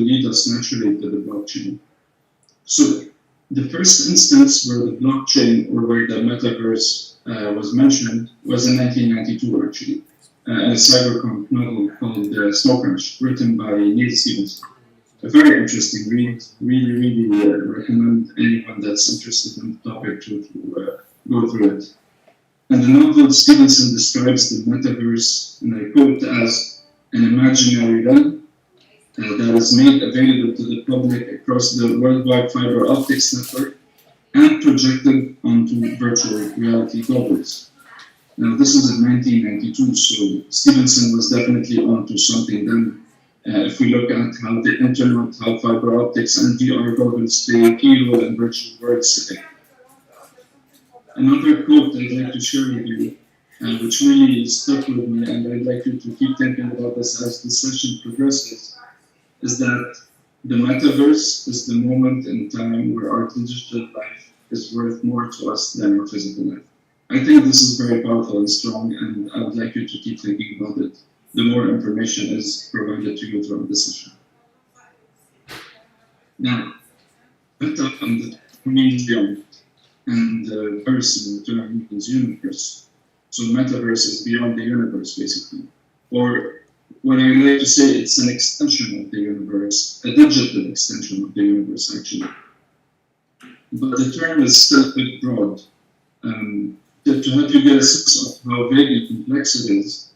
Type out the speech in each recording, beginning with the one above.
lead us naturally to the blockchain. So the first instance where the blockchain or where the metaverse was mentioned was in 1992, actually, in a cyberpunk novel called Smoke Crash, written by Neil Stephenson. A very interesting read. Really recommend anyone that's interested in the topic to go through it. In the novel, Stevenson describes the metaverse, and I quote, as an imaginary realm that is made available to the public across the worldwide fiber optics network and projected onto virtual reality goggles. Now, this is in 1992, so Stevenson was definitely onto something then. If we look at how the internet, how fiber optics and VR goggles play a key role in virtual worlds today. Another quote I'd like to share with you, which really stuck with me, and I'd like you to keep thinking about this as the session progresses, is that the metaverse is the moment in time where our digital life is worth more to us than our physical life. I think this is very powerful and strong, and I would like you to keep thinking about it the more information is provided to you throughout the session. Now, meta and the means beyond, and verse in the term means universe. So metaverse is beyond the universe, basically. Or what I like to say, it's an extension of the universe, a digital extension of the universe, actually. But the term is still a bit broad. To help you get a sense of how vague and complex it is,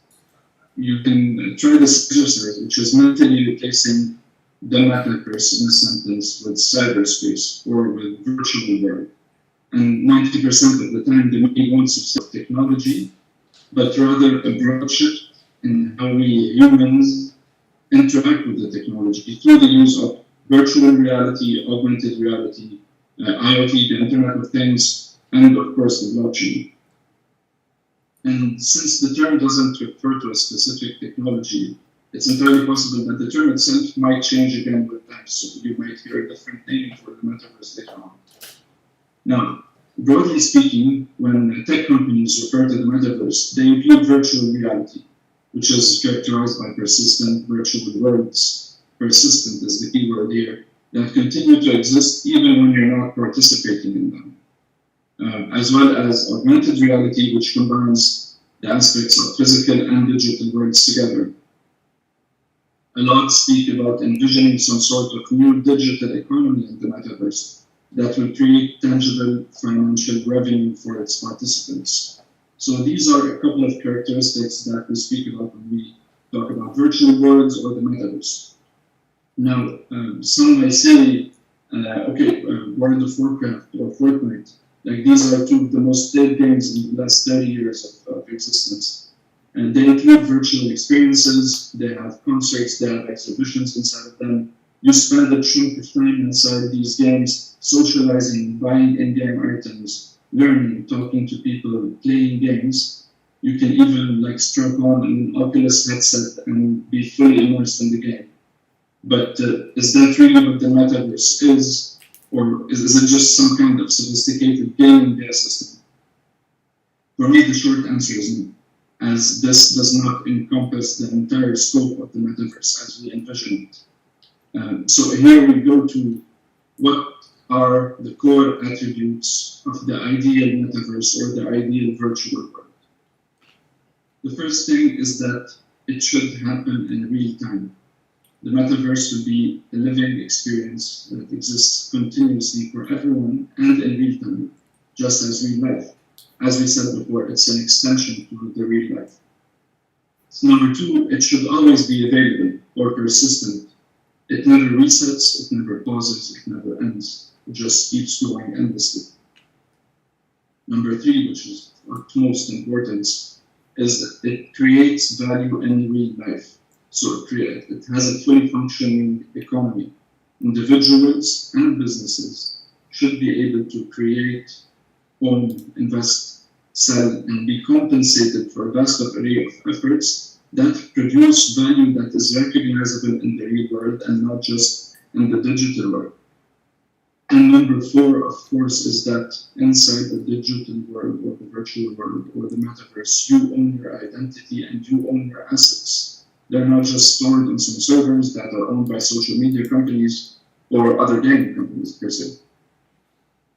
you can try this exercise, which is mentally replacing the metaverse in a sentence with cyberspace or with virtual world. And 90% of the time, the meaning won't subsist technology, but rather a broad shift in how we humans interact with the technology through the use of virtual reality, augmented reality, IoT, the Internet of Things, and of course the blockchain. And since the term doesn't refer to a specific technology, it's entirely possible that the term itself might change again with time, so you might hear a different name for the metaverse later on. Now, broadly speaking, when tech companies refer to the metaverse, they include virtual reality, which is characterized by persistent virtual worlds. Persistent is the key word here, that continue to exist even when you're not participating in them. As well as augmented reality, which combines the aspects of physical and digital worlds together. A lot speak about envisioning some sort of new digital economy in the metaverse that will create tangible financial revenue for its participants. So these are a couple of characteristics that we speak about when we talk about virtual worlds or the metaverse. Now, some may say, World of Warcraft or Fortnite, like these are two of the most played games in the last 30 years of existence. And they include virtual experiences, they have concerts, they have exhibitions inside of them. You spend a chunk of time inside these games, socializing, buying in-game items, learning, talking to people, playing games. You can even strap on an Oculus headset and be fully immersed in the game. But is that really what the metaverse is? Or is it just some kind of sophisticated gaming-based system? For me, the short answer is no, as this does not encompass the entire scope of the metaverse as we envision it. So here we go to what are the core attributes of the ideal metaverse or the ideal virtual world. The first thing is that it should happen in real time. The metaverse will be a living experience that exists continuously for everyone and in real time, just as real life. As we said before, it's an extension to the real life. So number two, it should always be available or persistent. It never resets, it never pauses, it never ends. It just keeps going endlessly. Number three, which is of most importance, is that it creates value in real life. So it has a fully functioning economy. Individuals and businesses should be able to create, own, invest, sell, and be compensated for a vast array of efforts that produce value that is recognizable in the real world and not just in the digital world. And number four, of course, is that inside the digital world or the virtual world or the metaverse, you own your identity and you own your assets. They're not just stored in some servers that are owned by social media companies or other gaming companies per se.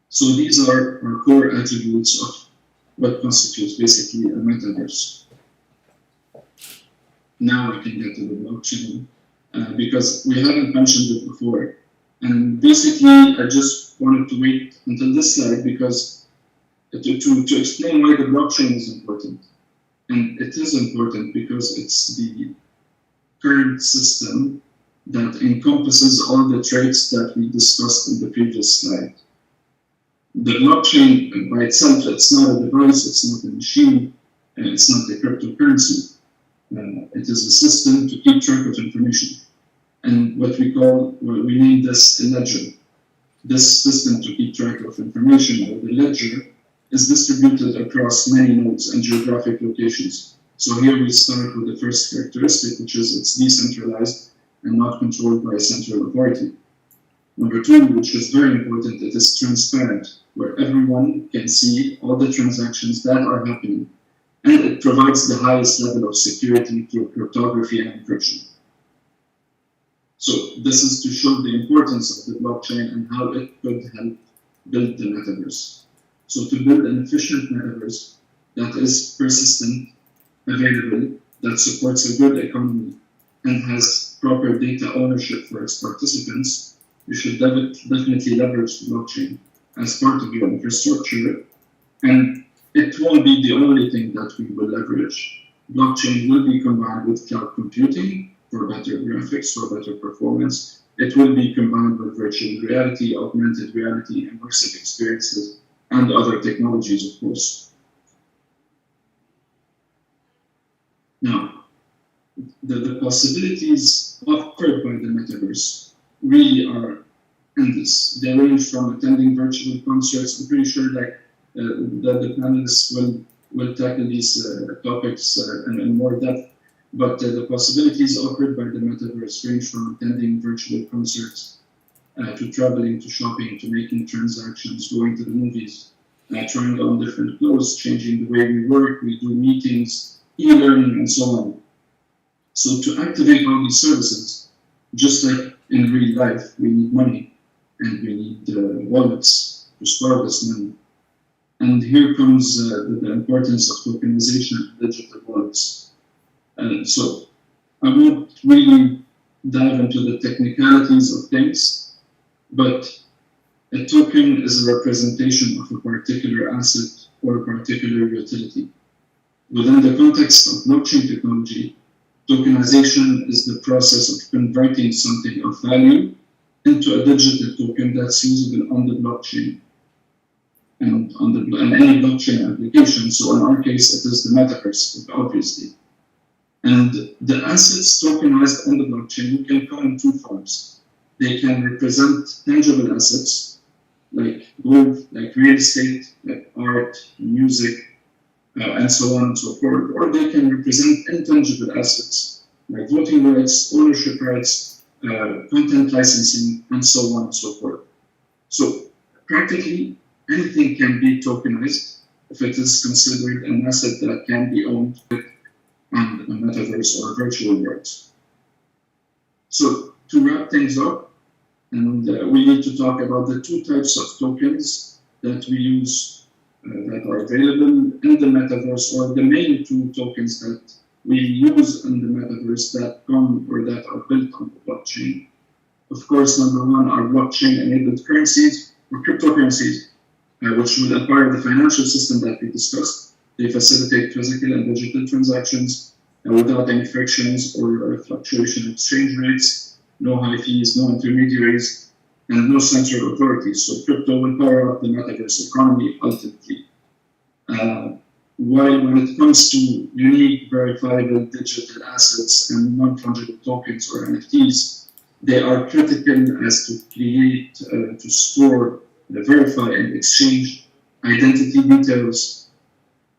So these are our core attributes of what constitutes basically a metaverse. Now we can get to the blockchain because we haven't mentioned it before. And basically, I just wanted to wait until this slide because to explain why the blockchain is important. And it is important because it's the current system that encompasses all the traits that we discussed in the previous slide. The blockchain by itself, it's not a device, it's not a machine, it's not a cryptocurrency. It is a system to keep track of information. And what we name this a ledger. This system to keep track of information, or the ledger, is distributed across many nodes and geographic locations. So here we start with the first characteristic, which is it's decentralized and not controlled by a central authority. Number two, which is very important, it is transparent, where everyone can see all the transactions that are happening. And it provides the highest level of security through cryptography and encryption. So this is to show the importance of the blockchain and how it could help build the metaverse. So to build an efficient metaverse that is persistent, available, that supports a good economy, and has proper data ownership for its participants, you should definitely leverage the blockchain as part of your infrastructure. And it won't be the only thing that we will leverage. Blockchain will be combined with cloud computing for better graphics, for better performance. It will be combined with virtual reality, augmented reality, immersive experiences, and other technologies, of course. Now, the possibilities offered by the metaverse really are endless. They range from attending virtual concerts. I'm pretty sure that the panelists will tackle these topics in more depth. But the possibilities offered by the metaverse range from attending virtual concerts, to traveling, to shopping, to making transactions, going to the movies, trying on different clothes, changing the way we work, we do meetings, e-learning, and so on. So to activate all these services, just like in real life, we need money and we need wallets to store this money. And here comes the importance of tokenization of digital wallets. So I won't really dive into the technicalities of things, but a token is a representation of a particular asset or a particular utility. Within the context of blockchain technology, tokenization is the process of converting something of value into a digital token that's usable on the blockchain and on any blockchain application. So in our case, it is the metaverse, obviously. And the assets tokenized on the blockchain can come in two forms. They can represent tangible assets, like gold, like real estate, like art, music, and so on and so forth. Or they can represent intangible assets, like voting rights, ownership rights, content licensing, and so on and so forth. So practically anything can be tokenized if it is considered an asset that can be owned and a metaverse or a virtual world. So to wrap things up, and we need to talk about the two types of tokens that we use that are available in the metaverse, or the main two tokens that we use in the metaverse that come or that are built on the blockchain. Of course, number one are blockchain-enabled currencies or cryptocurrencies, which will empower the financial system that we discussed. They facilitate physical and digital transactions without any frictions or fluctuation in exchange rates, no high fees, no intermediaries, and no central authorities. So crypto will power up the metaverse economy ultimately. While when it comes to unique, verifiable digital assets and non-fungible tokens or NFTs, they are critical as to create, to store, verify, and exchange identity details,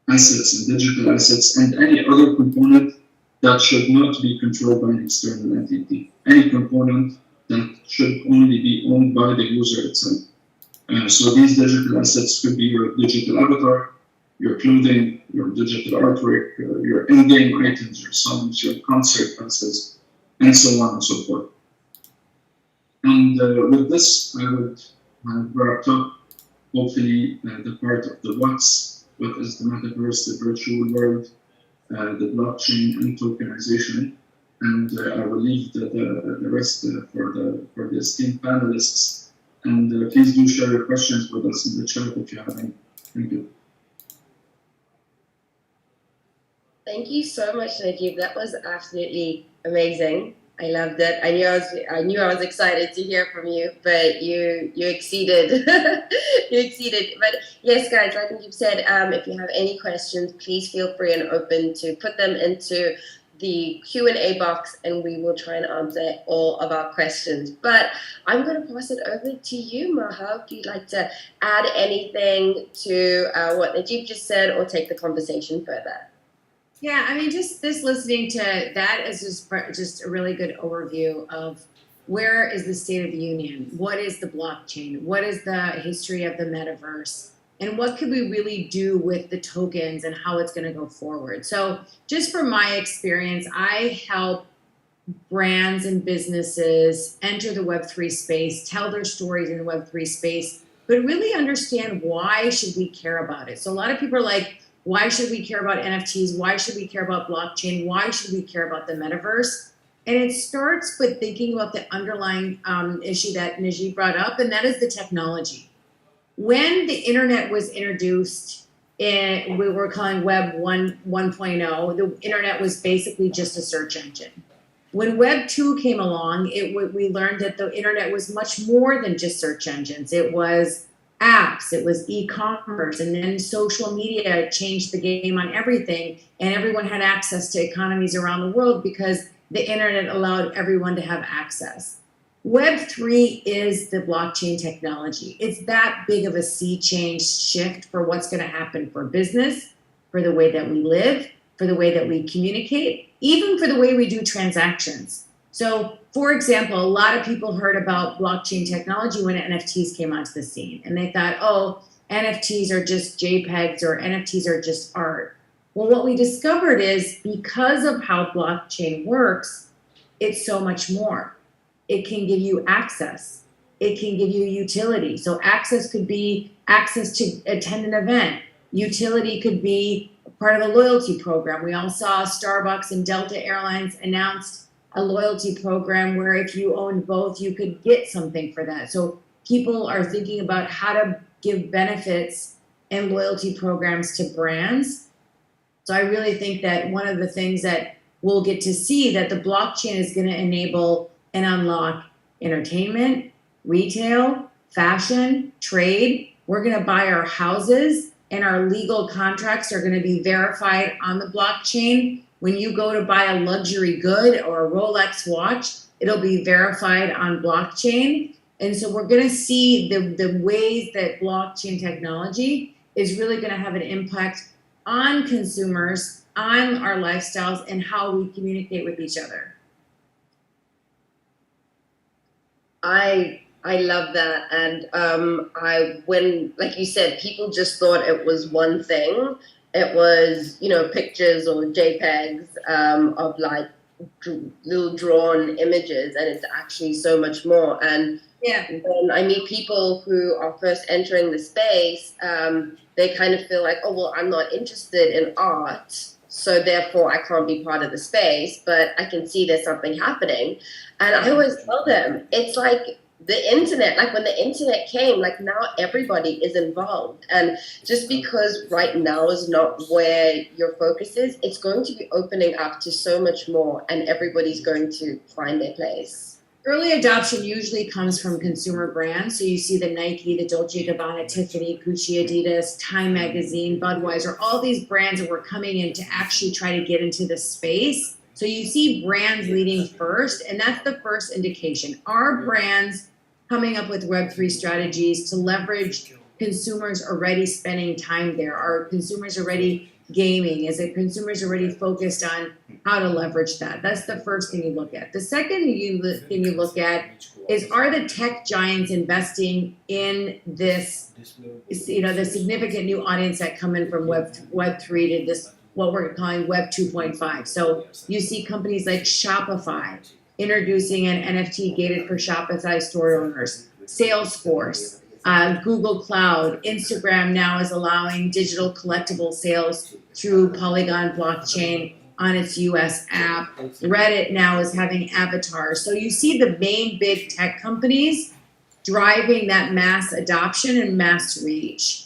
assets and digital assets, and any other component that should not be controlled by an external entity. Any component that should only be owned by the user itself. So these digital assets could be your digital avatar, your clothing, your digital artwork, your in-game items, your songs, your concert passes, and so on and so forth. And with this, I would have wrapped up, hopefully, the part of the what's, what is the metaverse, the virtual world, the blockchain, and tokenization. And I will leave the rest for the esteemed panelists. And please do share your questions with us in the chat if you have any. Thank you. Thank you so much, Najib. That was absolutely amazing. I loved it. I knew I was excited to hear from you, but you exceeded. You exceeded. But yes, guys, like Najib said, if you have any questions, please feel free and open to put them into the Q&A box, and we will try and answer all of our questions. But I'm going to pass it over to you, Maha. If you'd like to add anything to what Najib just said, or take the conversation further. Yeah, I mean, just listening to that is just a really good overview of where is the state of the union? What is the blockchain? What is the history of the metaverse? And what could we really do with the tokens and how it's going to go forward? So just from my experience, I help brands and businesses enter the Web3 space, tell their stories in the Web3 space, but really understand why should we care about it. So a lot of people are like, why should we care about NFTs? Why should we care about blockchain? Why should we care about the metaverse? And it starts with thinking about the underlying issue that Najib brought up, and that is the technology. When the internet was introduced, we were calling Web 1.0, the internet was basically just a search engine. When Web 2 came along, we learned that the internet was much more than just search engines. It was apps, it was e-commerce, and then social media changed the game on everything, and everyone had access to economies around the world because the internet allowed everyone to have access. Web3 is the blockchain technology. It's that big of a sea change shift for what's going to happen for business, for the way that we live, for the way that we communicate, even for the way we do transactions. So, for example, a lot of people heard about blockchain technology when NFTs came onto the scene, and they thought, oh, NFTs are just JPEGs or NFTs are just art. Well, what we discovered is because of how blockchain works, it's so much more. It can give you access. It can give you utility. So access could be access to attend an event. Utility could be part of a loyalty program. We all saw Starbucks and Delta Airlines announced a loyalty program where if you owned both, you could get something for that. So people are thinking about how to give benefits and loyalty programs to brands. So I really think that one of the things that we'll get to see that the blockchain is going to enable and unlock entertainment, retail, fashion, trade. We're going to buy our houses, and our legal contracts are going to be verified on the blockchain. When you go to buy a luxury good or a Rolex watch, it'll be verified on blockchain. And so we're going to see the ways that blockchain technology is really going to have an impact on consumers, on our lifestyles, and how we communicate with each other. I love that. And when, like you said, people just thought it was one thing. It was, pictures or JPEGs of like little drawn images, and it's actually so much more. And when I meet people who are first entering the space, they kind of feel like, oh, well, I'm not interested in art, so therefore I can't be part of the space, but I can see there's something happening. And I always tell them, it's like the internet, like when the internet came, like now everybody is involved. And just because right now is not where your focus is, it's going to be opening up to so much more, and everybody's going to find their place. Early adoption usually comes from consumer brands. So you see the Nike, the Dolce & Gabbana, Tiffany, Gucci, Adidas, Time Magazine, Budweiser, all these brands that were coming in to actually try to get into the space. So you see brands leading first, and that's the first indication. Are brands coming up with Web3 strategies to leverage consumers already spending time there? Are consumers already gaming? Is it consumers already focused on how to leverage that? That's the first thing you look at. The second thing you look at is, are the tech giants investing in this, the significant new audience that come in from Web3 to this, what we're calling Web 2.5. So you see companies like Shopify introducing an NFT gated for Shopify store owners, Salesforce, Google Cloud, Instagram now is allowing digital collectible sales through Polygon blockchain on its US app. Reddit now is having avatars. So you see the main big tech companies driving that mass adoption and mass reach.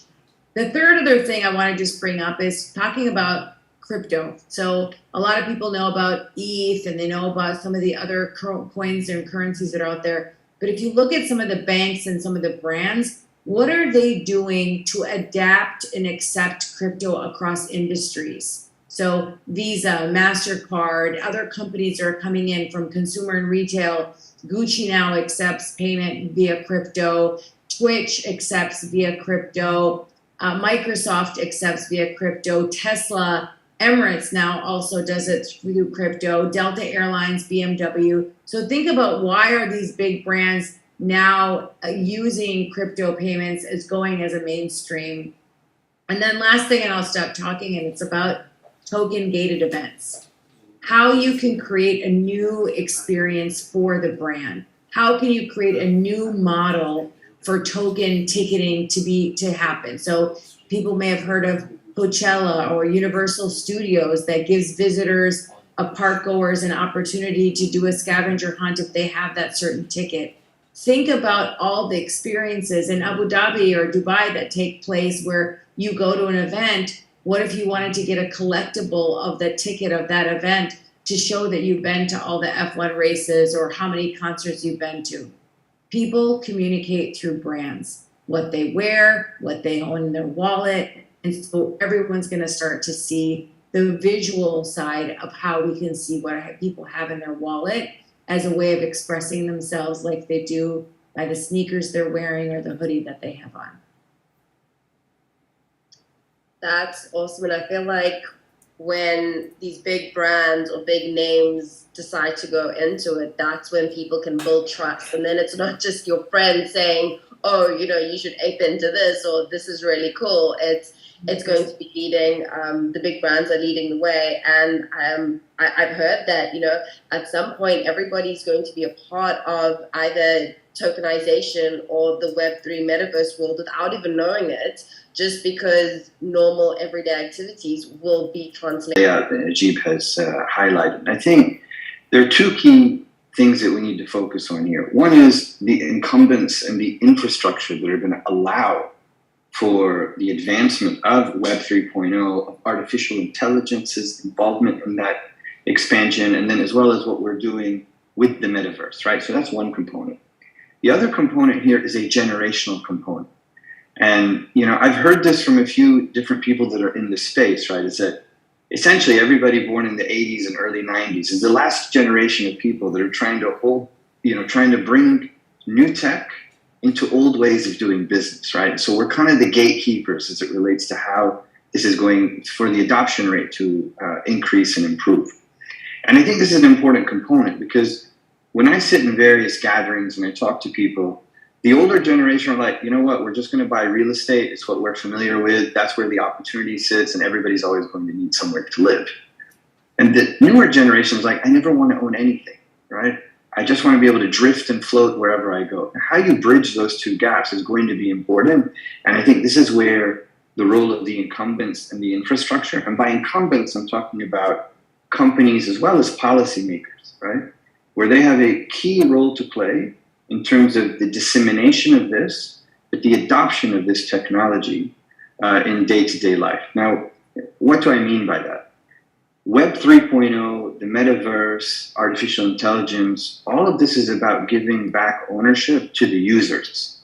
The third other thing I want to just bring up is talking about crypto. So a lot of people know about ETH and they know about some of the other coins and currencies that are out there. But if you look at some of the banks and some of the brands, what are they doing to adapt and accept crypto across industries? So Visa, MasterCard, other companies are coming in from consumer and retail. Gucci now accepts payment via crypto. Twitch accepts via crypto. Microsoft accepts via crypto. Tesla, Emirates now also does it through crypto. Delta Airlines, BMW. So think about, why are these big brands now using crypto payments as going as a mainstream? And then last thing, and I'll stop talking, and it's about token gated events. How you can create a new experience for the brand. How can you create a new model for token ticketing to happen? So people may have heard of Coachella or Universal Studios that gives visitors, park goers, an opportunity to do a scavenger hunt if they have that certain ticket. Think about all the experiences in Abu Dhabi or Dubai that take place where you go to an event. What if you wanted to get a collectible of the ticket of that event to show that you've been to all the F1 races or how many concerts you've been to? People communicate through brands, what they wear, what they own in their wallet. And so everyone's going to start to see the visual side of how we can see what people have in their wallet as a way of expressing themselves, like they do by the sneakers they're wearing or the hoodie that they have on. That's awesome. And I feel like when these big brands or big names decide to go into it, that's when people can build trust. And then it's not just your friend saying, oh, you should ape into this, or this is really cool. It's going to be leading, the big brands are leading the way. And I've heard that, at some point, everybody's going to be a part of either tokenization or the Web3 metaverse world without even knowing it, just because normal everyday activities will be translated. Yeah, Ajib has highlighted. I think there are two key things that we need to focus on here. One is the incumbents and the infrastructure that are going to allow for the advancement of Web 3.0, of artificial intelligence's involvement in that expansion, and then as well as what we're doing with the metaverse, right? So that's one component. The other component here is a generational component. And, I've heard this from a few different people that are in this space, right? Is that essentially everybody born in the 80s and early 90s is the last generation of people that are trying to bring new tech into old ways of doing business, right? So we're kind of the gatekeepers as it relates to how this is going for the adoption rate to increase and improve. And I think this is an important component because when I sit in various gatherings and I talk to people, the older generation are like, you know what, we're just going to buy real estate. It's what we're familiar with. That's where the opportunity sits, and everybody's always going to need somewhere to live. And the newer generation is like, I never want to own anything, right? I just want to be able to drift and float wherever I go. How you bridge those two gaps is going to be important. And I think this is where the role of the incumbents and the infrastructure, and by incumbents, I'm talking about companies as well as policymakers, right? Where they have a key role to play in terms of the dissemination of this, but the adoption of this technology in day-to-day life. Now, what do I mean by that? Web 3.0, the metaverse, artificial intelligence, all of this is about giving back ownership to the users.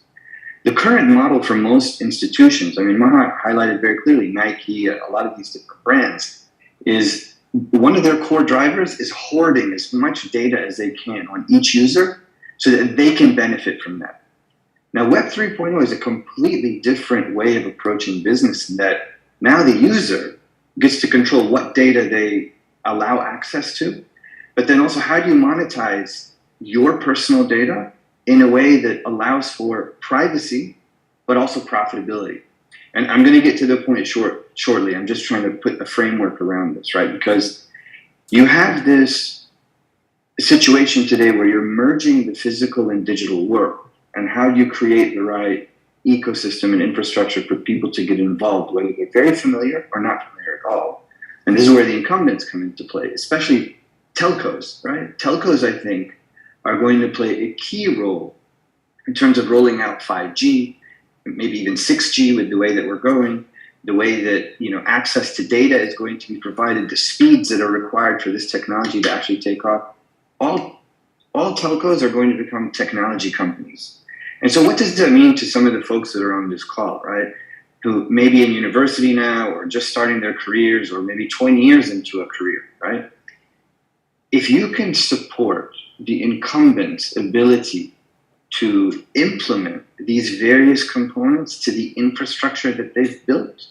The current model for most institutions, Maha highlighted very clearly, Nike, a lot of these different brands, is one of their core drivers is hoarding as much data as they can on each user so that they can benefit from that. Now, Web 3.0 is a completely different way of approaching business in that now the user gets to control what data they allow access to, but then also how do you monetize your personal data in a way that allows for privacy, but also profitability. And I'm going to get to the point shortly. I'm just trying to put a framework around this, right? Because you have this situation today where you're merging the physical and digital world, and how do you create the right ecosystem and infrastructure for people to get involved, whether they're very familiar or not familiar at all. And this is where the incumbents come into play, especially telcos, right? Telcos, I think, are going to play a key role in terms of rolling out 5G, maybe even 6G with the way that we're going, the way that access to data is going to be provided, the speeds that are required for this technology to actually take off. All telcos are going to become technology companies. And so what does that mean to some of the folks that are on this call, right? Who may be in university now or just starting their careers or maybe 20 years into a career, right? If you can support the incumbent's ability to implement these various components to the infrastructure that they've built,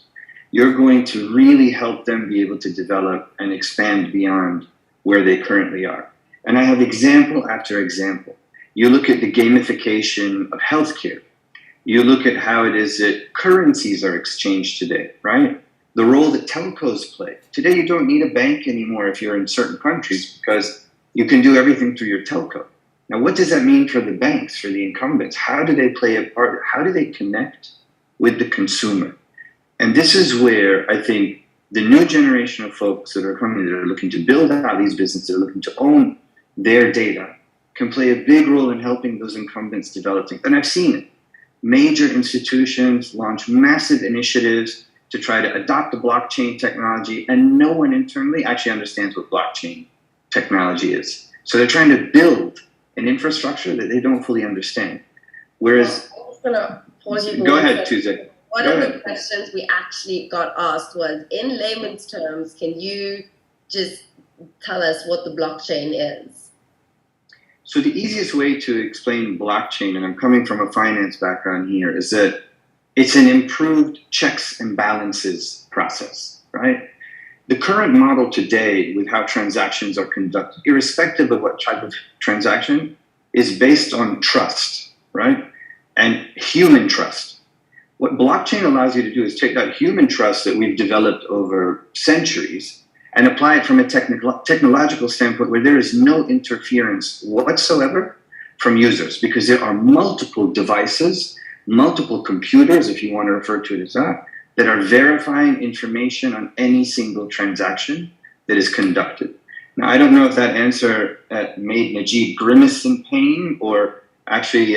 you're going to really help them be able to develop and expand beyond where they currently are. And I have example after example. You look at the gamification of healthcare. You look at how it is that currencies are exchanged today, right? The role that telcos play. Today, you don't need a bank anymore if you're in certain countries because you can do everything through your telco. Now, what does that mean for the banks, for the incumbents? How do they play a part? How do they connect with the consumer? And this is where I think the new generation of folks that are coming, that are looking to build out these businesses, that are looking to own their data, can play a big role in helping those incumbents develop things. And I've seen it. Major institutions launch massive initiatives to try to adopt the blockchain technology, and no one internally actually understands what blockchain technology is. So they're trying to build an infrastructure that they don't fully understand. Whereas, I'm just gonna pause you. Go ahead, Tuesday. One of the questions we actually got asked was, in layman's terms, can you just tell us what the blockchain is? So the easiest way to explain blockchain, and I'm coming from a finance background here, is that it's an improved checks and balances process, right? The current model today with how transactions are conducted, irrespective of what type of transaction, is based on trust, right? And human trust. What blockchain allows you to do is take that human trust that we've developed over centuries and apply it from a technological standpoint where there is no interference whatsoever from users, because there are multiple devices, multiple computers, if you want to refer to it as that are verifying information on any single transaction that is conducted. Now, I don't know if that answer made Najib grimace in pain or actually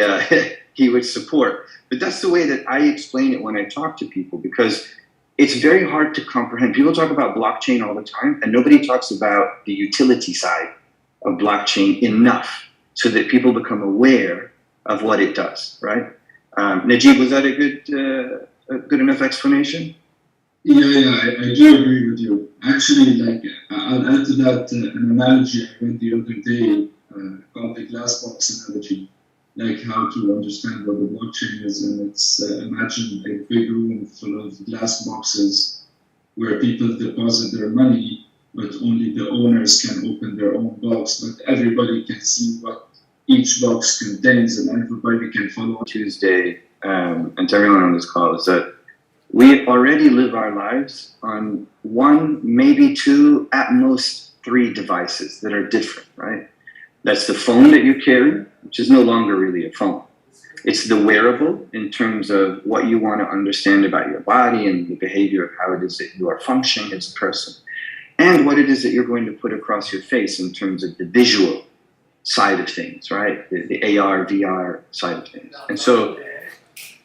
he would support, but that's the way that I explain it when I talk to people, because it's very hard to comprehend. People talk about blockchain all the time, and nobody talks about the utility side of blockchain enough so that people become aware of what it does, right? Najib, was that a good enough explanation? Yeah, I do agree with you. Actually, like, I'll add to that an analogy I read the other day called the glass box analogy, like how to understand what the blockchain is. And it's imagine a big room full of glass boxes where people deposit their money, but only the owners can open their own box, but everybody can see what each box contains, and everybody can follow. Tuesday, and to everyone on this call, is that we already live our lives on one, maybe two, at most three devices that are different, right? That's the phone that you carry, which is no longer really a phone. It's the wearable in terms of what you want to understand about your body and the behavior of how it is that you are functioning as a person, and what it is that you're going to put across your face in terms of the visual side of things, right? The AR, VR side of things. And so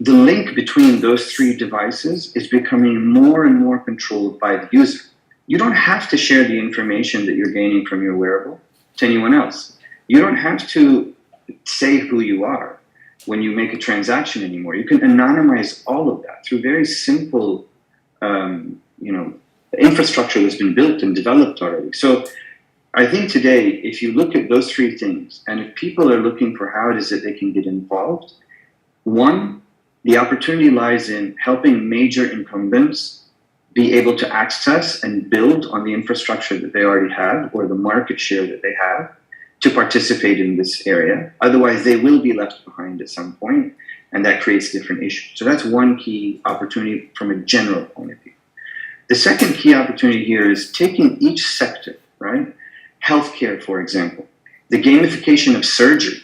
the link between those three devices is becoming more and more controlled by the user. You don't have to share the information that you're gaining from your wearable to anyone else. You don't have to say who you are when you make a transaction anymore. You can anonymize all of that through very simple, infrastructure that's been built and developed already. So I think today, if you look at those three things, and if people are looking for how it is that they can get involved, one, the opportunity lies in helping major incumbents be able to access and build on the infrastructure that they already have or the market share that they have to participate in this area. Otherwise, they will be left behind at some point, and that creates different issues. So that's one key opportunity from a general point of view. The second key opportunity here is taking each sector, right? Healthcare, for example, the gamification of surgery.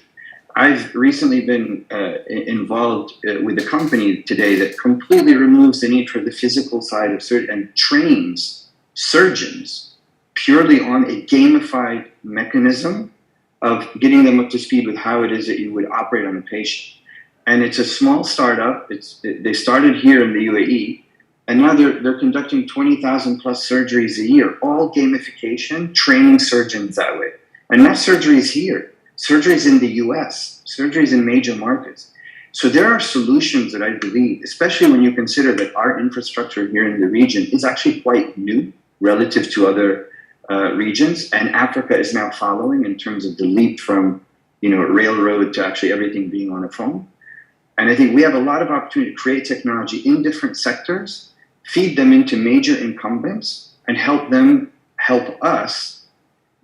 I've recently been involved with a company today that completely removes the need for the physical side of surgery and trains surgeons purely on a gamified mechanism of getting them up to speed with how it is that you would operate on a patient. And it's a small startup. They started here in the UAE, and now they're conducting 20,000 plus surgeries a year, all gamification, training surgeons that way. And not surgeries here. Surgeries in the US, surgeries in major markets. So there are solutions that I believe, especially when you consider that our infrastructure here in the region is actually quite new relative to other regions, and Africa is now following in terms of the leap from railroad to actually everything being on a phone. And I think we have a lot of opportunity to create technology in different sectors, feed them into major incumbents, and help us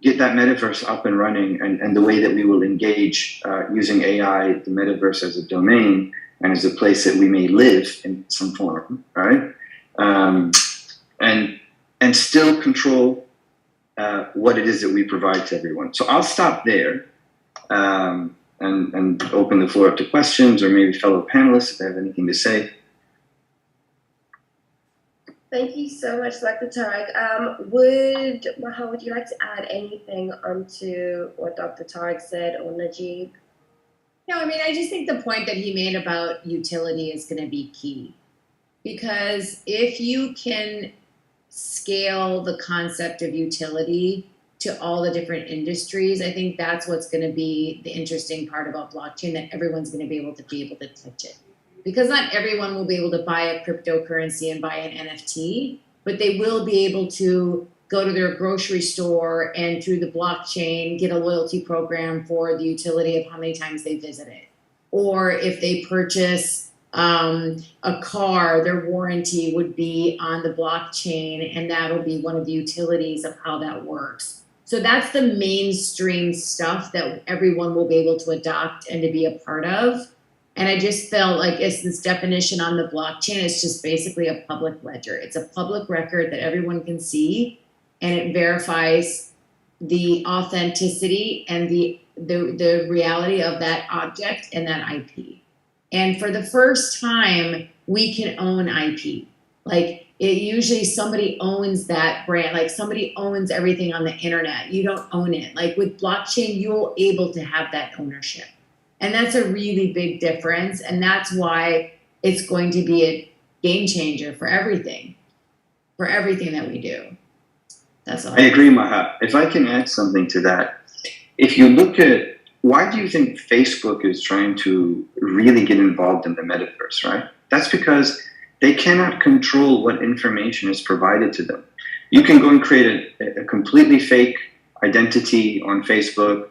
get that metaverse up and running, and the way that we will engage using AI, the metaverse as a domain and as a place that we may live in some form, right? And still control what it is that we provide to everyone. So I'll stop there and open the floor up to questions, or maybe fellow panelists if they have anything to say. Thank you so much, Dr. Tariq. Maha, would you like to add anything onto what Dr. Tariq said, or Najib? No, I mean, I just think the point that he made about utility is going to be key. Because if you can scale the concept of utility to all the different industries, I think that's what's going to be the interesting part about blockchain, that everyone's going to be able to touch it. Because not everyone will be able to buy a cryptocurrency and buy an NFT, but they will be able to go to their grocery store and through the blockchain get a loyalty program for the utility of how many times they visit it. Or if they purchase a car, their warranty would be on the blockchain, and that'll be one of the utilities of how that works. So that's the mainstream stuff that everyone will be able to adopt and to be a part of. And I just felt like it's this definition on the blockchain. It's just basically a public ledger. It's a public record that everyone can see, and it verifies the authenticity and the reality of that object and that IP. And for the first time, we can own IP. Like, it usually somebody owns that brand. Like, somebody owns everything on the internet. You don't own it. Like, with blockchain, you're able to have that ownership. And that's a really big difference. And that's why it's going to be a game changer for everything that we do. That's all. I agree, Maha. If I can add something to that, if you look at, why do you think Facebook is trying to really get involved in the metaverse, right? That's because they cannot control what information is provided to them. You can go and create a completely fake identity on Facebook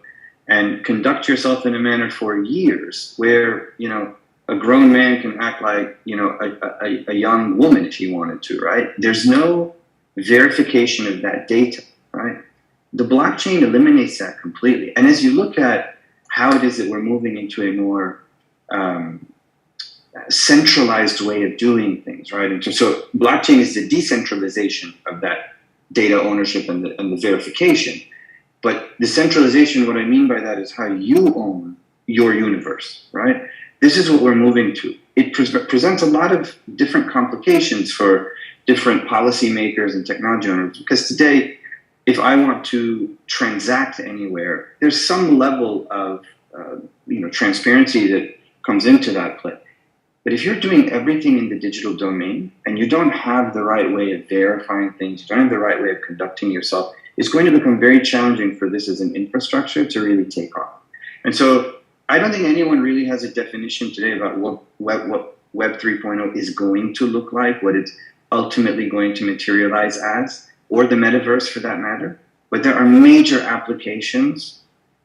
and conduct yourself in a manner for years where, a grown man can act like, a young woman if he wanted to, right? There's no verification of that data, right? The blockchain eliminates that completely. And as you look at how it is that we're moving into a more centralized way of doing things, right? And so blockchain is the decentralization of that data ownership and the verification. But the centralization, what I mean by that is how you own your universe, right? This is what we're moving to. It presents a lot of different complications for different policymakers and technology owners, because today, if I want to transact anywhere, there's some level of transparency that comes into that play. But if you're doing everything in the digital domain and you don't have the right way of verifying things, you don't have the right way of conducting yourself, it's going to become very challenging for this as an infrastructure to really take off. And so I don't think anyone really has a definition today about what Web 3.0 is going to look like, what it's ultimately going to materialize as, or the metaverse for that matter. But there are major applications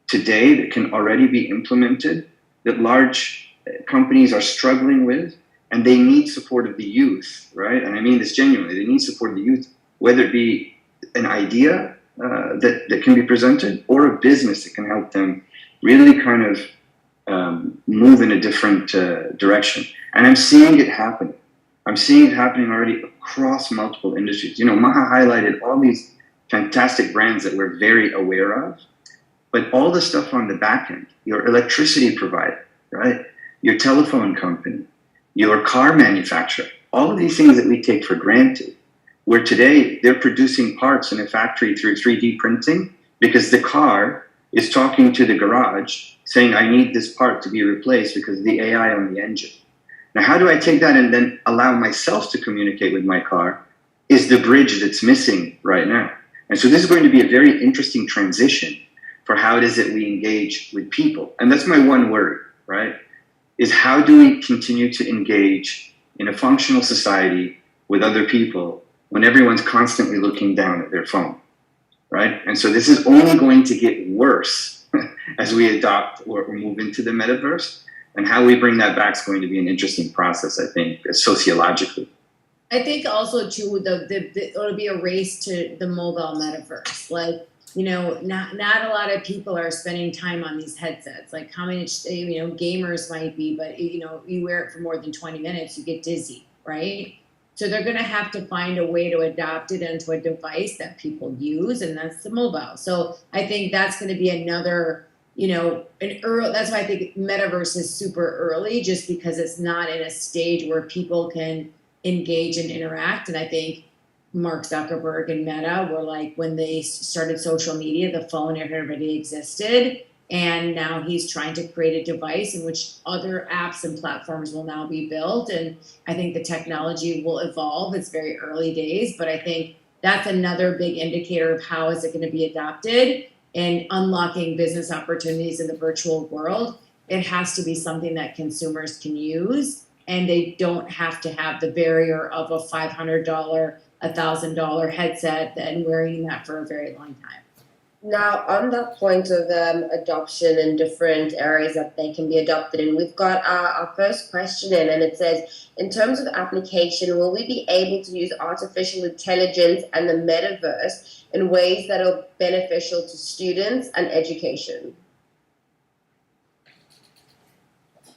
today that can already be implemented that large companies are struggling with, and they need support of the youth, right? And I mean this genuinely. They need support of the youth, whether it be an idea that can be presented or a business that can help them really kind of move in a different direction. And I'm seeing it happen. I'm seeing it happening already across multiple industries. You know, Maha highlighted all these fantastic brands that we're very aware of, but all the stuff on the back end, your electricity provider, right? Your telephone company, your car manufacturer, all of these things that we take for granted, where today they're producing parts in a factory through 3D printing because the car is talking to the garage saying, I need this part to be replaced because of the AI on the engine. Now, how do I take that and then allow myself to communicate with my car is the bridge that's missing right now. And so this is going to be a very interesting transition for how it is that we engage with people. And that's my one word, right? Is how do we continue to engage in a functional society with other people when everyone's constantly looking down at their phone, right? And so this is only going to get worse as we adopt or move into the metaverse. And how we bring that back is going to be an interesting process, I think, sociologically. I think also too, it'll be a race to the mobile metaverse. Like, you know, not a lot of people are spending time on these headsets. Like how many, you know, gamers might be, but you know, you wear it for more than 20 minutes, you get dizzy, right? So they're going to have to find a way to adopt it into a device that people use, and that's the mobile. So I think that's going to be another, you know, that's why I think metaverse is super early, just because it's not in a stage where people can engage and interact. And I think Mark Zuckerberg and Meta were like, when they started social media, the phone, everybody existed. And now he's trying to create a device in which other apps and platforms will now be built. And I think the technology will evolve. It's very early days, but I think that's another big indicator of how is it going to be adopted and unlocking business opportunities in the virtual world. It has to be something that consumers can use, and they don't have to have the barrier of a $500, $1,000 headset and wearing that for a very long time. Now, on that point of adoption in different areas that they can be adopted in, we've got our first question in, and it says, in terms of application, will we be able to use artificial intelligence and the metaverse in ways that are beneficial to students and education?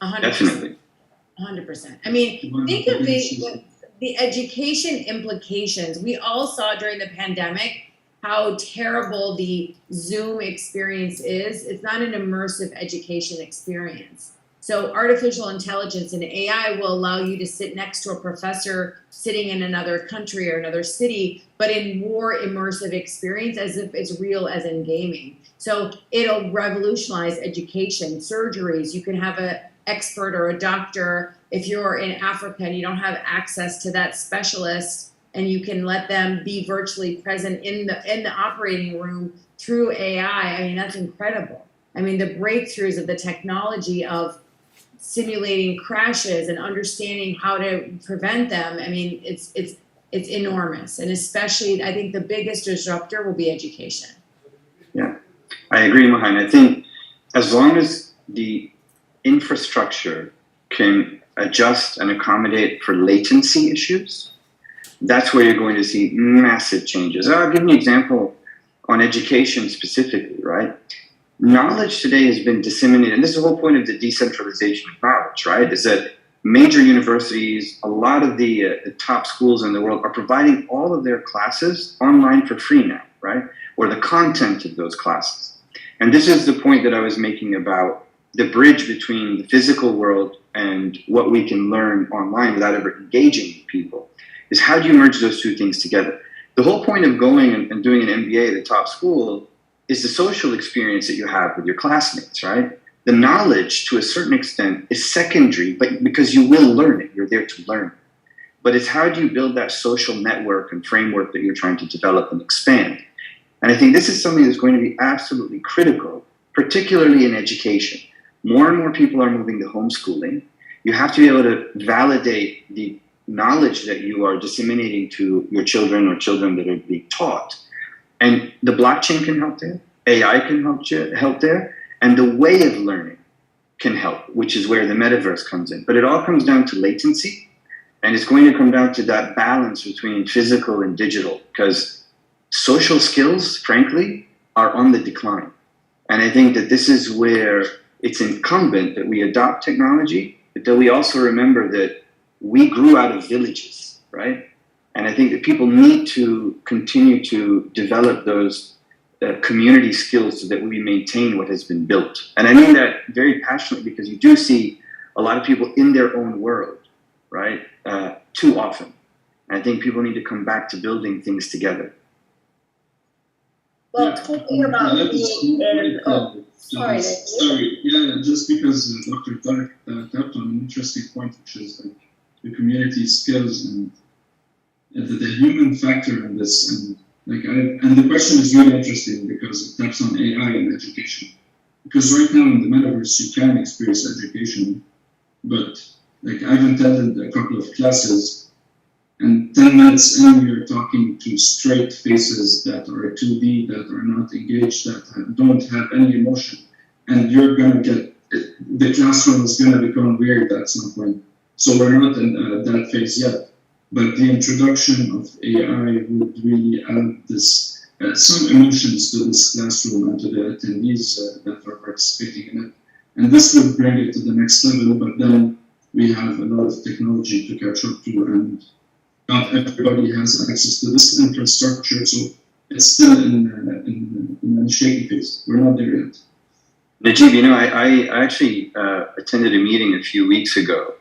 100%. Definitely. 100%. I mean, think of the education implications. We all saw during the pandemic how terrible the Zoom experience is. It's not an immersive education experience. So artificial intelligence and AI will allow you to sit next to a professor sitting in another country or another city, but in more immersive experience as if it's real as in gaming. So it'll revolutionize education, surgeries. You can have an expert or a doctor. If you're in Africa and you don't have access to that specialist, and you can let them be virtually present in the operating room through AI. I mean, that's incredible. I mean, the breakthroughs of the technology of simulating crashes and understanding how to prevent them. I mean, it's enormous. And especially, I think the biggest disruptor will be education. Yeah, I agree, Mohan. I think as long as the infrastructure can adjust and accommodate for latency issues, that's where you're going to see massive changes. I'll give you an example on education specifically, right? Knowledge today has been disseminated, and this is the whole point of the decentralization of knowledge, right? Is that major universities, a lot of the top schools in the world are providing all of their classes online for free now, right? Or the content of those classes. And this is the point that I was making about the bridge between the physical world and what we can learn online without ever engaging with people. Is how do you merge those two things together? The whole point of going and doing an MBA at a top school is the social experience that you have with your classmates, right? The knowledge, to a certain extent, is secondary, but because you will learn it, you're there to learn. But it's how do you build that social network and framework that you're trying to develop and expand? And I think this is something that's going to be absolutely critical, particularly in education. More and more people are moving to homeschooling. You have to be able to validate the knowledge that you are disseminating to your children or children that are being taught. And the blockchain can help there, AI can help there, and the way of learning can help, which is where the metaverse comes in. But it all comes down to latency And it's going to come down to that balance between physical and digital, because social skills, frankly, are on the decline. And I think that this is where it's incumbent that we adopt technology, but that we also remember that we grew out of villages, right? And I think that people need to continue to develop those community skills so that we maintain what has been built. And I mean that very passionately, because you do see a lot of people in their own world, right? Too often. And I think people need to come back to building things together. Well, talking about being in, sorry, just because Dr. Tarek tapped on an interesting point, which is like the community skills and the human factor in this, and the question is really interesting because it taps on AI and education. Because right now in the metaverse you can experience education, but like I've attended a couple of classes, and 10 minutes in you're talking to straight faces that are 2D, that are not engaged, that don't have any emotion, and you're gonna get the classroom is gonna become weird at some point. So we're not in that phase yet. But the introduction of AI would really add this some emotions to this classroom and to the attendees that are participating in it. And this would bring it to the next level, but then we have a lot of technology to catch up to, and not everybody has access to this infrastructure, so it's still in a shaky phase. We're not there yet. Najib, I actually attended a meeting a few weeks ago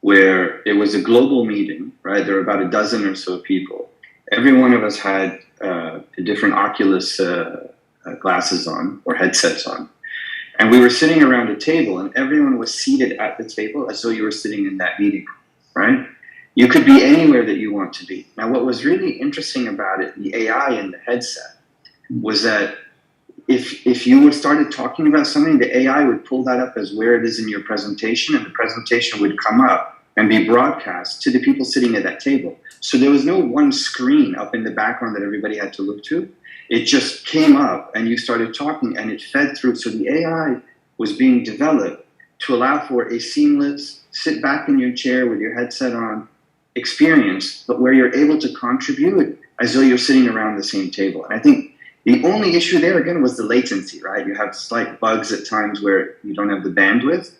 where it was a global meeting, right? There were about a dozen or so people. Every one of us had the different Oculus glasses on or headsets on. And we were sitting around a table and everyone was seated at the table as though you were sitting in that meeting, right? You could be anywhere that you want to be. Now, what was really interesting about it, the AI in the headset, was that if you started talking about something, the AI would pull that up as where it is in your presentation, and the presentation would come up and be broadcast to the people sitting at that table. So there was no one screen up in the background that everybody had to look to. It just came up and you started talking and it fed through. So the AI was being developed to allow for a seamless sit back in your chair with your headset on experience, but where you're able to contribute as though you're sitting around the same table. And I think the only issue there, again, was the latency, right? You have slight bugs at times where you don't have the bandwidth,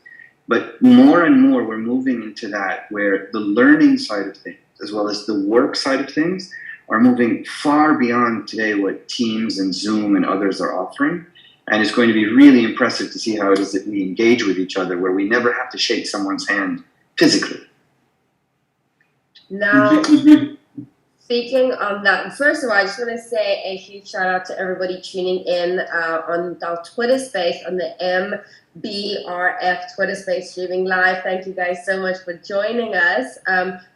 but more and more we're moving into that where the learning side of things, as well as the work side of things, are moving far beyond today what Teams and Zoom and others are offering. And it's going to be really impressive to see how it is that we engage with each other, where we never have to shake someone's hand physically. Now, speaking on that, first of all, I just want to say a huge shout out to everybody tuning in on our Twitter space, on the MBRF Twitter space streaming live. Thank you guys so much for joining us.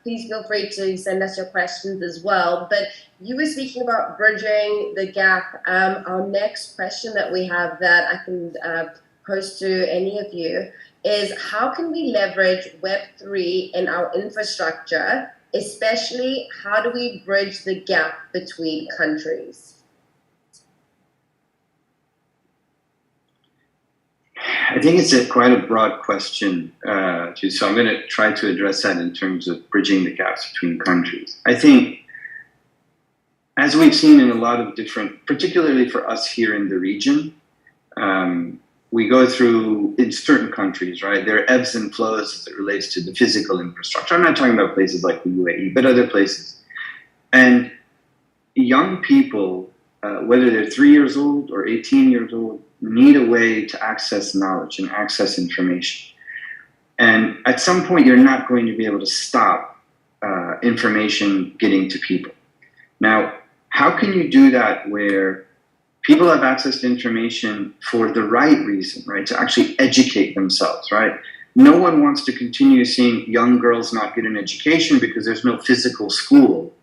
Please feel free to send us your questions as well. But you were speaking about bridging the gap. Our next question that we have that I can pose to any of you is, how can we leverage Web3 in our infrastructure? Especially, how do we bridge the gap between countries? I think it's quite a broad question, so I'm going to try to address that in terms of bridging the gaps between countries. I think, as we've seen in a lot of different, particularly for us here in the region, we go through, in certain countries, right, there are ebbs and flows as it relates to the physical infrastructure. I'm not talking about places like the UAE, but other places. And young people, whether they're 3 years old or 18 years old, need a way to access knowledge and access information. And at some point, you're not going to be able to stop information getting to people. Now, how can you do that where people have access to information for the right reason, right? To actually educate themselves, right? No one wants to continue seeing young girls not get an education because there's no physical school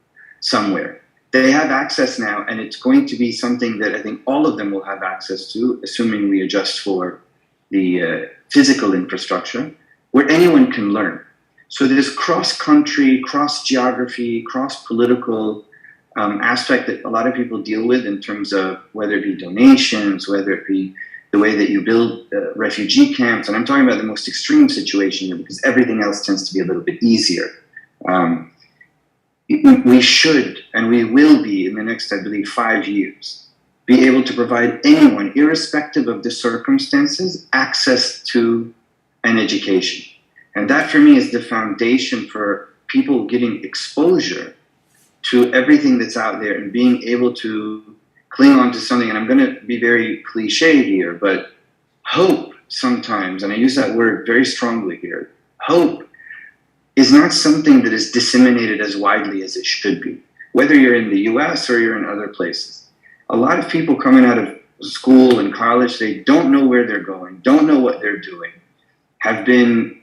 somewhere. They have access now, and it's going to be something that I think all of them will have access to, assuming we adjust for the physical infrastructure, where anyone can learn. So there's cross-country, cross-geography, cross-political aspect that a lot of people deal with in terms of whether it be donations, whether it be the way that you build refugee camps. And I'm talking about the most extreme situation here because everything else tends to be a little bit easier. We should, and we will be in the next, I believe, 5 years, be able to provide anyone, irrespective of the circumstances, access to an education. And that for me is the foundation for people getting exposure to everything that's out there and being able to cling on to something. And I'm going to be very cliche here, but hope sometimes, and I use that word very strongly here, hope is not something that is disseminated as widely as it should be, whether you're in the US or you're in other places. A lot of people coming out of school and college, they don't know where they're going, don't know what they're doing, have been,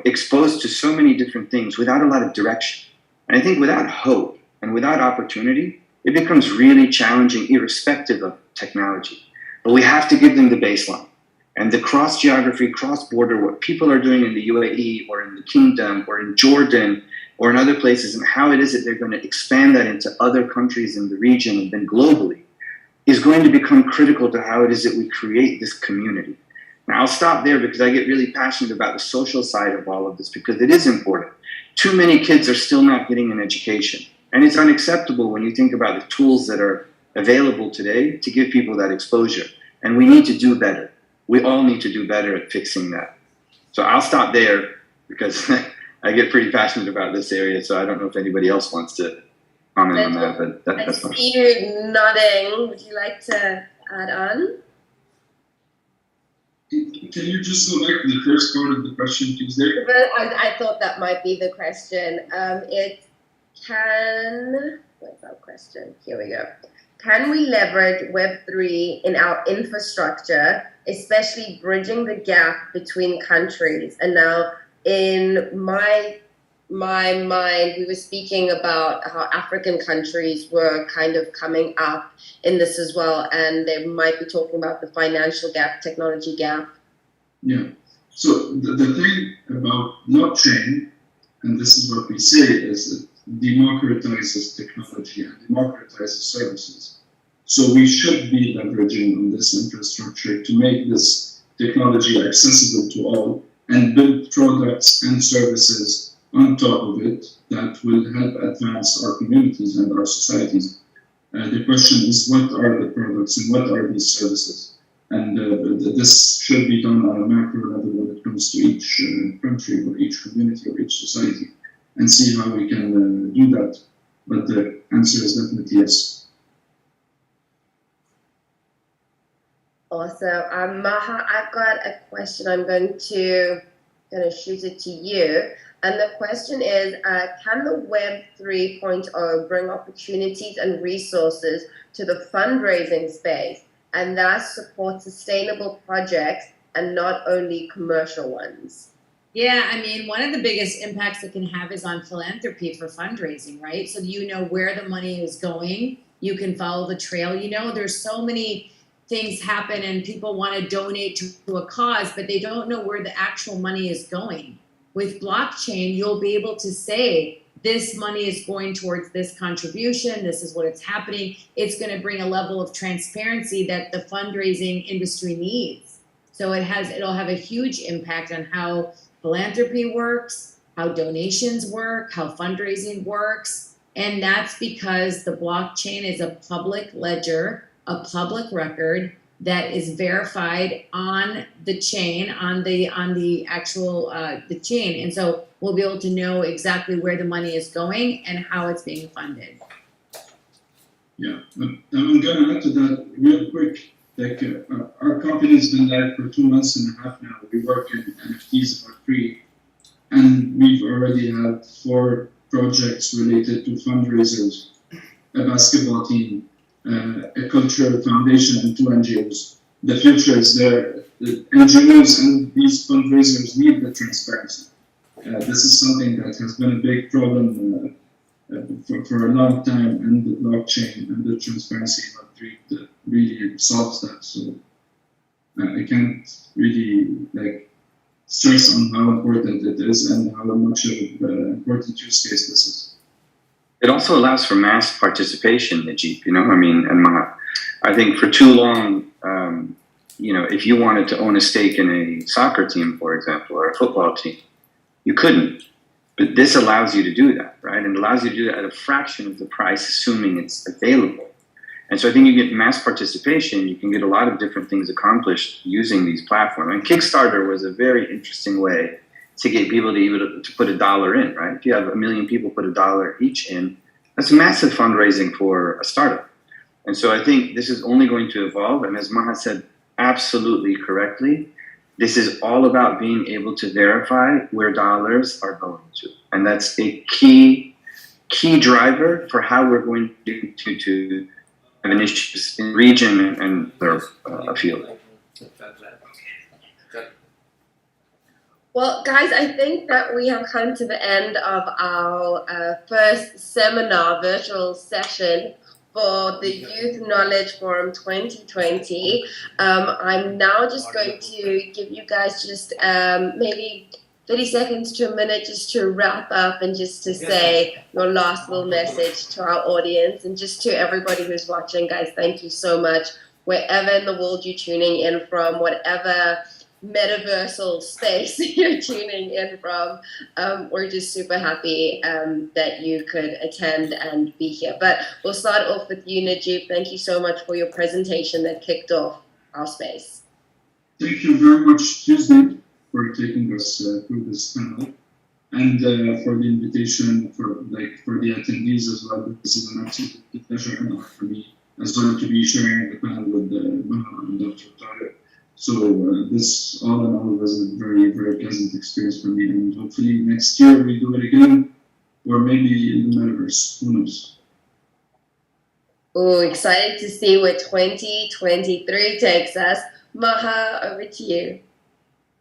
exposed to so many different things without a lot of direction. And I think without hope and without opportunity, it becomes really challenging, irrespective of technology. But we have to give them the baseline. And the cross-geography, cross-border, what people are doing in the UAE or in the Kingdom or in Jordan or in other places, and how it is that they're going to expand that into other countries in the region and then globally, is going to become critical to how it is that we create this community. Now, I'll stop there because I get really passionate about the social side of all of this, because it is important. Too many kids are still not getting an education. And it's unacceptable when you think about the tools that are available today to give people that exposure. And we need to do better. We all need to do better at fixing that. So I'll stop there because I get pretty passionate about this area. So I don't know if anybody else wants to comment on that, but that's fine. I see you nodding. Would you like to add on? Can you just go back to the first part of the question, please? There. I thought that might be the question. What's our question? Here we go. Can we leverage Web3 in our infrastructure, especially bridging the gap between countries? And now in my mind, we were speaking about how African countries were kind of coming up in this as well, and they might be talking about the financial gap, technology gap. Yeah. So the thing about blockchain, and this is what we say, is it democratizes technology and democratizes services. So we should be leveraging on this infrastructure to make this technology accessible to all and build products and services on top of it that will help advance our communities and our societies. The question is, what are the products and what are these services? And this should be done on a macro level when it comes to each country or each community or each society, and see how we can do that. But the answer is definitely yes. Awesome. Maha, I've got a question. I'm going to shoot it to you. And the question is, can the Web 3.0 bring opportunities and resources to the fundraising space and thus support sustainable projects and not only commercial ones? Yeah, I mean, one of the biggest impacts it can have is on philanthropy for fundraising, right? So you know where the money is going. You can follow the trail. There's so many things happen and people want to donate to a cause, but they don't know where the actual money is going. With blockchain, you'll be able to say, this money is going towards this contribution, this is what it's happening. It's going to bring a level of transparency that the fundraising industry needs. So it'll have a huge impact on how philanthropy works, how donations work, how fundraising works. And that's because the blockchain is a public ledger, a public record that is verified on the chain, on the actual the chain. And so we'll be able to know exactly where the money is going and how it's being funded. Yeah, I'm going to add to that real quick. Like our company's been live for 2 months and a half now. We work in NFTs for free, and we've already had 4 projects related to fundraisers, a basketball team, a cultural foundation, and 2 NGOs. The future is there. The NGOs and these fundraisers need the transparency. This is something that has been a big problem for a long time, and the blockchain and the transparency really solves that. So I can't really stress on how important it is and how much of an important use case this is. It also allows for mass participation, Najib, and Maha. I think for too long, if you wanted to own a stake in a soccer team, for example, or a football team, you couldn't. But this allows you to do that, right? And allows you to do that at a fraction of the price, assuming it's available. And so I think you get mass participation, you can get a lot of different things accomplished using these platforms. And Kickstarter was a very interesting way to get people to put $1 in, right? If you have 1 million people put $1 each in, that's massive fundraising for a startup. And so I think this is only going to evolve. And as Maha said absolutely correctly, this is all about being able to verify where dollars are going to. And that's a key driver for how we're going to have initiatives in region and their field. Well, guys, I think that we have come to the end of our first seminar virtual session for the Youth Knowledge Forum 2020. I'm now just going to give you guys just maybe 30 seconds to a minute just to wrap up and just to say your last little message to our audience, and just to everybody who's watching. Guys, thank you so much. Wherever in the world you're tuning in from, whatever metaversal space you're tuning in from, we're just super happy that you could attend and be here. But we'll start off with you, Najib. Thank you so much for your presentation that kicked off our space. Thank you very much, Tuesday, for taking us through this panel, and for the invitation for the attendees as well. This is an absolute pleasure and honor for me as well to be sharing the panel with Maha and Dr. Tariq. So this all in all was a very, very pleasant experience for me, and hopefully next year we do it again, or maybe in the metaverse, who knows. Oh, excited to see what 2023 takes us. Maha, over to you.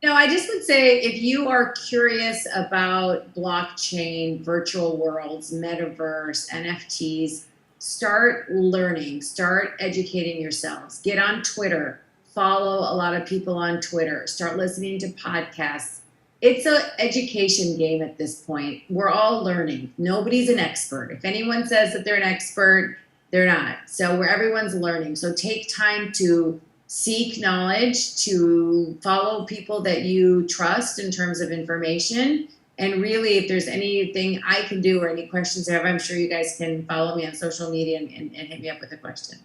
No, I just would say, if you are curious about blockchain, virtual worlds, metaverse, NFTs, start learning, start educating yourselves. Get on Twitter, follow a lot of people on Twitter, start listening to podcasts. It's an education game at this point. We're all learning. Nobody's an expert. If anyone says that they're an expert, they're not. So everyone's learning. So take time to seek knowledge, to follow people that you trust in terms of information. And really, if there's anything I can do or any questions I have, I'm sure you guys can follow me on social media and hit me up with a question.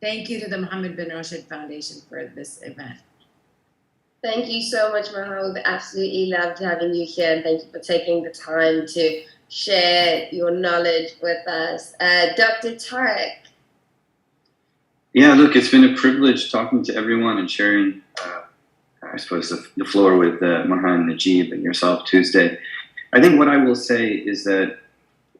Thank you to the Mohammed bin Rashid Foundation for this event. Thank you so much, Maha. We've absolutely loved having you here, and thank you for taking the time to share your knowledge with us. Dr. Tariq. Yeah, look, it's been a privilege talking to everyone and sharing, I suppose, the floor with Maha and Najib and yourself, Tuesday. I think what I will say is that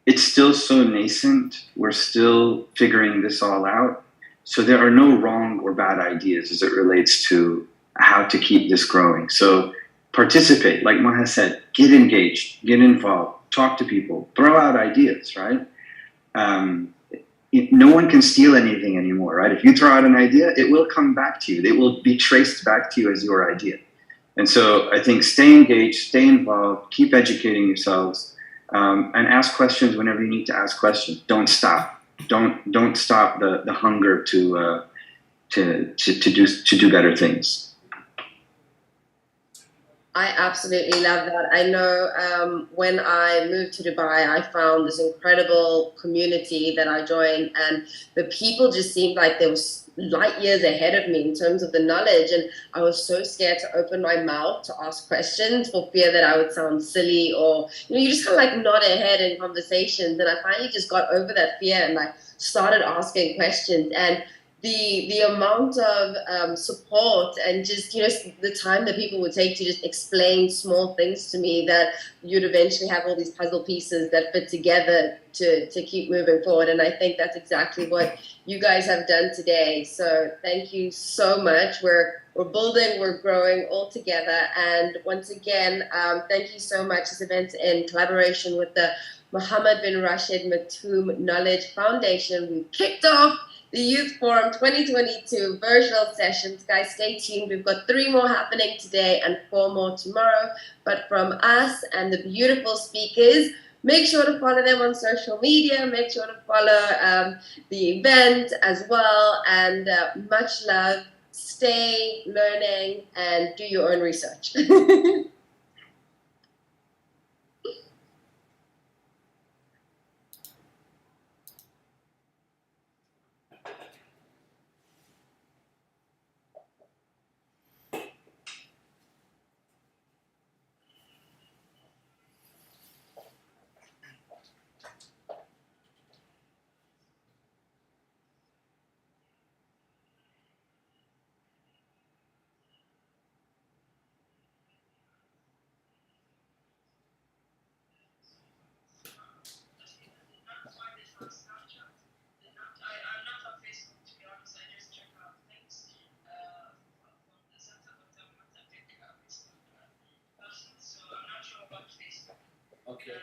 it's still so nascent. We're still figuring this all out. So there are no wrong or bad ideas as it relates to how to keep this growing. So participate, like Maha said, get engaged, get involved, talk to people, throw out ideas, right? No one can steal anything anymore, right? If you throw out an idea, it will come back to you. It will be traced back to you as your idea. And so I think stay engaged, stay involved, keep educating yourselves, and ask questions whenever you need to ask questions. Don't stop. Don't stop the hunger to do better things. I absolutely love that. I know when I moved to Dubai, I found this incredible community that I joined, and the people just seemed like they were light years ahead of me in terms of the knowledge, and I was so scared to open my mouth to ask questions for fear that I would sound silly, or you just kind of like nod ahead in conversations. And I finally just got over that fear and like started asking questions, and the amount of support and just the time that people would take to just explain small things to me, that you'd eventually have all these puzzle pieces that fit together to keep moving forward. And I think that's exactly what you guys have done today. So thank you so much. We're building, we're growing all together. And once again, thank you so much. This event's in collaboration with the Mohammed bin Rashid Maktoum Knowledge Foundation. We've kicked off the Youth Forum 2022 virtual sessions. Guys, stay tuned. We've got 3 more happening today and 4 more tomorrow. But from us and the beautiful speakers, make sure to follow them on social media. Make sure to follow the event as well. And much love. Stay learning and do your own research. Okay.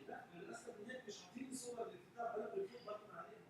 لا للاسف هناك مش عاطين صور للكتاب ولا بيكتب بطن عليهم.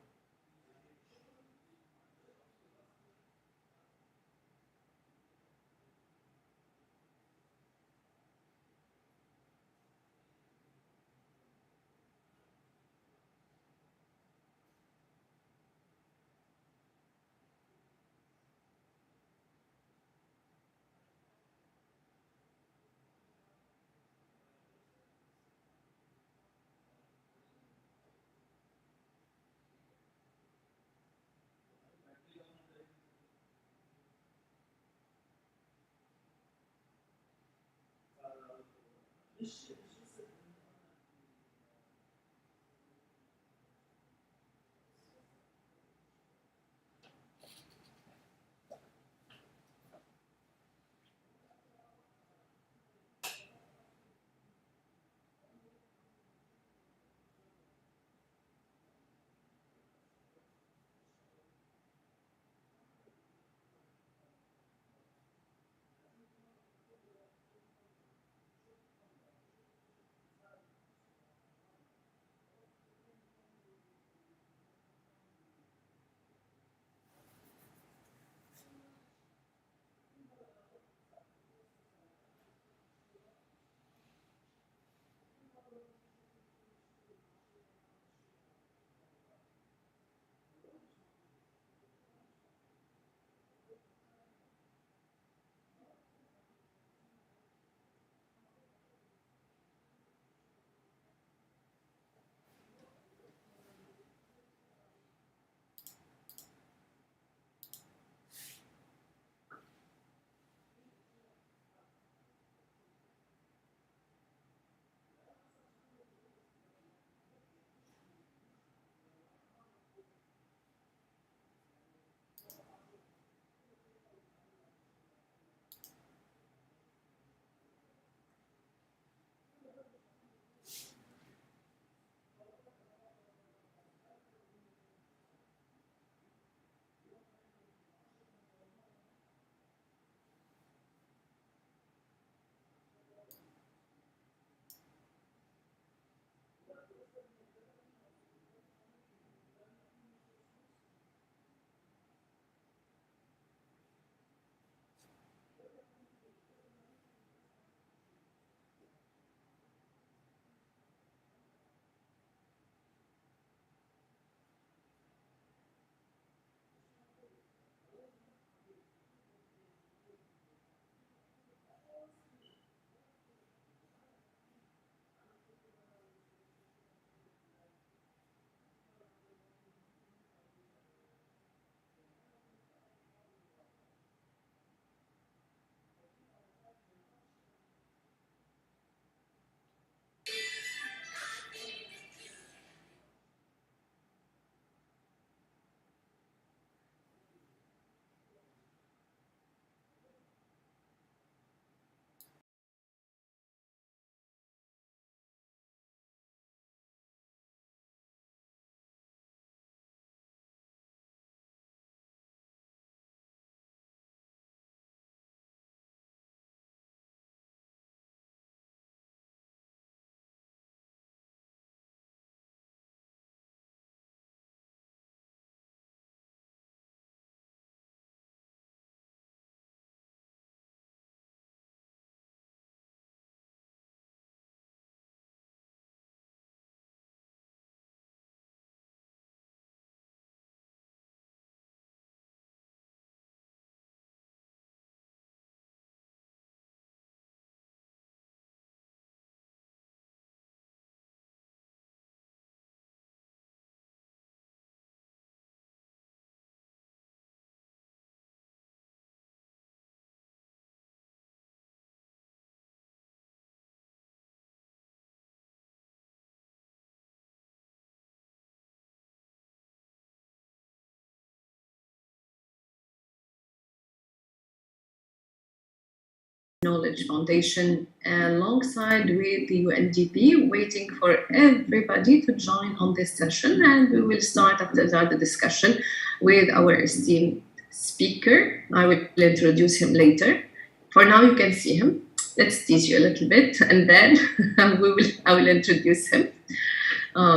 Knowledge Foundation alongside with the UNDP, waiting for everybody to join on this session, and we will start after that the discussion with our esteemed speaker. I will introduce him later. For now, you can see him. Let's tease you a little bit, and then I will introduce him.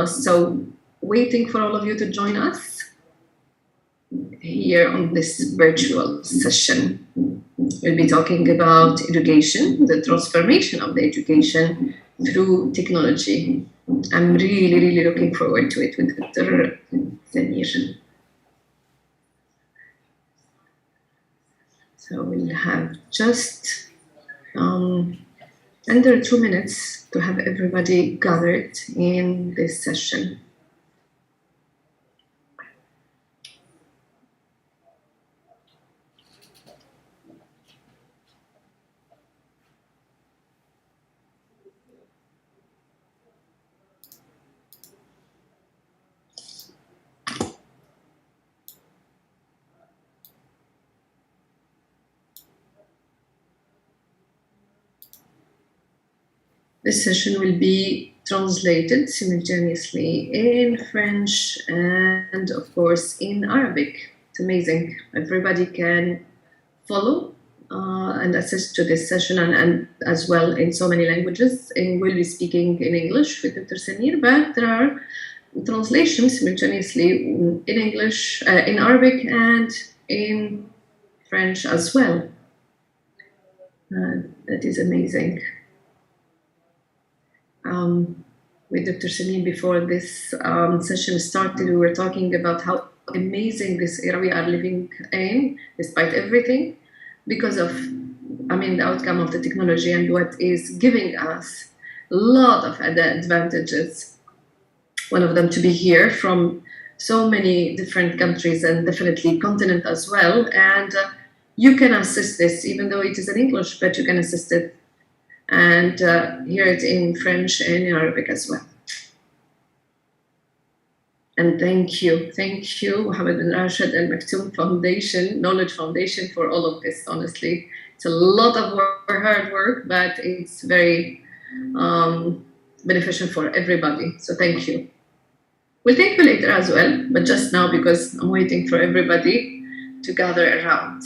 So, waiting for all of you to join us here on this virtual session. We'll be talking about education, the transformation of the education through technology. I'm really looking forward to it with Dr. Samir. So we'll have just under 2 minutes to have everybody gathered in this session. This session will be translated simultaneously in French and, of course, in Arabic. It's amazing. Everybody can follow and assist to this session, and as well in so many languages. And we'll be speaking in English with Dr. Samir, but there are translations simultaneously in English, in Arabic, and in French as well. That is amazing. With Dr. Samir, before this session started, we were talking about how amazing this era we are living in, despite everything, because of, the outcome of the technology and what is giving us a lot of advantages. One of them to be here from so many different countries and definitely continent as well. And you can assist this, even though it is in English, but you can assist it and hear it in French and in Arabic as well. And thank you, Mohammed bin Rashid Al Maktoum Foundation, Knowledge Foundation, for all of this. Honestly, it's a lot of hard work, but it's very beneficial for everybody. So thank you. We'll thank you later as well, but just now because I'm waiting for everybody to gather around.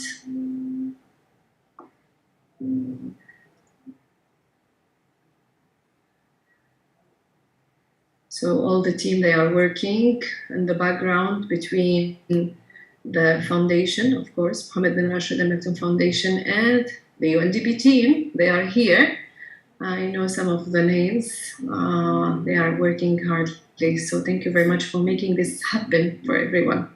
So all the team, they are working in the background between the foundation, of course, Mohammed bin Rashid Al Maktoum Foundation, and the UNDP team. They are here. I know some of the names. They are working hard. So thank you very much for making this happen for everyone.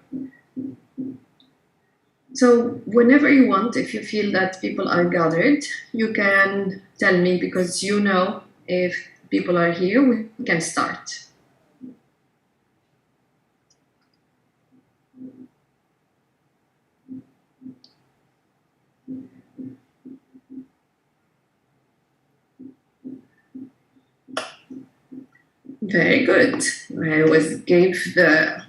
So whenever you want, if you feel that people are gathered, you can tell me, because you know if people are here, we can start. Very good. I gave the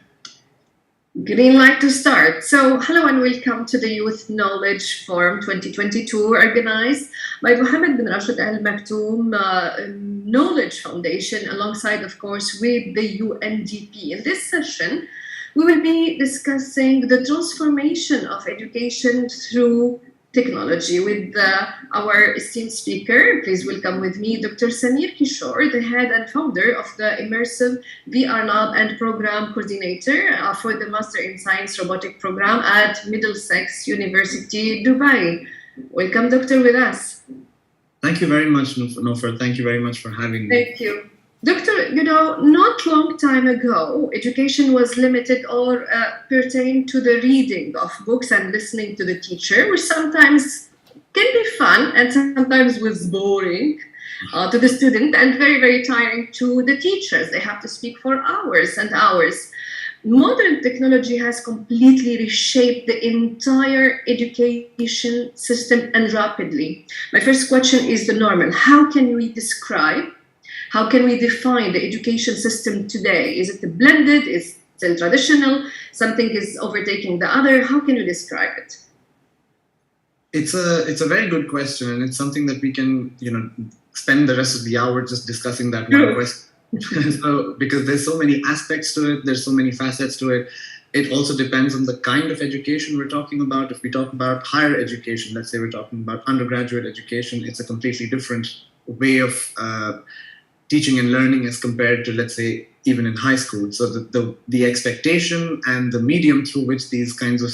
green light to start. So hello and welcome to the Youth Knowledge Forum 2022, organized by Mohammed bin Rashid Al Maktoum Knowledge Foundation, alongside, of course, with the UNDP. In this session, we will be discussing the transformation of education through technology with our esteemed speaker. Please welcome with me Dr. Samir Kishore, the head and founder of the Immersive VR Lab and Program Coordinator for the Master in Science Robotic Program at Middlesex University, Dubai. Welcome, Doctor, with us. Thank you very much, Nofer. Thank you very much for having me. Thank you. Doctor, not long time ago, education was limited or pertained to the reading of books and listening to the teacher, which sometimes can be fun and sometimes was boring to the student and very, very tiring to the teachers. They have to speak for hours and hours. Modern technology has completely reshaped the entire education system and rapidly. My first question is the normal. How can we define the education system today? Is it blended? Is it still traditional? Something is overtaking the other? How can you describe it? It's a very good question, and it's something that we can spend the rest of the hour just discussing that one question. So, because there's so many aspects to it, there's so many facets to it. It also depends on the kind of education we're talking about. If we talk about higher education, let's say we're talking about undergraduate education, it's a completely different way of teaching and learning as compared to, let's say, even in high school. So the expectation and the medium through which these kinds of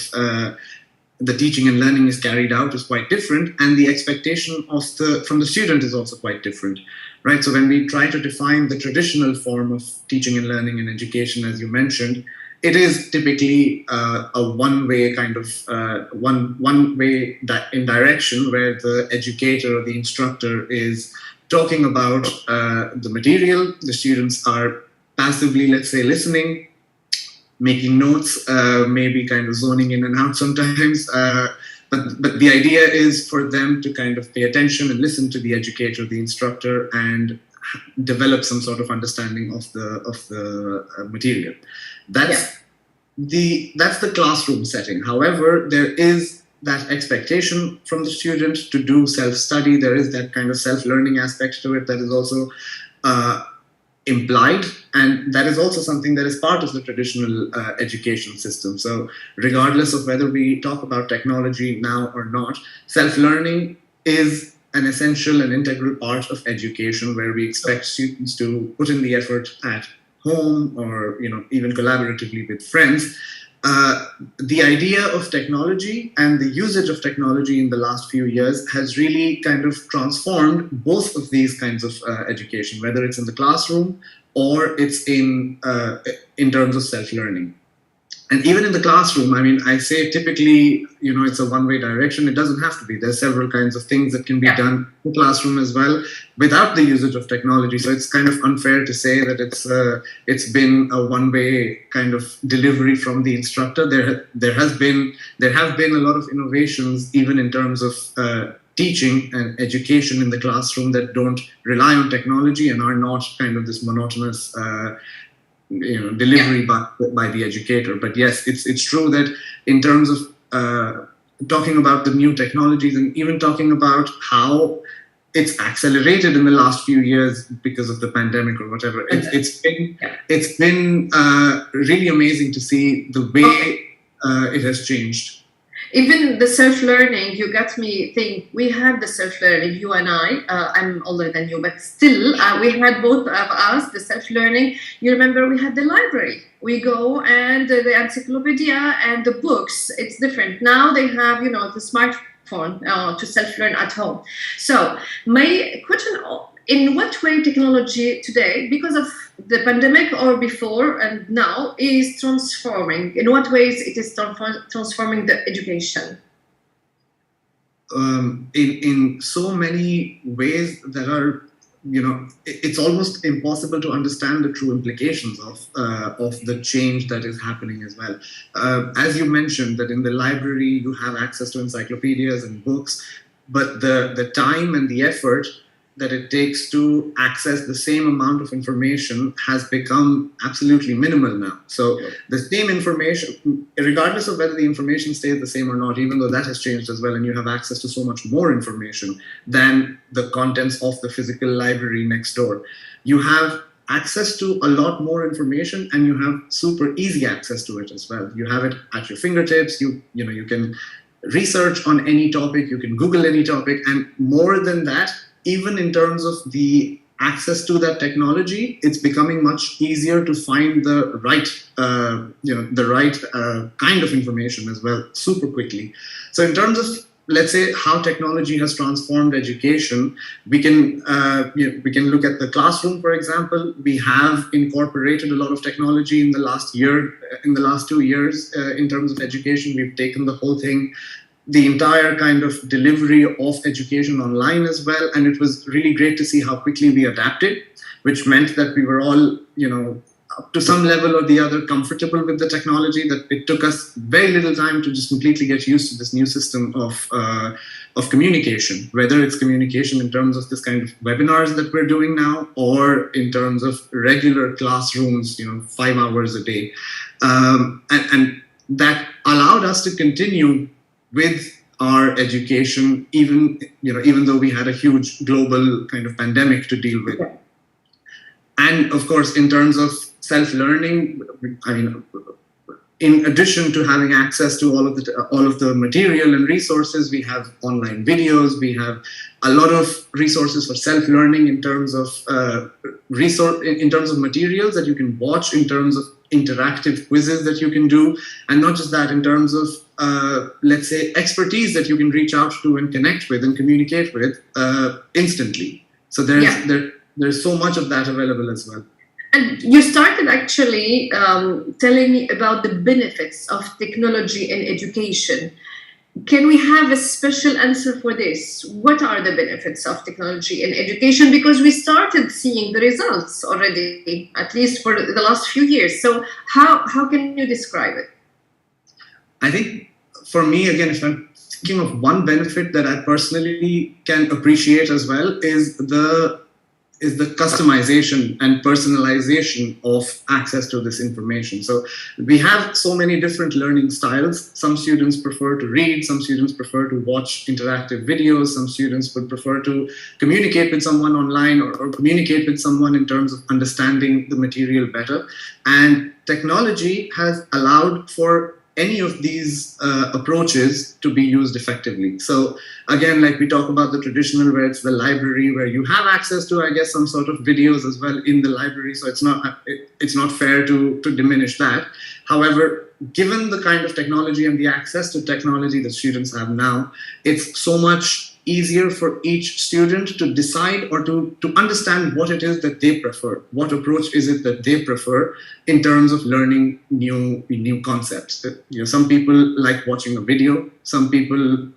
the teaching and learning is carried out is quite different, and the expectation from the student is also quite different, right? So when we try to define the traditional form of teaching and learning and education, as you mentioned, it is typically a one-way kind of one-way in direction, where the educator or the instructor is talking about the material. The students are passively, let's say, listening, making notes, maybe kind of zoning in and out sometimes. But the idea is for them to kind of pay attention and listen to the educator, the instructor, and develop some sort of understanding of the material. That's the classroom setting. However, there is that expectation from the student to do self-study. There is that kind of self-learning aspect to it that is also implied, and that is also something that is part of the traditional education system. So regardless of whether we talk about technology now or not, self-learning is an essential and integral part of education, where we expect students to put in the effort at home or even collaboratively with friends. The idea of technology and the usage of technology in the last few years has really kind of transformed both of these kinds of education, whether it's in the classroom or it's in terms of self-learning. And even in the classroom, I mean, I say typically, it's a one-way direction. It doesn't have to be. There's several kinds of things that can be done in the classroom as well without the usage of technology. So it's kind of unfair to say that it's been a one-way kind of delivery from the instructor. There have been a lot of innovations, even in terms of teaching and education in the classroom, that don't rely on technology and are not kind of this monotonous delivery by the educator. But yes, it's true that in terms of talking about the new technologies and even talking about how it's accelerated in the last few years because of the pandemic or whatever, it's been really amazing to see the way it has changed. Even the self-learning, you got me think, we had the self-learning, you and I'm older than you, but still, we had both of us, the self-learning. You remember we had the library. We go and the encyclopedia and the books, it's different. Now they have, the smartphone to self-learn at home. So my question, in what way technology today, because of the pandemic or before and now, is transforming? In what ways it is transforming the education? In so many ways that are, it's almost impossible to understand the true implications of the change that is happening as well. As you mentioned, that in the library you have access to encyclopedias and books, but the time and the effort that it takes to access the same amount of information has become absolutely minimal now. So the same information, regardless of whether the information stays the same or not, even though that has changed as well, and you have access to so much more information than the contents of the physical library next door, you have access to a lot more information, and you have super easy access to it as well. You have it at your fingertips. You can research on any topic, you can Google any topic, and more than that, even in terms of the access to that technology, it's becoming much easier to find the right, kind of information as well, super quickly. So in terms of, let's say, how technology has transformed education, we can look at the classroom, for example. We have incorporated a lot of technology in the last 2 years in terms of education. We've taken the whole thing, the entire kind of delivery of education online as well. And it was really great to see how quickly we adapted, which meant that we were all, up to some level or the other, comfortable with the technology, that it took us very little time to just completely get used to this new system of communication, whether it's communication in terms of this kind of webinars that we're doing now, or in terms of regular classrooms, 5 hours a day. And that allowed us to continue with our education, even though we had a huge global kind of pandemic to deal with. And of course, in terms of self-learning, I mean, in addition to having access to all of the material and resources, we have online videos. We have a lot of resources for self-learning in terms of materials that you can watch, in terms of interactive quizzes that you can do, and not just that, in terms of let's say, expertise that you can reach out to and connect with and communicate with instantly. So there's so much of that available as well. And you started actually telling me about the benefits of technology in education. Can we have a special answer for this? What are the benefits of technology in education? Because we started seeing the results already, at least for the last few years. So how can you describe it? I think for me, again, if I'm thinking of one benefit that I personally can appreciate as well, is the is the customization and personalization of access to this information. So we have so many different learning styles. Some students prefer to read, some students prefer to watch interactive videos, some students would prefer to communicate with someone online or communicate with someone in terms of understanding the material better. And technology has allowed for any of these approaches to be used effectively. So again, like we talk about the traditional, where it's the library, where you have access to, I guess, some sort of videos as well in the library. So it's not fair to diminish that. However, given the kind of technology and the access to technology that students have now, it's so much easier for each student to decide or to understand what it is that they prefer. What approach is it that they prefer in terms of learning new concepts? Some people like watching a video, some people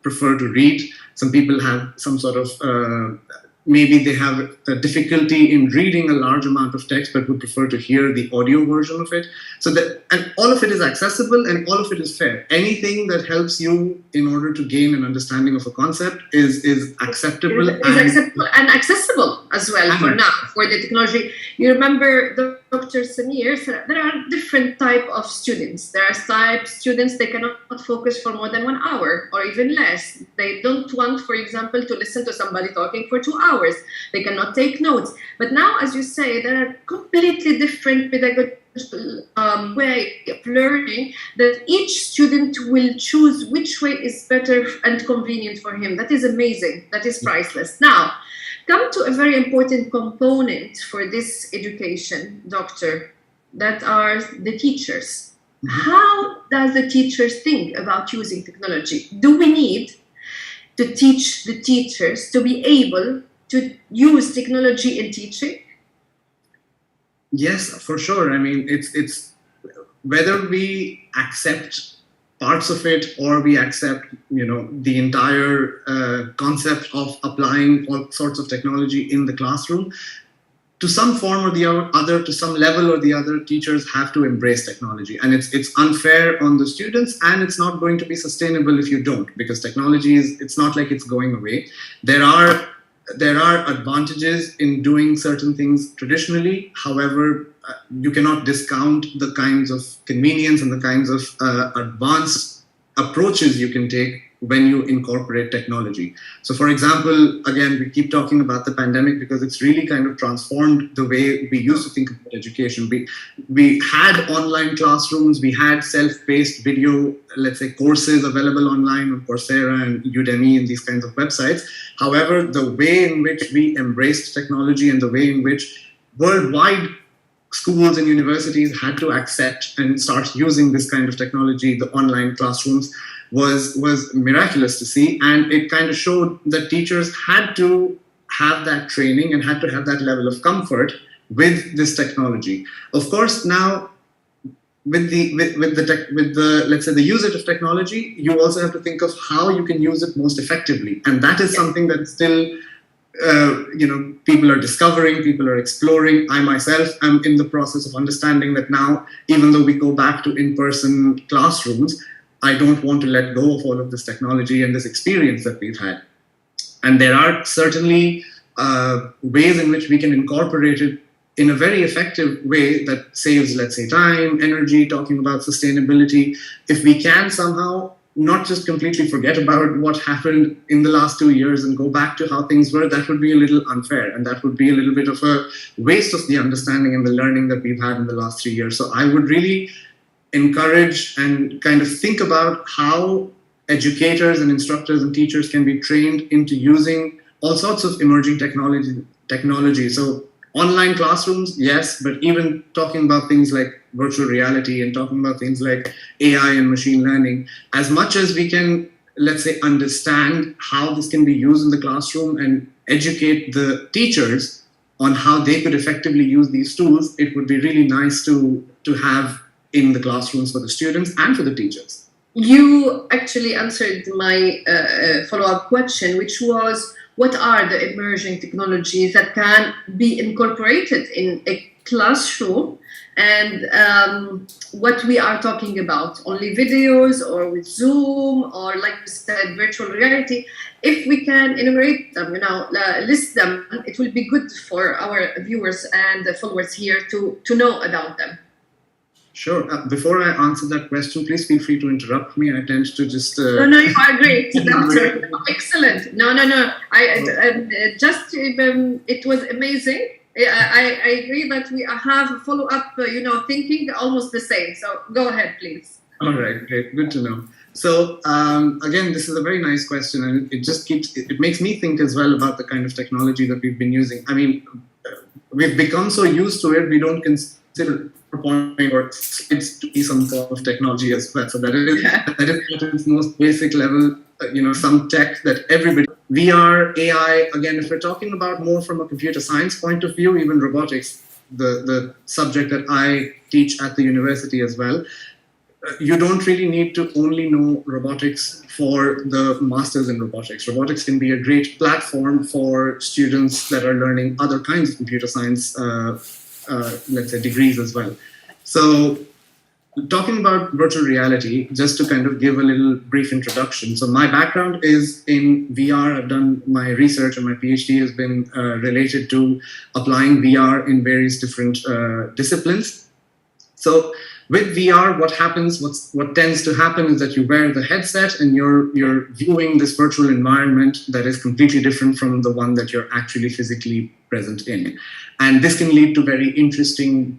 prefer to read, some people have some sort of maybe they have a difficulty in reading a large amount of text but would prefer to hear the audio version of it. So that, and all of it is accessible and all of it is fair. Anything that helps you in order to gain an understanding of a concept is acceptable. Acceptable and accessible as well for now, for the technology. You remember Dr. Samir, so there are different type of students. There are type students, they cannot focus for more than 1 hour or even less. They don't want, for example, to listen to somebody talking for 2 hours. They cannot take notes. But now, as you say, there are completely different pedagogical way of learning that each student will choose which way is better and convenient for him. That is amazing. That is priceless. Now, come to a very important component for this education, doctor, that are the teachers. How does the teachers think about using technology? Do we need to teach the teachers to be able to use technology in teaching? Yes, for sure. I mean, it's whether we accept parts of it or we accept, the entire concept of applying all sorts of technology in the classroom, to some form or the other, to some level or the other, teachers have to embrace technology. And it's unfair on the students, and it's not going to be sustainable if you don't, because technology it's not like it's going away. There are advantages in doing certain things traditionally. However, you cannot discount the kinds of convenience and the kinds of advanced approaches you can take when you incorporate technology. So for example, again, we keep talking about the pandemic because it's really kind of transformed the way we used to think about education. We had online classrooms, we had self-paced video, let's say, courses available online on Coursera and Udemy and these kinds of websites. However, the way in which we embraced technology and the way in which worldwide schools and universities had to accept and start using this kind of technology, the online classrooms, was miraculous to see. And it kind of showed that teachers had to have that training and had to have that level of comfort with this technology. Of course, now with the let's say the usage of technology, you also have to think of how you can use it most effectively, and that is something that still people are discovering, people are exploring. I myself am in the process of understanding that now, even though we go back to in-person classrooms, I don't want to let go of all of this technology and this experience that we've had. And there are certainly ways in which we can incorporate it in a very effective way that saves, let's say, time, energy, talking about sustainability. If we can somehow not just completely forget about what happened in the last 2 years and go back to how things were, that would be a little unfair. And that would be a little bit of a waste of the understanding and the learning that we've had in the last 3 years. So I would really encourage and kind of think about how educators and instructors and teachers can be trained into using all sorts of emerging technology. So online classrooms, yes, but even talking about things like virtual reality and talking about things like AI and machine learning, as much as we can, let's say, understand how this can be used in the classroom and educate the teachers on how they could effectively use these tools, it would be really nice to have in the classrooms for the students and for the teachers. You actually answered my follow-up question, which was, what are the emerging technologies that can be incorporated in a classroom, and what we are talking about, only videos or with Zoom or, like you said, virtual reality. If we can enumerate them, list them, it will be good for our viewers and followers here to know about them. Sure. Before I answer that question, please feel free to interrupt me. I tend to just. No, you are great. Doctor. Excellent. No. It was amazing. I agree that we have a follow-up, thinking almost the same. So go ahead, please. All right, great. Good to know. So again, this is a very nice question, and it makes me think as well about the kind of technology that we've been using. I mean, we've become so used to it, we don't consider PowerPoint or slides to be some form of technology as well. So that is at its most basic level, some tech that everybody. VR, AI, again, if we're talking about more from a computer science point of view, even robotics, the subject that I teach at the university as well, you don't really need to only know robotics for the masters in robotics. Robotics can be a great platform for students that are learning other kinds of computer science, let's say, degrees as well. So talking about virtual reality, just to kind of give a little brief introduction. So my background is in VR. I've done my research and my PhD has been related to applying VR in various different disciplines. So with VR, what tends to happen is that you wear the headset and you're viewing this virtual environment that is completely different from the one that you're actually physically present in. And this can lead to very interesting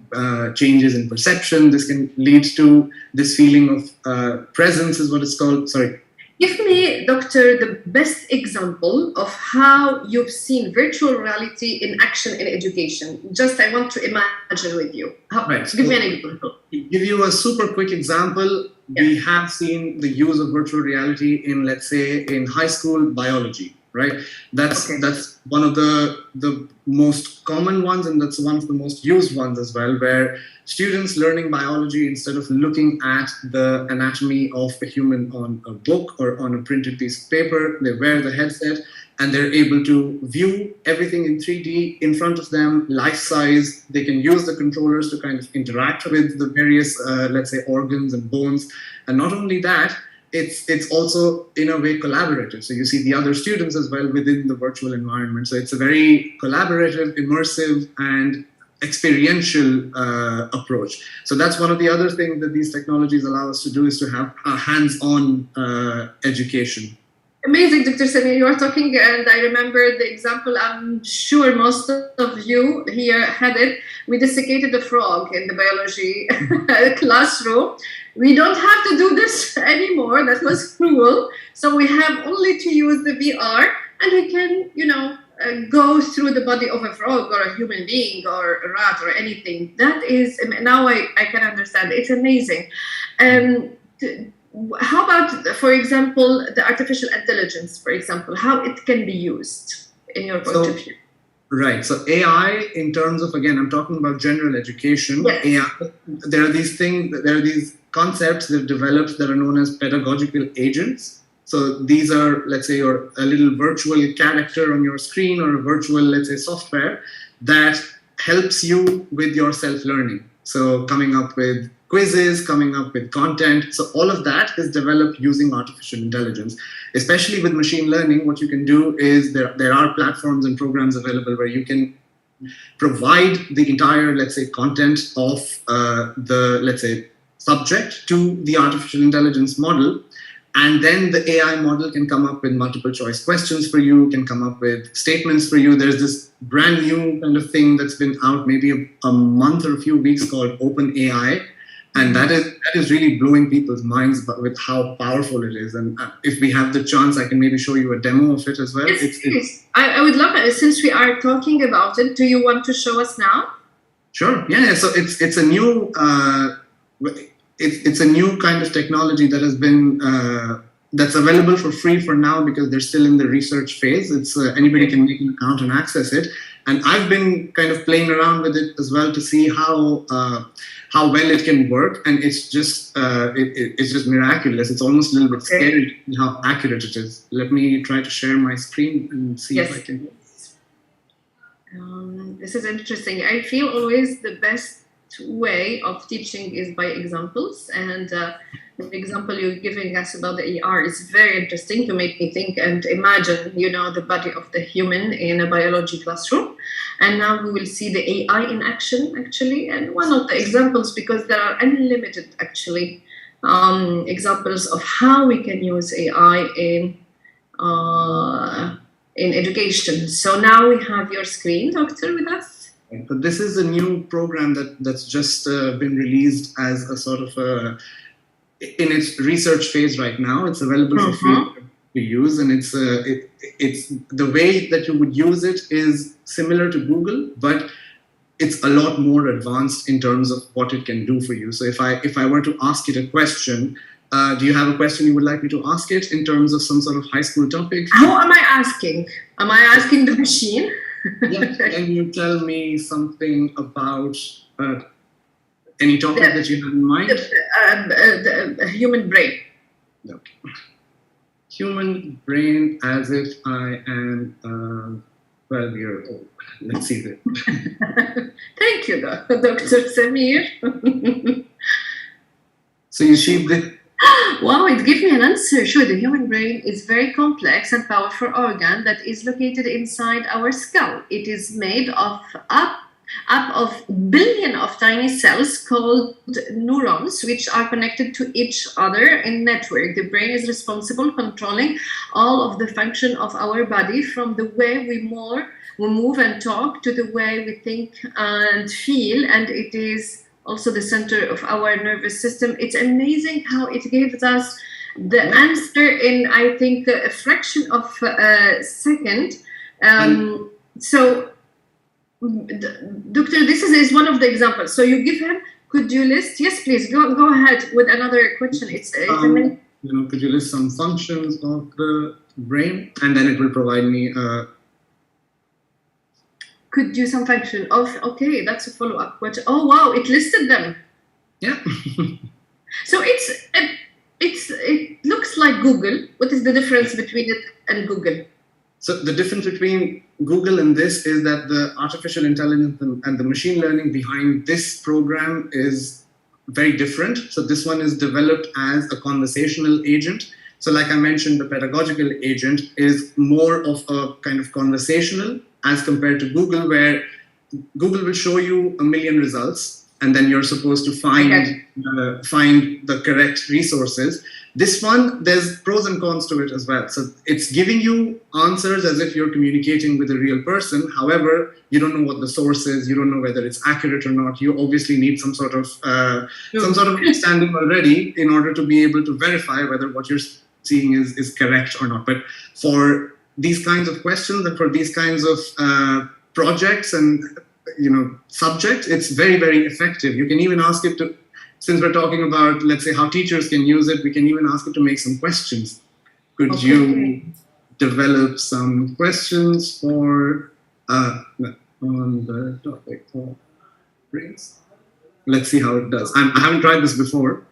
changes in perception. This can lead to this feeling of presence, is what it's called. Sorry. Give me, Doctor, the best example of how you've seen virtual reality in action in education. Just, I want to imagine with you. Right. Give me an example. Give you a super quick example. Yeah. We have seen the use of virtual reality in, let's say, in high school biology, right? That's one of the most common ones, and that's one of the most used ones as well, where students learning biology, instead of looking at the anatomy of a human on a book or on a printed piece of paper, they wear the headset and they're able to view everything in 3D in front of them, life size. They can use the controllers to kind of interact with the various, let's say, organs and bones. And not only that, it's also in a way collaborative. So you see the other students as well within the virtual environment. So it's a very collaborative, immersive, and experiential approach. So that's one of the other things that these technologies allow us to do, is to have a hands-on education. Amazing, Dr. Samir. You are talking, and I remember the example. I'm sure most of you here had it. We desiccated a frog in the biology classroom. We don't have to do this anymore. That was cruel. So we have only to use the VR, and we can, go through the body of a frog or a human being or a rat or anything. That is, now I can understand. It's amazing. How about, for example, the artificial intelligence, for example, how it can be used in your point of view? Right. So AI, in terms of, again, I'm talking about general education. Yes. AI, there are these concepts that have developed that are known as pedagogical agents. So these are, let's say, a little virtual character on your screen, or a virtual, let's say, software that helps you with your self-learning. So coming up with quizzes, coming up with content. So all of that is developed using artificial intelligence. Especially with machine learning, what you can do is there are platforms and programs available where you can provide the entire, let's say, content of the, let's say, subject to the artificial intelligence model. And then the AI model can come up with multiple choice questions for you, can come up with statements for you. There's this brand new kind of thing that's been out maybe a month or a few weeks called OpenAI. And that is really blowing people's minds with how powerful it is. And if we have the chance, I can maybe show you a demo of it as well. Yes. I would love it. Since we are talking about it, do you want to show us now? Sure. Yeah. So it's a new... It's a new kind of technology that has been that's available for free for now, because they're still in the research phase. It's anybody can make an account and access it. And I've been kind of playing around with it as well to see how how well it can work, and it's just it's just miraculous. It's almost a little bit scary how accurate it is. Let me try to share my screen and see if I can. This is interesting. I feel always the best way of teaching is by examples, and the example you're giving us about the AR is very interesting to make me think and imagine, the body of the human in a biology classroom. And now we will see the AI in action, actually. And one of the examples, because there are unlimited, actually, examples of how we can use AI in education. So now we have your screen, Doctor, with us. But this is a new program that's just been released as a sort of in its research phase right now. It's available for free to use, and it's the way that you would use it is similar to Google, but it's a lot more advanced in terms of what it can do for you. So if I were to ask it a question, do you have a question you would like me to ask it in terms of some sort of high school topic? How am I asking? Am I asking the machine? Can you tell me something about any topic that you have in mind? The human brain. Okay. Human brain as if I am 12-year-old. Let's see that. Thank you, Dr. Samir. So you see the... Wow, it gave me an answer. Sure, the human brain is very complex and powerful organ that is located inside our skull. It is made of up of billion of tiny cells called neurons, which are connected to each other in network. The brain is responsible controlling all of the function of our body, from the way we move and talk to the way we think and feel, and it is also the center of our nervous system. It's amazing how it gives us the answer in, I think, a fraction of a second. So, Doctor, this is one of the examples. So you give him, could you list, yes, please, go ahead with another question. It's a minute. Could you list some functions of the brain? And then it will provide me could do some function of, okay, that's a follow-up question. Oh wow, it listed them. Yeah. So it looks like Google. What is the difference between it and Google? So the difference between Google and this is that the artificial intelligence and the machine learning behind this program is very different. So this one is developed as a conversational agent. So like I mentioned, the pedagogical agent is more of a kind of conversational, as compared to Google, where Google will show you a million results, and then you're supposed to find the correct resources. This one, there's pros and cons to it as well. So it's giving you answers as if you're communicating with a real person. However, you don't know what the source is. You don't know whether it's accurate or not. You obviously need some sort of understanding already in order to be able to verify whether what you're seeing is correct or not. But for these kinds of questions and for these kinds of projects and subjects, it's very, very effective. You can even ask it to, since we're talking about, let's say, how teachers can use it, we can even ask it to make some questions. Could you develop some questions for on the topic of brains? Let's see how it does. I haven't tried this before.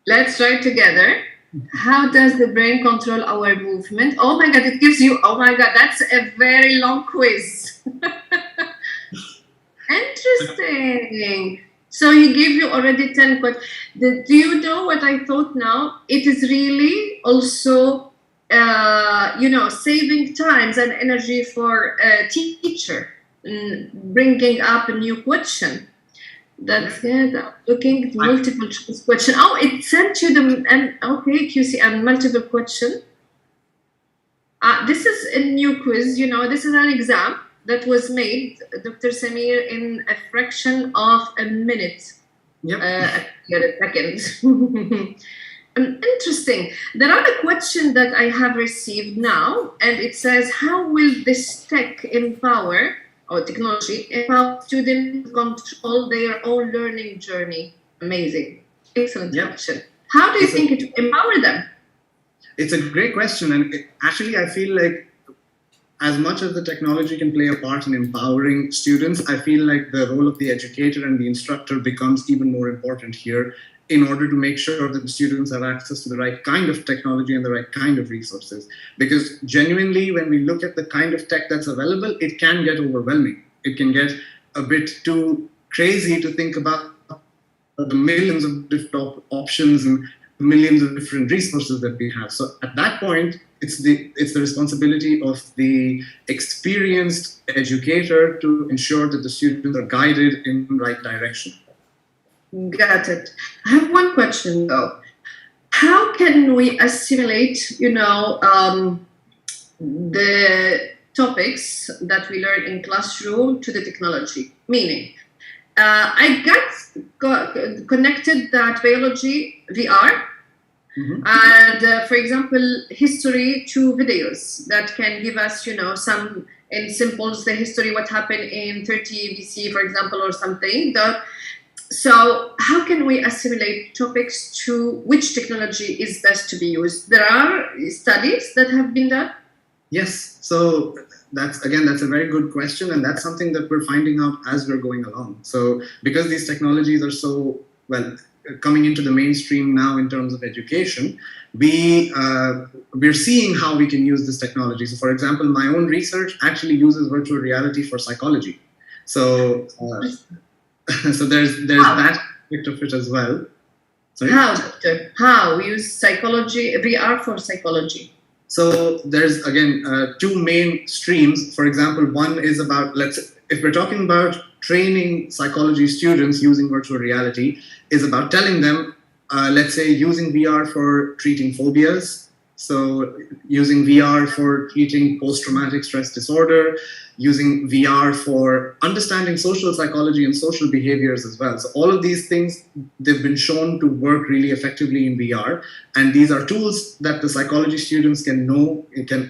Let's try it together. How does the brain control our movement? Oh my God, it gives you, oh my God, that's a very long quiz. Interesting. So he gave you already 10 questions. Do you know what I thought now? It is really also, saving times and energy for a teacher, bringing up a new question. That's good. Looking at multiple choice question. Oh, it sent you QC and multiple question. This is a new quiz. This is an exam that was made, Dr. Samir, in a fraction of a minute. Yep. A second. Interesting. There are a question that I have received now, and it says, how will this tech empower or technology empower students to control their own learning journey? Amazing. Excellent question. How do you think it will empower them? It's a great question. And actually, I feel like as much as the technology can play a part in empowering students, I feel like the role of the educator and the instructor becomes even more important here in order to make sure that the students have access to the right kind of technology and the right kind of resources. Because genuinely, when we look at the kind of tech that's available, it can get overwhelming. It can get a bit too crazy to think about the millions of different options and millions of different resources that we have. So at that point, it's the responsibility of the experienced educator to ensure that the students are guided in the right direction. Got it. I have one question though. How can we assimilate, the topics that we learn in classroom to the technology? Meaning, I got connected that biology VR, and for example, history to videos that can give us, some in simples the history what happened in 30 BC, for example, or something. So how can we assimilate topics to which technology is best to be used? There are studies that have been done. Yes, so that's a very good question, and that's something that we're finding out as we're going along. So because these technologies are so coming into the mainstream now in terms of education, we're seeing how we can use this technology. So for example, my own research actually uses virtual reality for psychology. So so there's that aspect of it as well. Sorry? How, doctor? How we use psychology, VR for psychology? So there's again two main streams. For example, one is about, if we're talking about training psychology students using virtual reality, is about telling them, let's say, using VR for treating phobias. So using VR for treating post-traumatic stress disorder, using VR for understanding social psychology and social behaviors as well. So all of these things, they've been shown to work really effectively in VR. And these are tools that the psychology students can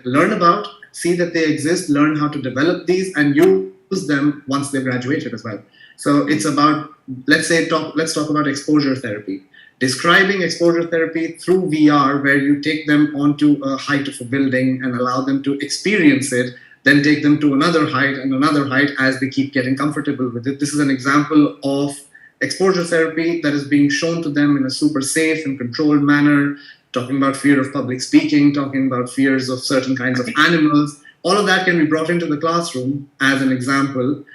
learn about, see that they exist, learn how to develop these, and use them once they've graduated as well. So it's about, let's talk about exposure therapy. Describing exposure therapy through VR, where you take them onto a height of a building and allow them to experience it, then take them to another height and another height as they keep getting comfortable with it. This is an example of exposure therapy that is being shown to them in a super safe and controlled manner, talking about fear of public speaking, talking about fears of certain kinds of animals. All of that can be brought into the classroom as an example,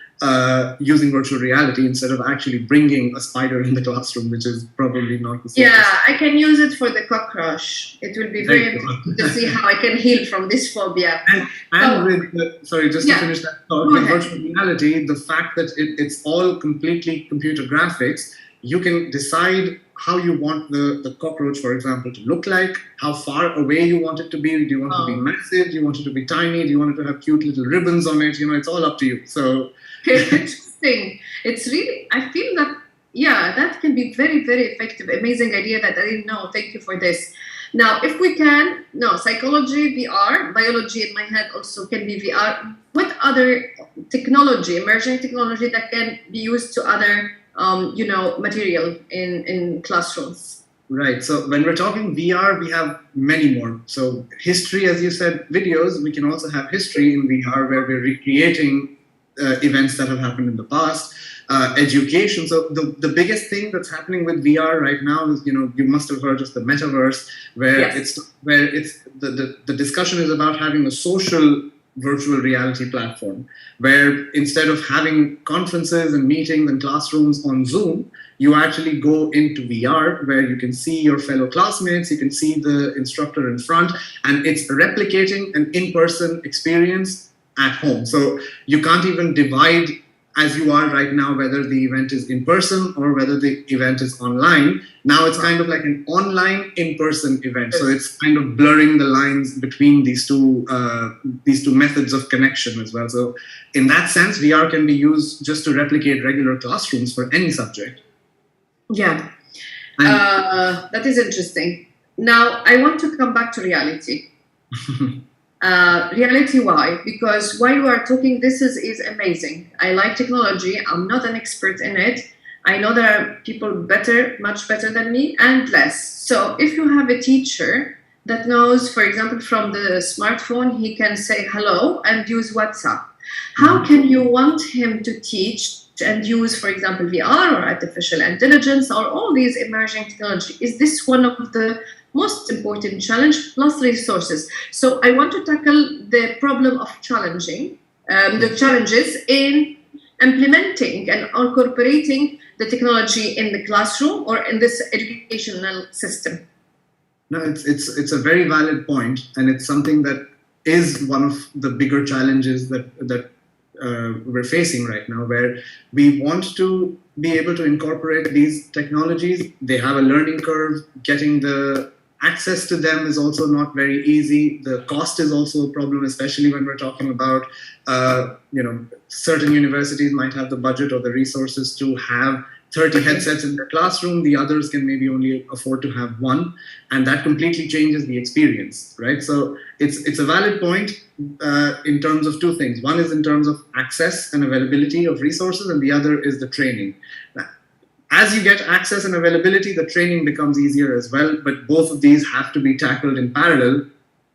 using virtual reality instead of actually bringing a spider in the classroom, which is probably not the same. Yeah, I can use it for the cockroach. It will be very interesting to see how I can heal from this phobia. To finish that thought, with virtual reality, the fact that it's all completely computer graphics, you can decide how you want the cockroach, for example, to look like, how far away you want it to be. Do you want it to be massive? Do you want it to be tiny? Do you want it to have cute little ribbons on it? It's all up to you. So interesting. It's really, I feel that, that can be very, very effective. Amazing idea that I didn't know. Thank you for this. Now, if we can, psychology, VR, biology in my head also can be VR. What other technology, emerging technology that can be used to other material in classrooms? Right. So when we're talking VR, we have many more. So history, as you said, videos, we can also have history in VR where we're recreating events that have happened in the past. Education. So the biggest thing that's happening with VR right now is, you must have heard of the metaverse, where the discussion is about having a social virtual reality platform, where instead of having conferences and meetings and classrooms on Zoom, you actually go into VR, where you can see your fellow classmates, you can see the instructor in front, and it's replicating an in-person experience at home. So you can't even divide, as you are right now, whether the event is in person or whether the event is online. Now it's kind of like an online in-person event. So it's kind of blurring the lines between these two methods of connection as well. So in that sense, VR can be used just to replicate regular classrooms for any subject. Yeah, that is interesting. Now I want to come back to reality. Reality, why? Because while we are talking, this is amazing. I like technology. I'm not an expert in it. I know there are people much better than me, and less. So if you have a teacher that knows, for example, from the smartphone, he can say hello and use WhatsApp. How can you want him to teach and use, for example, VR or artificial intelligence or all these emerging technology? Is this one of the most important challenge plus resources? So I want to tackle the problem of challenging the challenges in implementing and incorporating the technology in the classroom or in this educational system. No, it's a very valid point, and it's something that is one of the bigger challenges that we're facing right now, where we want to be able to incorporate these technologies. They have a learning curve. Getting the access to them is also not very easy. The cost is also a problem, especially when we're talking about, certain universities might have the budget or the resources to have 30 headsets in their classroom. The others can maybe only afford to have one, and that completely changes the experience, right? So it's a valid point in terms of two things. One is in terms of access and availability of resources, and the other is the training. Now, as you get access and availability, the training becomes easier as well, but both of these have to be tackled in parallel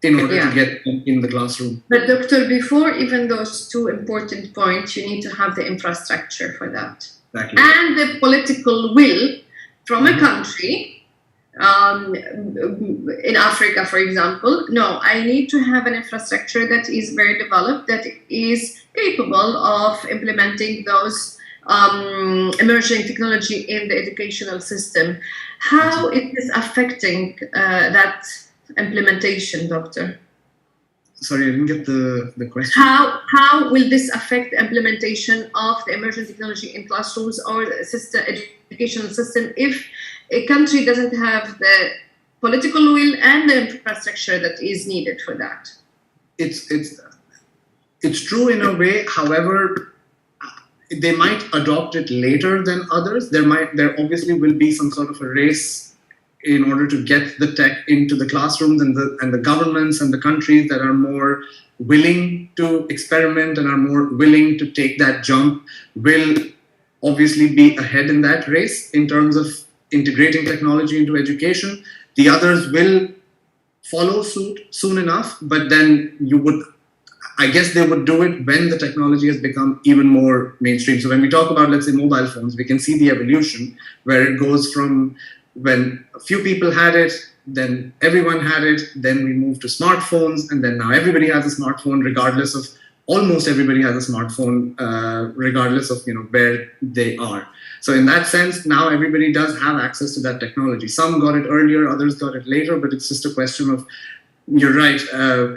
in order to get in the classroom. But Doctor, before even those two important points, you need to have the infrastructure for that. Exactly. And the political will from a country, in Africa, for example. No, I need to have an infrastructure that is very developed, that is capable of implementing those emerging technology in the educational system. How it is affecting that implementation, Doctor? Sorry, I didn't get the question. How will this affect the implementation of the emerging technology in classrooms or the educational system if a country doesn't have the political will and the infrastructure that is needed for that? It's true in a way. However, they might adopt it later than others. There obviously will be some sort of a race in order to get the tech into the classrooms, and the governments and the countries that are more willing to experiment and are more willing to take that jump will obviously be ahead in that race in terms of integrating technology into education. The others will follow suit soon enough, but then I guess they would do it when the technology has become even more mainstream. So when we talk about, let's say, mobile phones, we can see the evolution where it goes from when a few people had it, then everyone had it, then we moved to smartphones, and then now everybody has a smartphone, almost everybody has a smartphone, regardless of where they are. So in that sense, now everybody does have access to that technology. Some got it earlier, others got it later, but it's just a question of, you're right,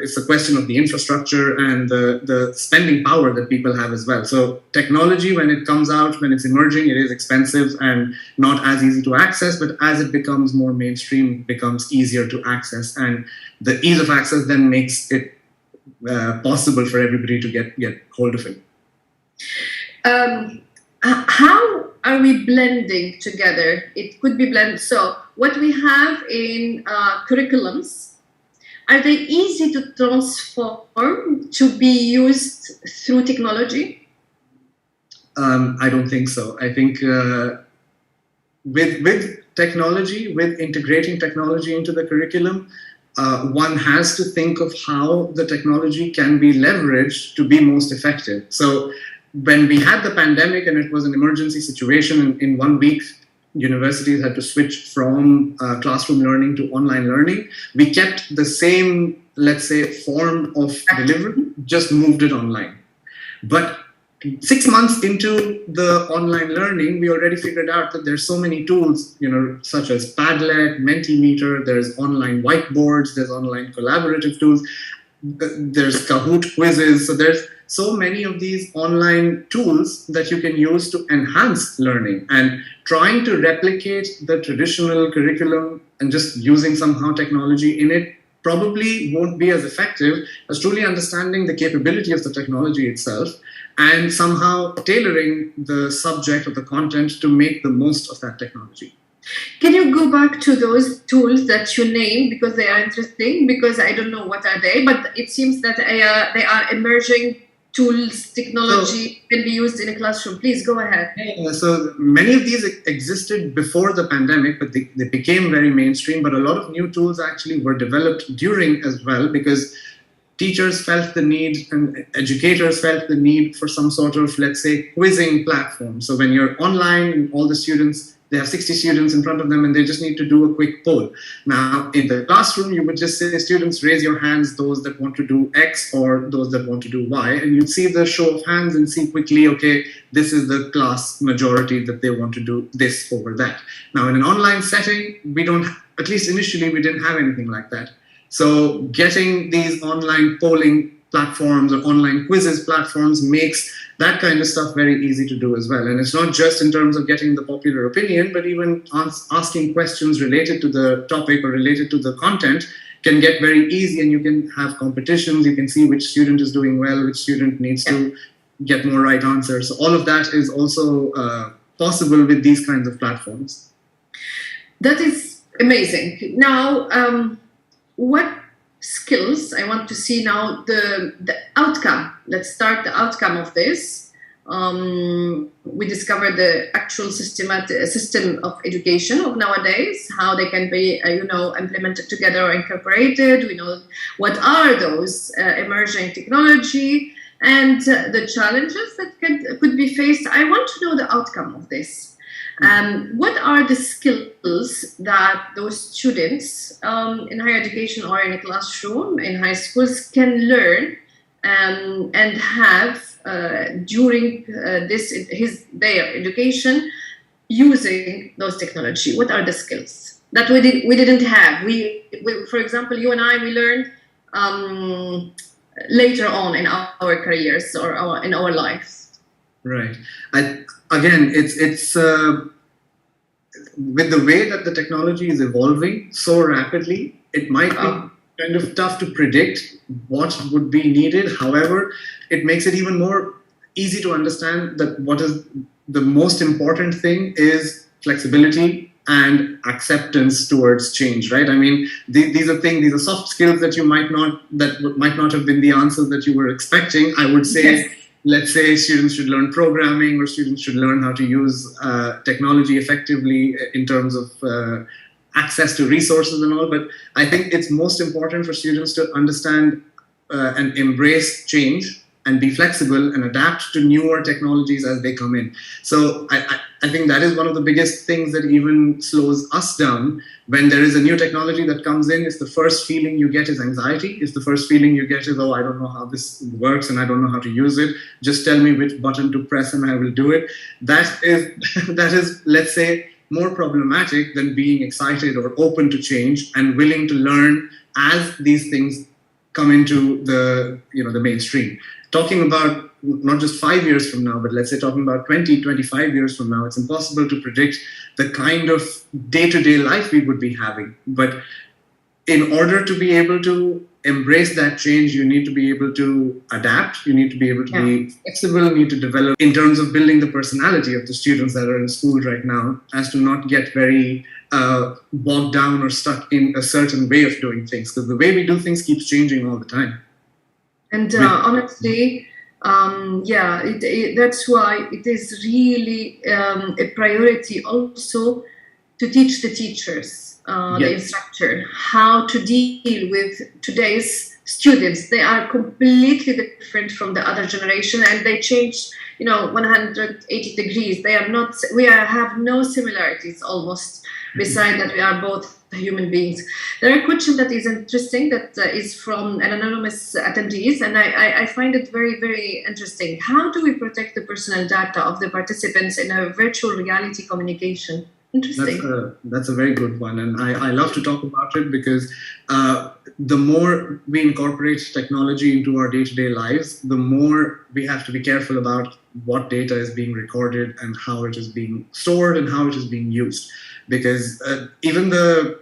it's a question of the infrastructure and the spending power that people have as well. So technology, when it comes out, when it's emerging, it is expensive and not as easy to access, but as it becomes more mainstream, it becomes easier to access. And the ease of access then makes it possible for everybody to get hold of it. How are we blending together? It could be blended. So what we have in curriculums, are they easy to transform to be used through technology? I don't think so. I think with technology, with integrating technology into the curriculum, one has to think of how the technology can be leveraged to be most effective. So when we had the pandemic and it was an emergency situation, in 1 week, universities had to switch from classroom learning to online learning. We kept the same, let's say, form of delivery, just moved it online. But 6 months into the online learning, we already figured out that there's so many tools, such as Padlet, Mentimeter, there's online whiteboards, there's online collaborative tools, there's Kahoot quizzes. So there's so many of these online tools that you can use to enhance learning, and trying to replicate the traditional curriculum and just using somehow technology in it probably won't be as effective as truly understanding the capability of the technology itself and somehow tailoring the subject or the content to make the most of that technology. Can you go back to those tools that you named, because they are interesting, because I don't know what are they, but it seems that they are emerging tools, technology can be used in a classroom? Please go ahead. So many of these existed before the pandemic, but they became very mainstream. But a lot of new tools actually were developed during as well, because teachers felt the need and educators felt the need for some sort of, let's say, quizzing platform. So when you're online, all the students, they have 60 students in front of them and they just need to do a quick poll. Now, in the classroom, you would just say, students, raise your hands, those that want to do X or those that want to do Y. And you'd see the show of hands and see quickly, okay, this is the class majority that they want to do this over that. Now, in an online setting, we don't, at least initially, we didn't have anything like that. So getting these online polling platforms or online quizzes platforms makes that kind of stuff very easy to do as well. And it's not just in terms of getting the popular opinion, but even asking questions related to the topic or related to the content can get very easy, and you can have competitions. You can see which student is doing well, which student needs to get more right answers. So all of that is also possible with these kinds of platforms. That is amazing. Now, what skills I want to see now, the outcome. Let's start the outcome of this. We discovered the actual system of education of nowadays, how they can be implemented together or incorporated. We know what are those emerging technology and the challenges that could be faced. I want to know the outcome of this. What are the skills that those students in higher education or in a classroom in high schools can learn and have during their education using those technology? What are the skills that we didn't have? We, for example, you and I, we learned later on in our careers or in our lives. Right. It's with the way that the technology is evolving so rapidly, it might be kind of tough to predict what would be needed. However, it makes it even more easy to understand that what is the most important thing is flexibility and acceptance towards change, right? I mean, these are soft skills that might not have been the answers that you were expecting. I would say, yes. Let's say students should learn programming, or students should learn how to use technology effectively in terms of access to resources and all. But I think it's most important for students to understand and embrace change and be flexible and adapt to newer technologies as they come in. So I think that is one of the biggest things that even slows us down. When there is a new technology that comes in, it's the first feeling you get is anxiety. It's the first feeling you get is, oh, I don't know how this works and I don't know how to use it. Just tell me which button to press and I will do it. That is, let's say, more problematic than being excited or open to change and willing to learn as these things come into the mainstream. Talking about not just 5 years from now, but let's say talking about 20, 25 years from now, it's impossible to predict the kind of day-to-day life we would be having. But in order to be able to embrace that change, you need to be able to adapt, you need to be able to be flexible, you need to develop in terms of building the personality of the students that are in school right now, as to not get very bogged down or stuck in a certain way of doing things, because the way we do things keeps changing all the time. And honestly, that's why it is really a priority also to teach the teachers, the instructor, how to deal with today's students. They are completely different from the other generation, and they change, 180 degrees. We have no similarities almost, beside that we are both human beings. There are a question that is interesting that is from an anonymous attendees, and I find it very, very interesting. How do we protect the personal data of the participants in a virtual reality communication? Interesting. That's a very good one, and I love to talk about it because the more we incorporate technology into our day-to-day lives, the more we have to be careful about what data is being recorded and how it is being stored and how it is being used. Because even the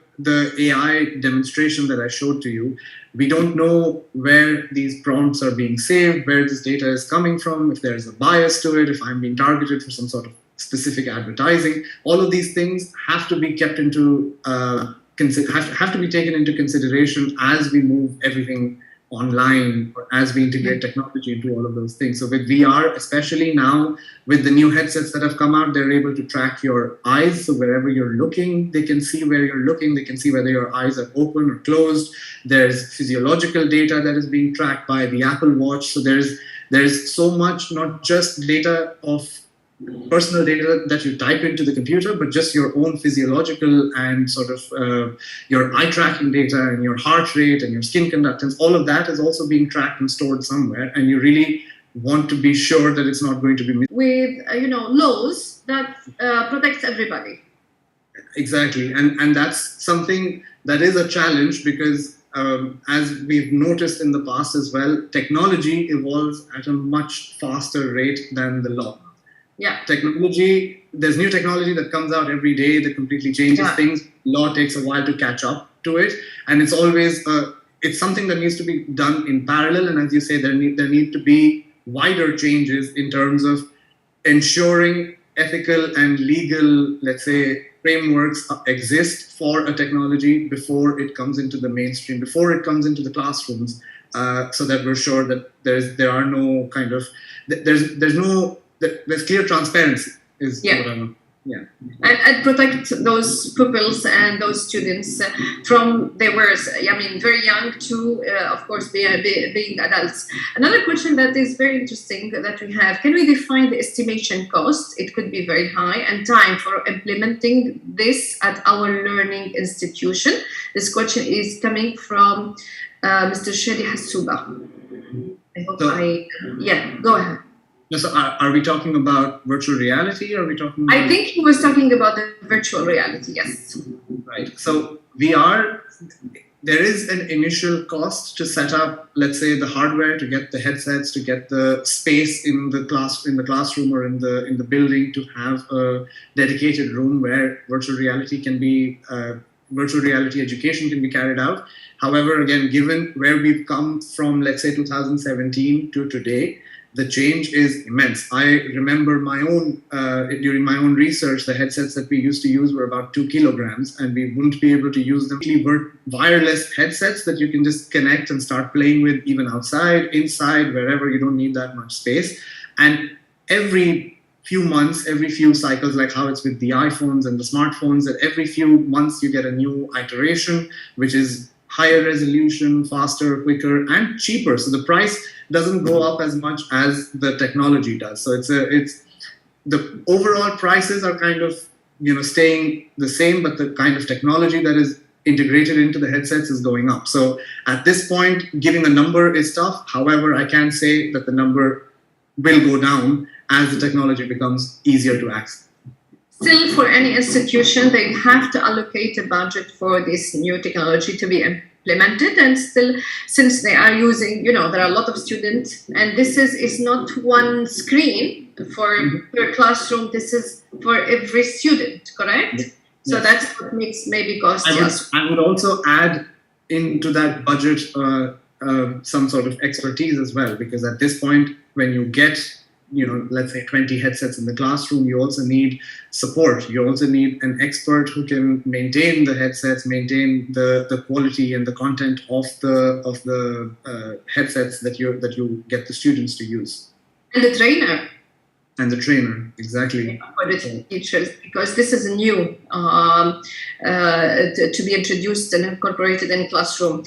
AI demonstration that I showed to you, we don't know where these prompts are being saved, where this data is coming from, if there's a bias to it, if I'm being targeted for some sort of specific advertising. All of these things have to be kept into have to be taken into consideration as we move everything online or as we integrate technology into all of those things. So with VR, especially now with the new headsets that have come out, they're able to track your eyes. So wherever you're looking, they can see where you're looking. They can see whether your eyes are open or closed. There's physiological data that is being tracked by the Apple Watch. So there's so much, not just data of personal data that you type into the computer, but just your own physiological and sort of your eye tracking data and your heart rate and your skin conductance. All of that is also being tracked and stored somewhere, and you really want to be sure that it's not going to be with laws that protects everybody. Exactly, and that's something that is a challenge because as we've noticed in the past as well, technology evolves at a much faster rate than the law. Yeah. Technology, there's new technology that comes out every day that completely changes things. Law takes a while to catch up to it, and it's always it's something that needs to be done in parallel. And as you say, there need to be wider changes in terms of ensuring ethical and legal, let's say, frameworks exist for a technology before it comes into the mainstream, before it comes into the classrooms, so that we're sure that there's clear transparency is what I want. Yeah. And protect those pupils and those students from they were, very young to, of course, being adults. Another question that is very interesting that we have, can we define the estimation cost? It could be very high, and time for implementing this at our learning institution. This question is coming from Mr. Shadi Hassouba. I hope go ahead. So are we talking about virtual reality? Or are we talking about... I think he was talking about the virtual reality, yes. Right. So VR, there is an initial cost to set up, let's say, the hardware, to get the headsets, to get the space in the classroom or in the building, to have a dedicated room where virtual reality education can be carried out. However, again, given where we've come from, let's say 2017 to today, the change is immense. I remember during my own research, the headsets that we used to use were about 2 kilograms, and we wouldn't be able to use them. They were wireless headsets that you can just connect and start playing with, even outside, inside, wherever you don't need that much space. And every few months, every few cycles, like how it's with the iPhones and the smartphones, that every few months you get a new iteration, which is higher resolution, faster, quicker, and cheaper. So the price doesn't go up as much as the technology does. So it's the overall prices are kind of staying the same, but the kind of technology that is integrated into the headsets is going up. So at this point, giving a number is tough. However, I can say that the number will go down as the technology becomes easier to access. Still, for any institution, they have to allocate a budget for this new technology to be implemented. And still, since they are using, there are a lot of students, and this is not one screen per classroom. This is for every student, correct? Yes. So that's what makes maybe cost. I would also add into that budget some sort of expertise as well, because at this point, when you get let's say 20 headsets in the classroom, you also need support. You also need an expert who can maintain the headsets, maintain the quality and the content of the headsets that you get the students to use. And the trainer. And the trainer, exactly. For the teachers, because this is new to be introduced and incorporated in classroom.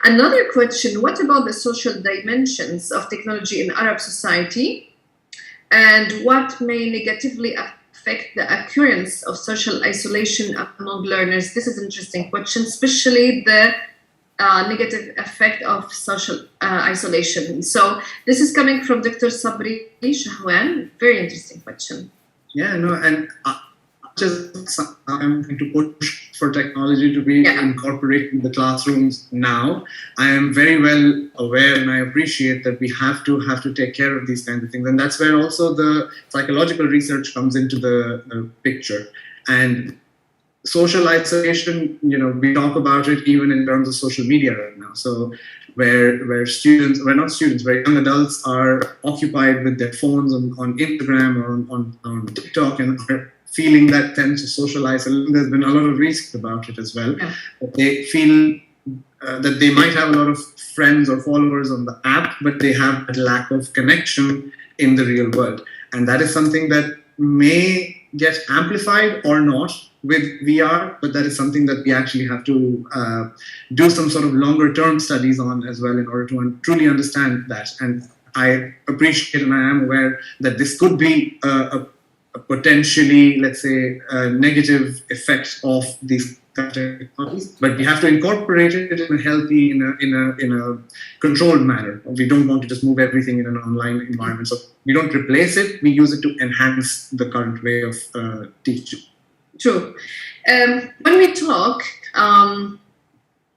Another question, what about the social dimensions of technology in Arab society? And what may negatively affect the occurrence of social isolation among learners? This is an interesting question, especially the negative effect of social isolation. So this is coming from Dr. Sabri Shahwan. Very interesting question. Yeah, no, and I'm going to push for technology to be incorporated in the classrooms now. I am very well aware and I appreciate that we have to take care of these kinds of things. And that's where also the psychological research comes into the picture. And social isolation, we talk about it even in terms of social media right now. So where young adults are occupied with their phones on Instagram or on TikTok and are feeling that sense of social isolation. There's been a lot of research about it as well. Yeah. They feel that they might have a lot of friends or followers on the app, but they have a lack of connection in the real world. And that is something that may get amplified or not with VR, but that is something that we actually have to do some sort of longer term studies on as well in order to truly understand that. And I appreciate and I am aware that this could be a potentially, let's say, a negative effect of these technologies, but we have to incorporate it in a healthy, in a controlled manner. We don't want to just move everything in an online environment. So we don't replace it, we use it to enhance the current way of teaching. True. When we talk,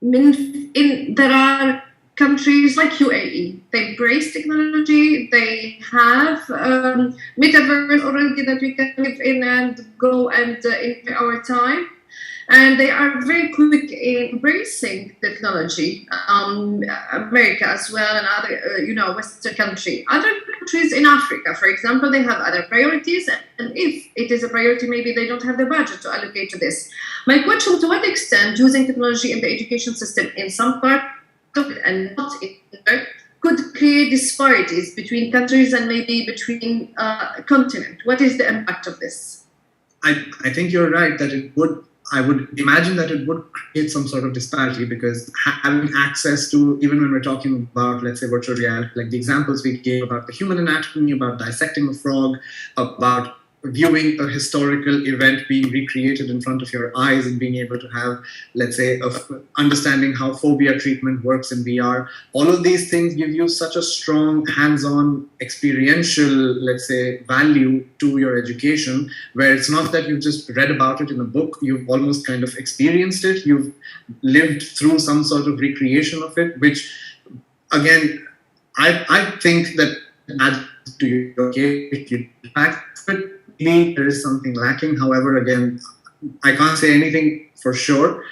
there are countries like UAE, they embrace technology, they have metaverse already that we can live in and go and enjoy our time. And they are very quick in embracing technology. America as well, and other, Western country. Other countries in Africa, for example, they have other priorities, and if it is a priority, maybe they don't have the budget to allocate to this. My question: to what extent using technology in the education system in some part of it and not in other could create disparities between countries and maybe between continents? What is the impact of this? I think you're right that it would. I would imagine that it would create some sort of disparity because having access to, even when we're talking about, let's say, virtual reality, like the examples we gave about the human anatomy, about dissecting a frog, about viewing a historical event being recreated in front of your eyes and being able to have, let's say, understanding how phobia treatment works in VR. All of these things give you such a strong hands-on experiential, let's say, value to your education, where it's not that you've just read about it in a book, you've almost kind of experienced it, you've lived through some sort of recreation of it, which, again, I think that adds to your case, there is something lacking. However, again, I can't say anything for sure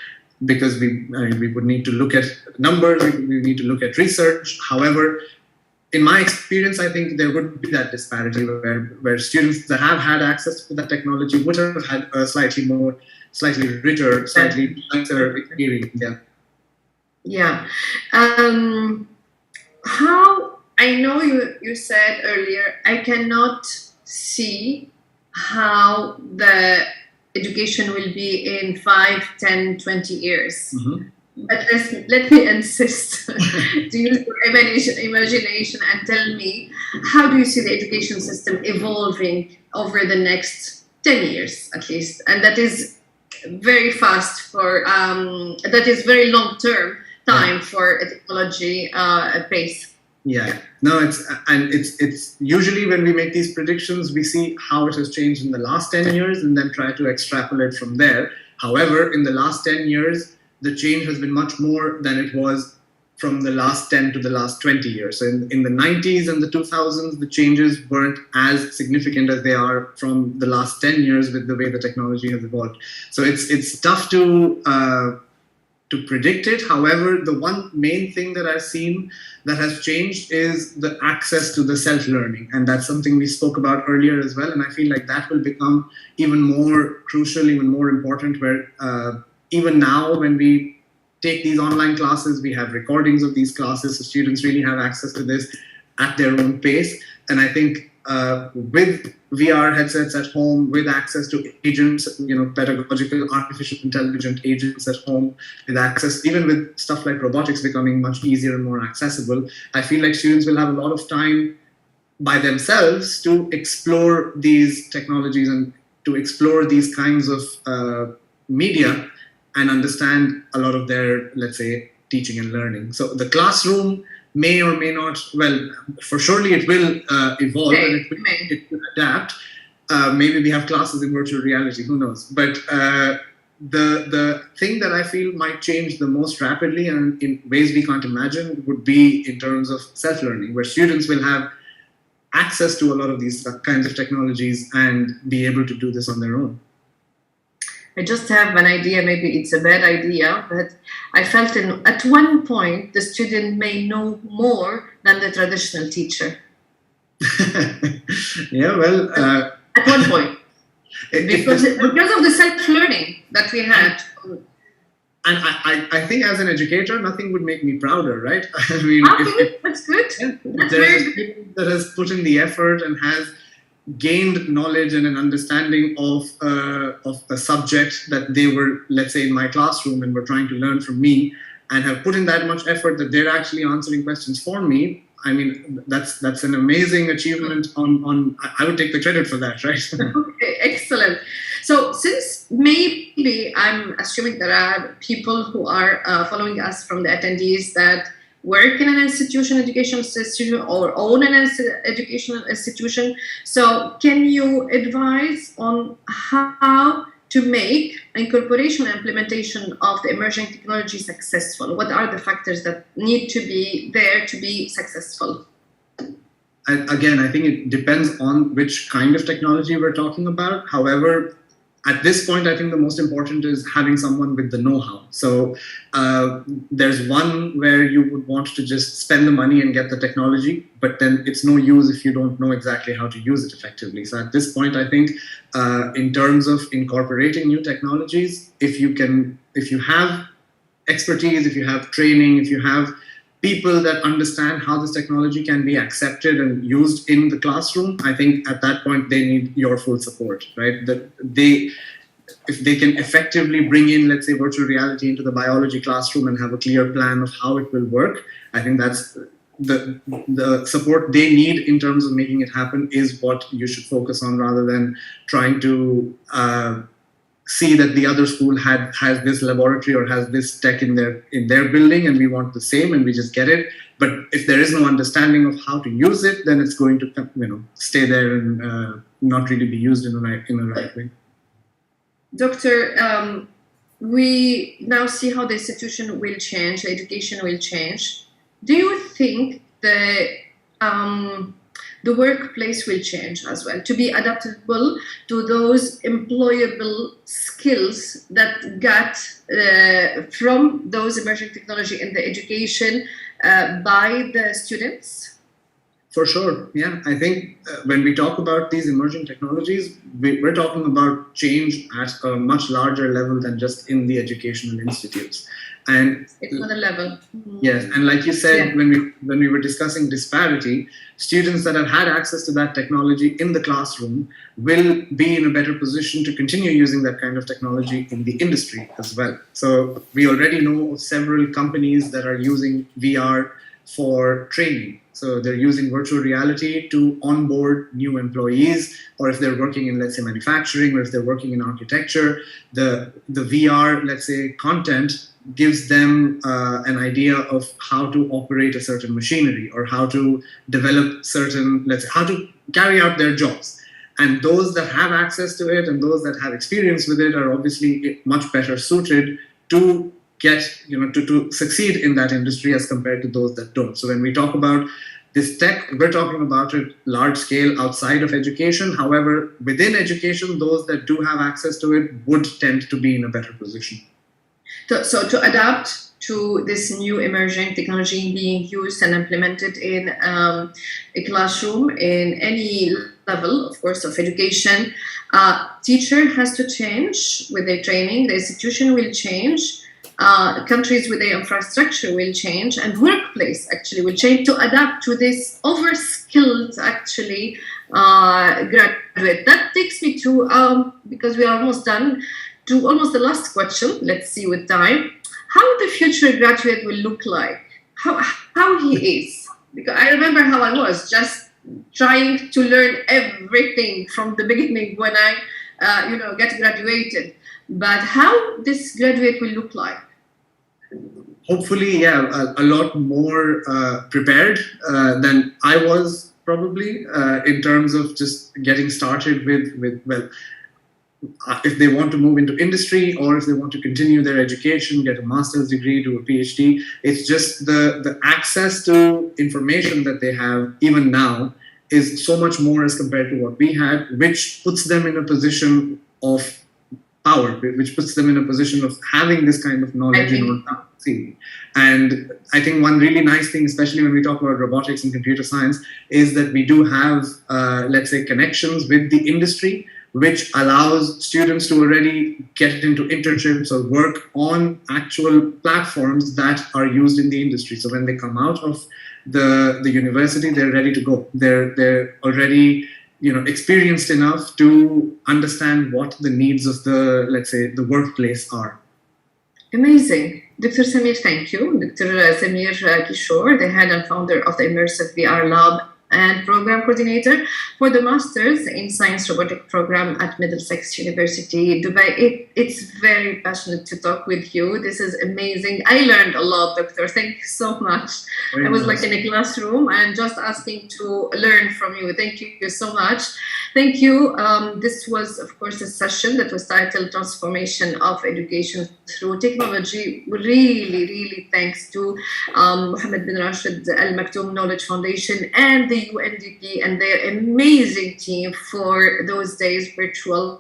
because we would need to look at numbers, we need to look at research. However, in my experience, I think there would be that disparity where students that have had access to that technology would have had a slightly richer, slightly better experience. Yeah. How, I know you said earlier, I cannot see how the education will be in 5, 10, 20 years. Mm-hmm. But let me insist to use your imagination and tell me, how do you see the education system evolving over the next 10 years at least? And that is very fast that is very long-term time for a technology pace. Yeah, no, it's usually when we make these predictions, we see how it has changed in the last 10 years and then try to extrapolate from there. However, in the last 10 years, the change has been much more than it was from the last 10 to the last 20 years. So in the 90s and the 2000s, the changes weren't as significant as they are from the last 10 years with the way the technology has evolved. So it's tough to predict it. However, the one main thing that I've seen that has changed is the access to the self-learning. And that's something we spoke about earlier as well. And I feel like that will become even more crucial, even more important, where even now when we take these online classes, we have recordings of these classes, so students really have access to this at their own pace. And I think with VR headsets at home, with access to agents, pedagogical, artificial intelligent agents at home, with access, even with stuff like robotics becoming much easier and more accessible, I feel like students will have a lot of time by themselves to explore these technologies and to explore these kinds of media and understand a lot of their, let's say, teaching and learning. So the classroom may or may not, well, for surely it will evolve and it will adapt. Maybe we have classes in virtual reality, who knows? But the thing that I feel might change the most rapidly and in ways we can't imagine would be in terms of self-learning, where students will have access to a lot of these kinds of technologies and be able to do this on their own. I just have an idea, maybe it's a bad idea, but I felt at one point the student may know more than the traditional teacher. Yeah, well... at one point. Because of the self-learning that we had. And I think as an educator, nothing would make me prouder, right? I mean, Okay, that's good. That's there's very people that has put in the effort and has gained knowledge and an understanding of a subject that they were, let's say, in my classroom and were trying to learn from me, and have put in that much effort that they're actually answering questions for me. I mean, that's an amazing achievement. I would take the credit for that, right? Okay, excellent. So since maybe I'm assuming there are people who are following us from the attendees that work in an educational institution or own an educational institution. So can you advise on how to make incorporation and implementation of the emerging technology successful? What are the factors that need to be there to be successful? And again, I think it depends on which kind of technology we're talking about. However, at this point, I think the most important is having someone with the know-how. So there's one where you would want to just spend the money and get the technology, but then it's no use if you don't know exactly how to use it effectively. So at this point, I think in terms of incorporating new technologies, if you have expertise, if you have training, if you have people that understand how this technology can be accepted and used in the classroom, I think at that point they need your full support, right? If they can effectively bring in, let's say, virtual reality into the biology classroom and have a clear plan of how it will work, I think that's the support they need in terms of making it happen is what you should focus on, rather than trying to see that the other school has this laboratory or has this tech in their building and we want the same and we just get it. But if there is no understanding of how to use it, then it's going to stay there and not really be used in the right way. Doctor, we now see how the institution will change, the education will change. Do you think the workplace will change as well, to be adaptable to those employable skills that got from those emerging technology in the education by the students? For sure, yeah. I think when we talk about these emerging technologies, we're talking about change at a much larger level than just in the educational institutes. And it's another level. Yes, and like you said, when we were discussing disparity, students that have had access to that technology in the classroom will be in a better position to continue using that kind of technology in the industry as well. So we already know of several companies that are using VR for training. So they're using virtual reality to onboard new employees, or if they're working in, let's say, manufacturing, or if they're working in architecture, the VR, let's say, content gives them an idea of how to operate a certain machinery or how to develop certain, how to carry out their jobs. And those that have access to it and those that have experience with it are obviously much better suited to get, to succeed in that industry as compared to those that don't. So when we talk about this tech, we're talking about it large scale outside of education. However, within education, those that do have access to it would tend to be in a better position. So to adapt to this new emerging technology being used and implemented in a classroom in any level, of course, of education, teacher has to change with their training, the institution will change, countries with their infrastructure will change, and workplace actually will change to adapt to this overskilled actually graduate. That takes me to, because we are almost done, to almost the last question. Let's see with time how the future graduate will look like, how he is, because I remember how I was just trying to learn everything from the beginning when I get graduated. But how this graduate will look like? Hopefully, a lot more prepared than I was probably in terms of just getting started with if they want to move into industry or if they want to continue their education, get a master's degree, do a PhD, it's just the access to information that they have even now is so much more as compared to what we had, which puts them in a position of power, which puts them in a position of having this kind of knowledge in order to succeed. And I think one really nice thing, especially when we talk about robotics and computer science, is that we do have, let's say, connections with the industry which allows students to already get into internships or work on actual platforms that are used in the industry. So when they come out of the university, they're ready to go. They're already experienced enough to understand what the needs of the, let's say, the workplace are. Amazing. Dr. Samir, thank you. Dr. Samir Kishore, the head and founder of the Immersive VR Lab and program coordinator for the Masters in Science Robotic program at Middlesex University, Dubai. It's very passionate to talk with you. This is amazing. I learned a lot, Doctor. Thank you so much. I was like in a classroom and just asking to learn from you. Thank you so much. Thank you. This was, of course, a session that was titled Transformation of Education Through Technology. Really, really thanks to Mohammed bin Rashid Al Maktoum Knowledge Foundation and the UNDP and their amazing team for those days virtual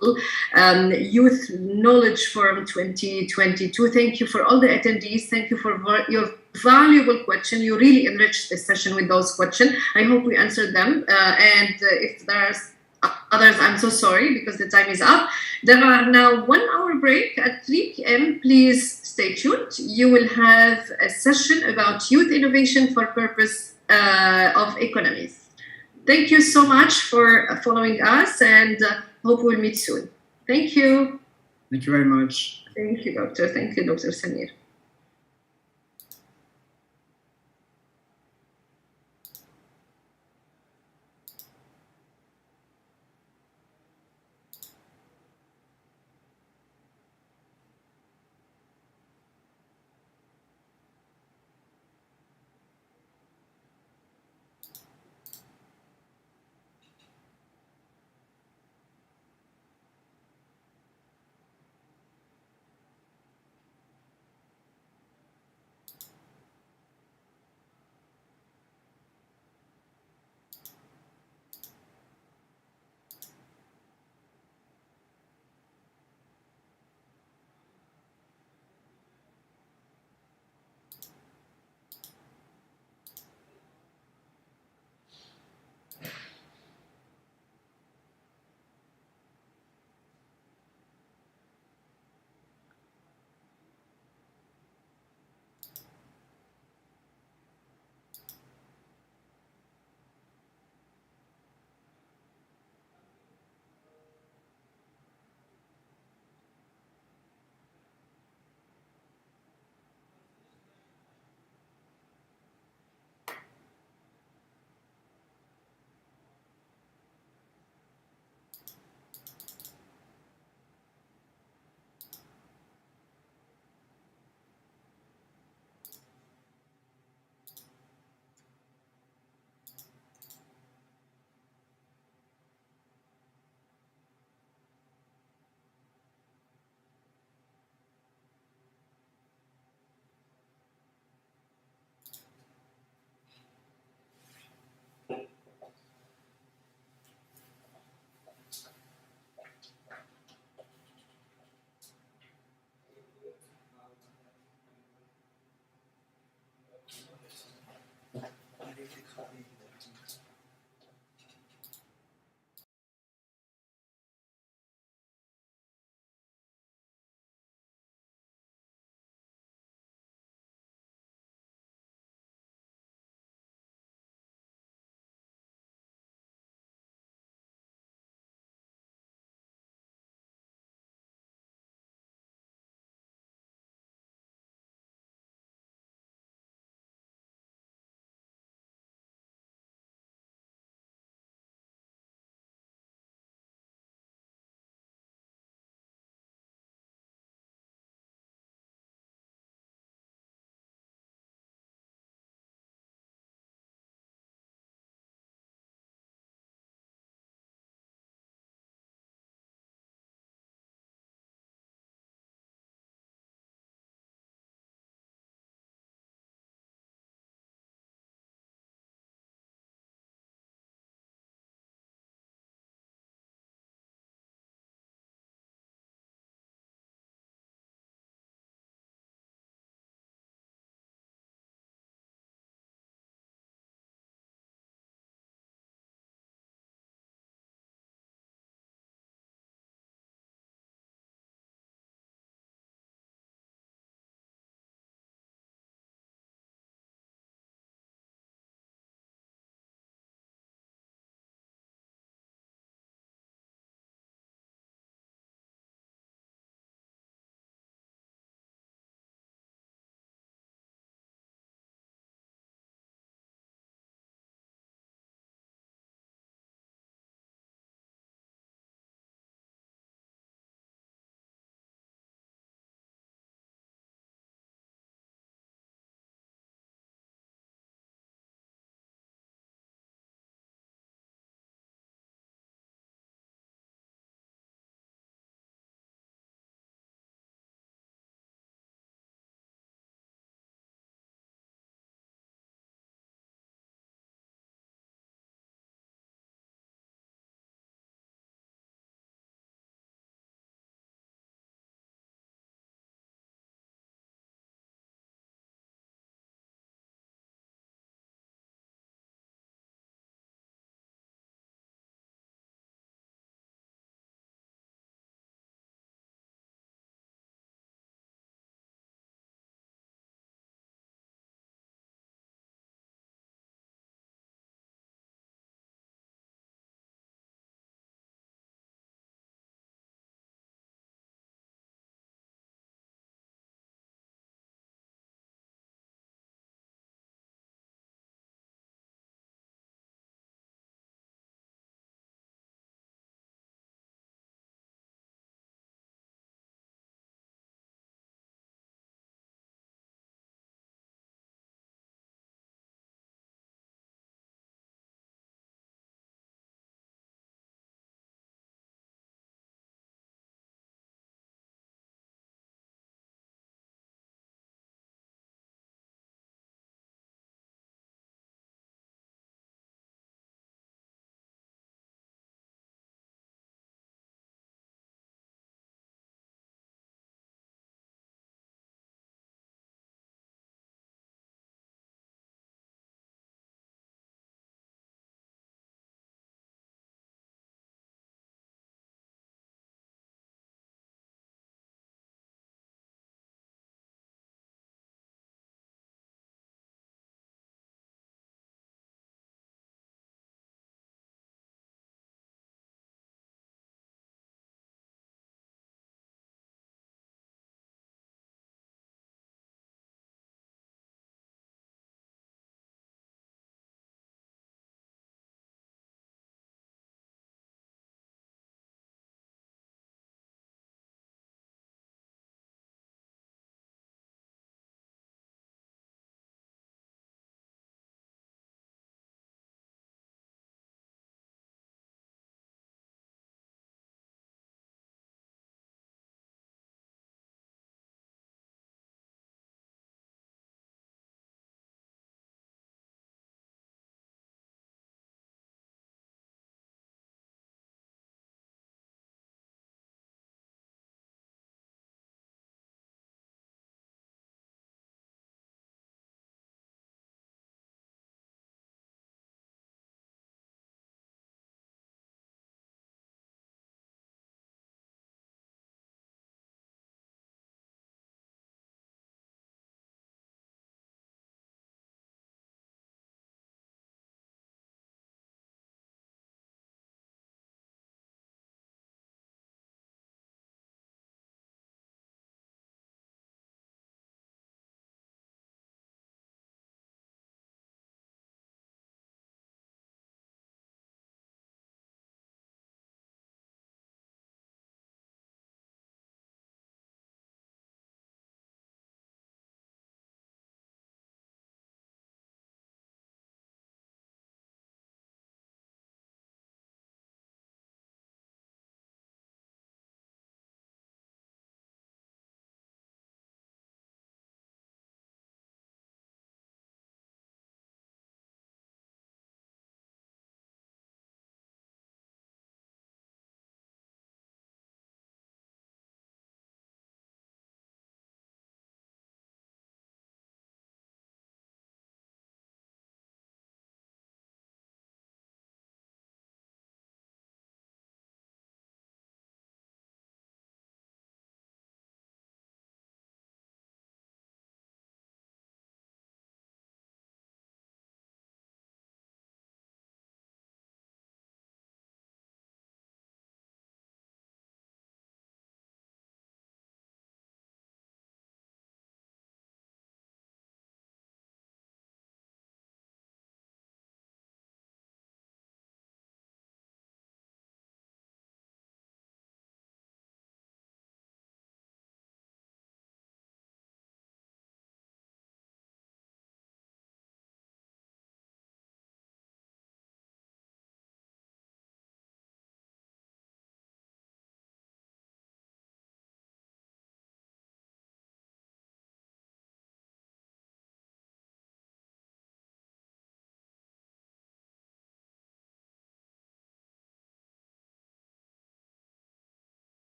Youth Knowledge Forum 2022. Thank you for all the attendees. Thank you for your valuable question. You really enriched the session with those questions. I hope we answered them. And if there's others, I'm so sorry because the time is up. There are now 1 hour break at 3 p.m. Please stay tuned. You will have a session about youth innovation for purpose of economies. Thank you so much for following us and hope we'll meet soon. Thank you. Thank you very much. Thank you, Doctor. Thank you, Dr. Samir.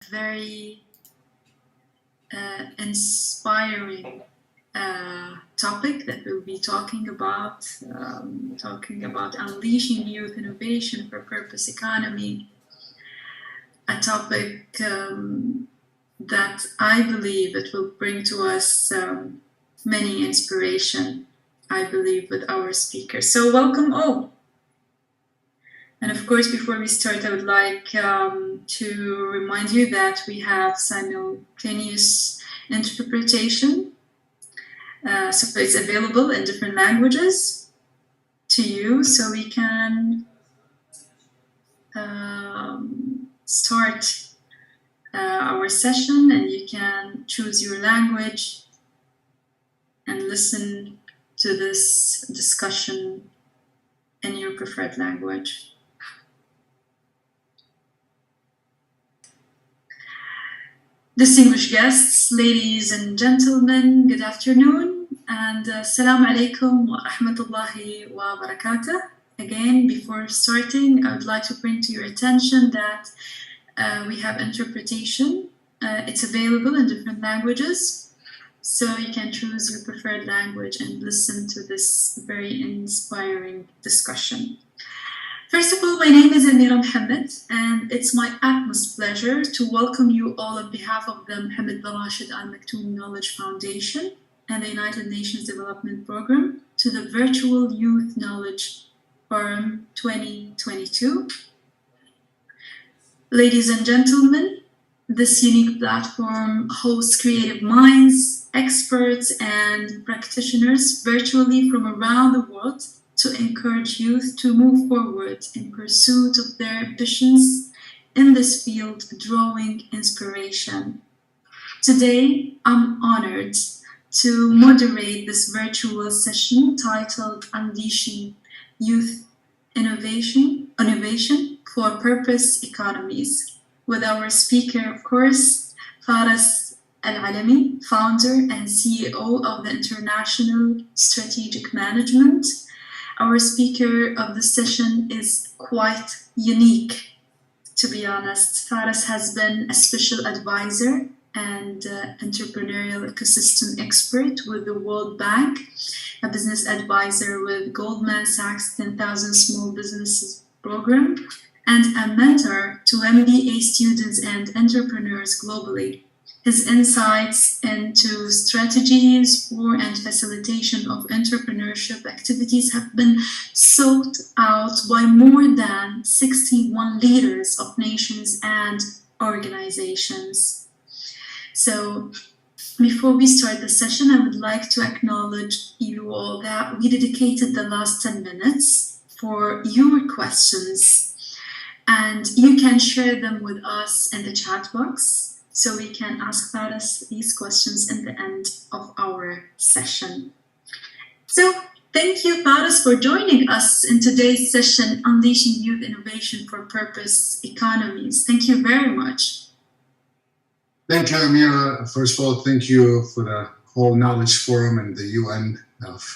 very inspiring topic that we'll be talking about unleashing youth innovation for purpose economy, a topic that I believe it will bring to us many inspiration, I believe, with our speakers. So welcome all. And of course, before we start, I would like to remind you that we have simultaneous interpretation. So it's available in different languages to you, so we can start our session, and you can choose your language and listen to this discussion in your preferred language. Distinguished guests, ladies and gentlemen, good afternoon, and assalamu alaikum wa rahmatullahi wa barakatuh. Again, before starting, I would like to bring to your attention that we have interpretation. It's available in different languages, so you can choose your preferred language and listen to this very inspiring discussion. First of all, my name is Amira Mohammed, and it's my utmost pleasure to welcome you all on behalf of the Mohammed bin Rashid Al Maktoum Knowledge Foundation and the United Nations Development Programme to the Virtual Youth Knowledge Forum 2022. Ladies and gentlemen, this unique platform hosts creative minds, experts, and practitioners virtually from around the world to encourage youth to move forward in pursuit of their ambitions in this field, drawing inspiration. Today, I'm honored to moderate this virtual session titled Unleashing Youth Innovation for Purpose Economies, with our speaker, of course, Faris Al-Alami, founder and CEO of the International Strategic Management. Our speaker of the session is quite unique, to be honest. Faris has been a special advisor and entrepreneurial ecosystem expert with the World Bank, a business advisor with Goldman Sachs 10,000 Small Businesses Program, and a mentor to MBA students and entrepreneurs globally. His insights into strategies for and facilitation of entrepreneurship activities have been sought out by more than 61 leaders of nations and organizations. So, before we start the session, I would like to acknowledge you all that we dedicated the last 10 minutes for your questions, and you can share them with us in the chat box, so we can ask Faris these questions in the end of our session. So thank you, Faris, for joining us in today's session, Unleashing Youth Innovation for Purpose Economies. Thank you very much. Thank you, Amira. First of all, thank you for the whole Knowledge Forum and the UN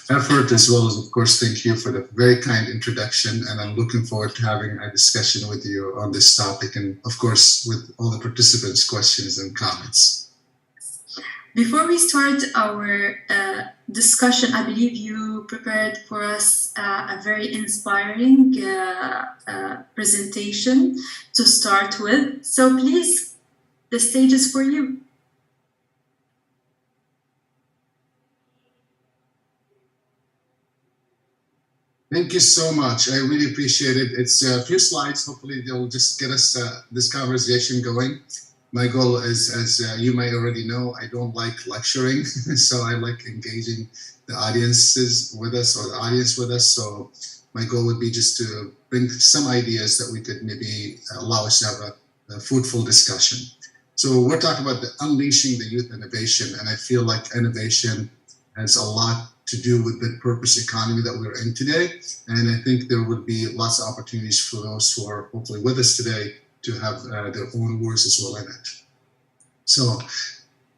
effort, as well as, of course, thank you for the very kind introduction. And I'm looking forward to having a discussion with you on this topic, and of course, with all the participants' questions and comments. Before we start our discussion, I believe you prepared for us a very inspiring presentation to start with. So please, the stage is for you. Thank you so much. I really appreciate it. It's a few slides. Hopefully, they'll just get us this conversation going. My goal is, as you may already know, I don't like lecturing, so I like engaging the audiences with us, or the audience with us. So my goal would be just to bring some ideas that we could maybe allow us to have a fruitful discussion. So we're talking about the unleashing the youth innovation, and I feel like innovation has a lot to do with the purpose economy that we're in today. And I think there would be lots of opportunities for those who are hopefully with us today to have their own words as well in it. So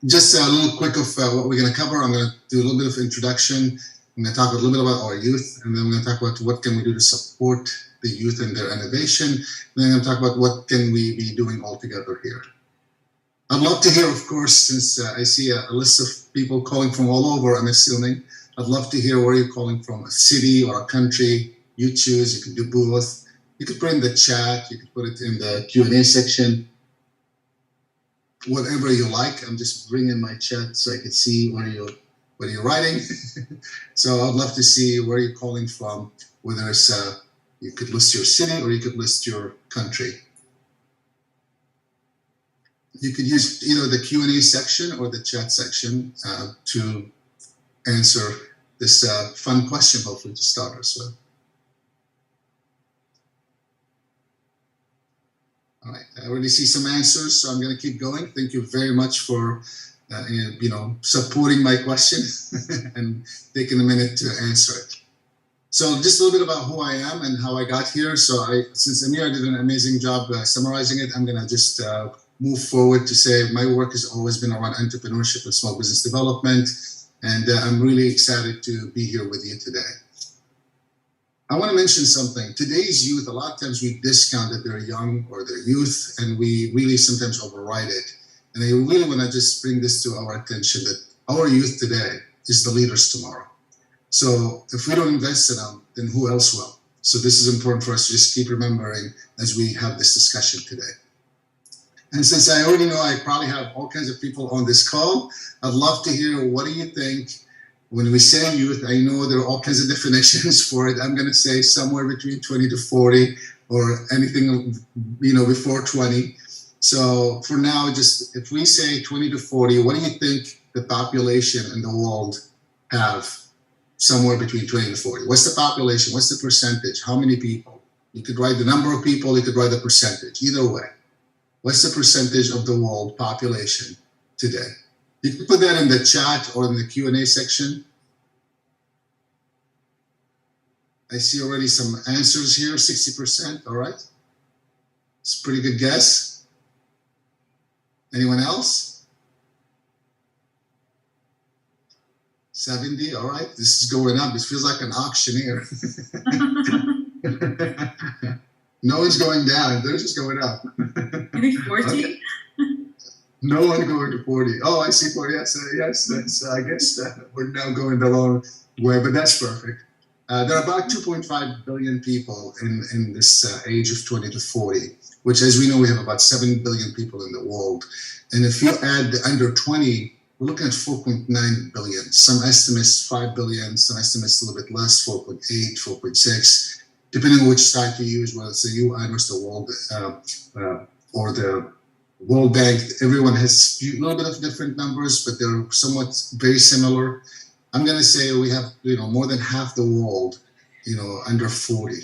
just a little quick of what we're going to cover. I'm going to do a little bit of introduction. I'm going to talk a little bit about our youth, and then I'm going to talk about what can we do to support the youth and their innovation. And then I'm going to talk about what can we be doing all together here. I'd love to hear, of course, since I see a list of people calling from all over, I'm assuming. I'd love to hear where you're calling from, a city or a country. You choose, you can do both. You could put it in the chat, you could put it in the Q&A section. Whatever you like. I'm just bringing my chat so I can see what you're writing. So I'd love to see where you're calling from, whether it's you could list your city or you could list your country. You could use either the Q&A section or the chat section to answer this fun question, hopefully, to start us with. All right, I already see some answers, so I'm going to keep going. Thank you very much for supporting my question and taking a minute to answer it. So just a little bit about who I am and how I got here. So since Amira did an amazing job summarizing it, I'm going to just move forward to say my work has always been around entrepreneurship and small business development, and I'm really excited to be here with you today. I want to mention something. Today's youth, a lot of times we discount that they're young or they're youth, and we really sometimes override it. And I really want to just bring this to our attention that our youth today is the leaders tomorrow. So if we don't invest in them, then who else will? So this is important for us to just keep remembering as we have this discussion today. And since I already know I probably have all kinds of people on this call, I'd love to hear, what do you think? When we say youth, I know there are all kinds of definitions for it. I'm going to say somewhere between 20 to 40 or anything, before 20. So for now, just if we say 20 to 40, what do you think the population in the world have somewhere between 20 to 40? What's the population? What's the percentage? How many people? You could write the number of people, you could write the percentage, either way. What's the percentage of the world population today? You can put that in the chat or in the Q&A section. I see already some answers here, 60%, all right. It's a pretty good guess. Anyone else? 70, all right. This is going up. This feels like an auctioneer. No one's going down. They're just going up. Maybe 40? Okay. No one going to 40. Oh, I see 40. Yes, that's, I guess we're now going the wrong way, but that's perfect. There are about 2.5 billion people in this age of 20 to 40, which, as we know, we have about 7 billion people in the world. And if you add the under 20, we're looking at 4.9 billion. Some estimates 5 billion, some estimates a little bit less, 4.8, 4.6, depending on which site you use, whether it's the UN or it's the World or the World Bank. Everyone has a little bit of different numbers, but they're somewhat very similar. I'm going to say we have, more than half the world, under 40.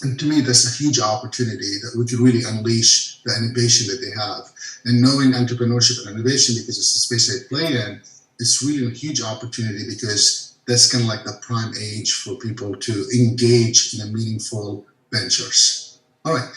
And to me, that's a huge opportunity that we could really unleash the innovation that they have. And knowing entrepreneurship and innovation, because it's the space I play in, it's really a huge opportunity because that's kind of like the prime age for people to engage in a meaningful ventures. All right.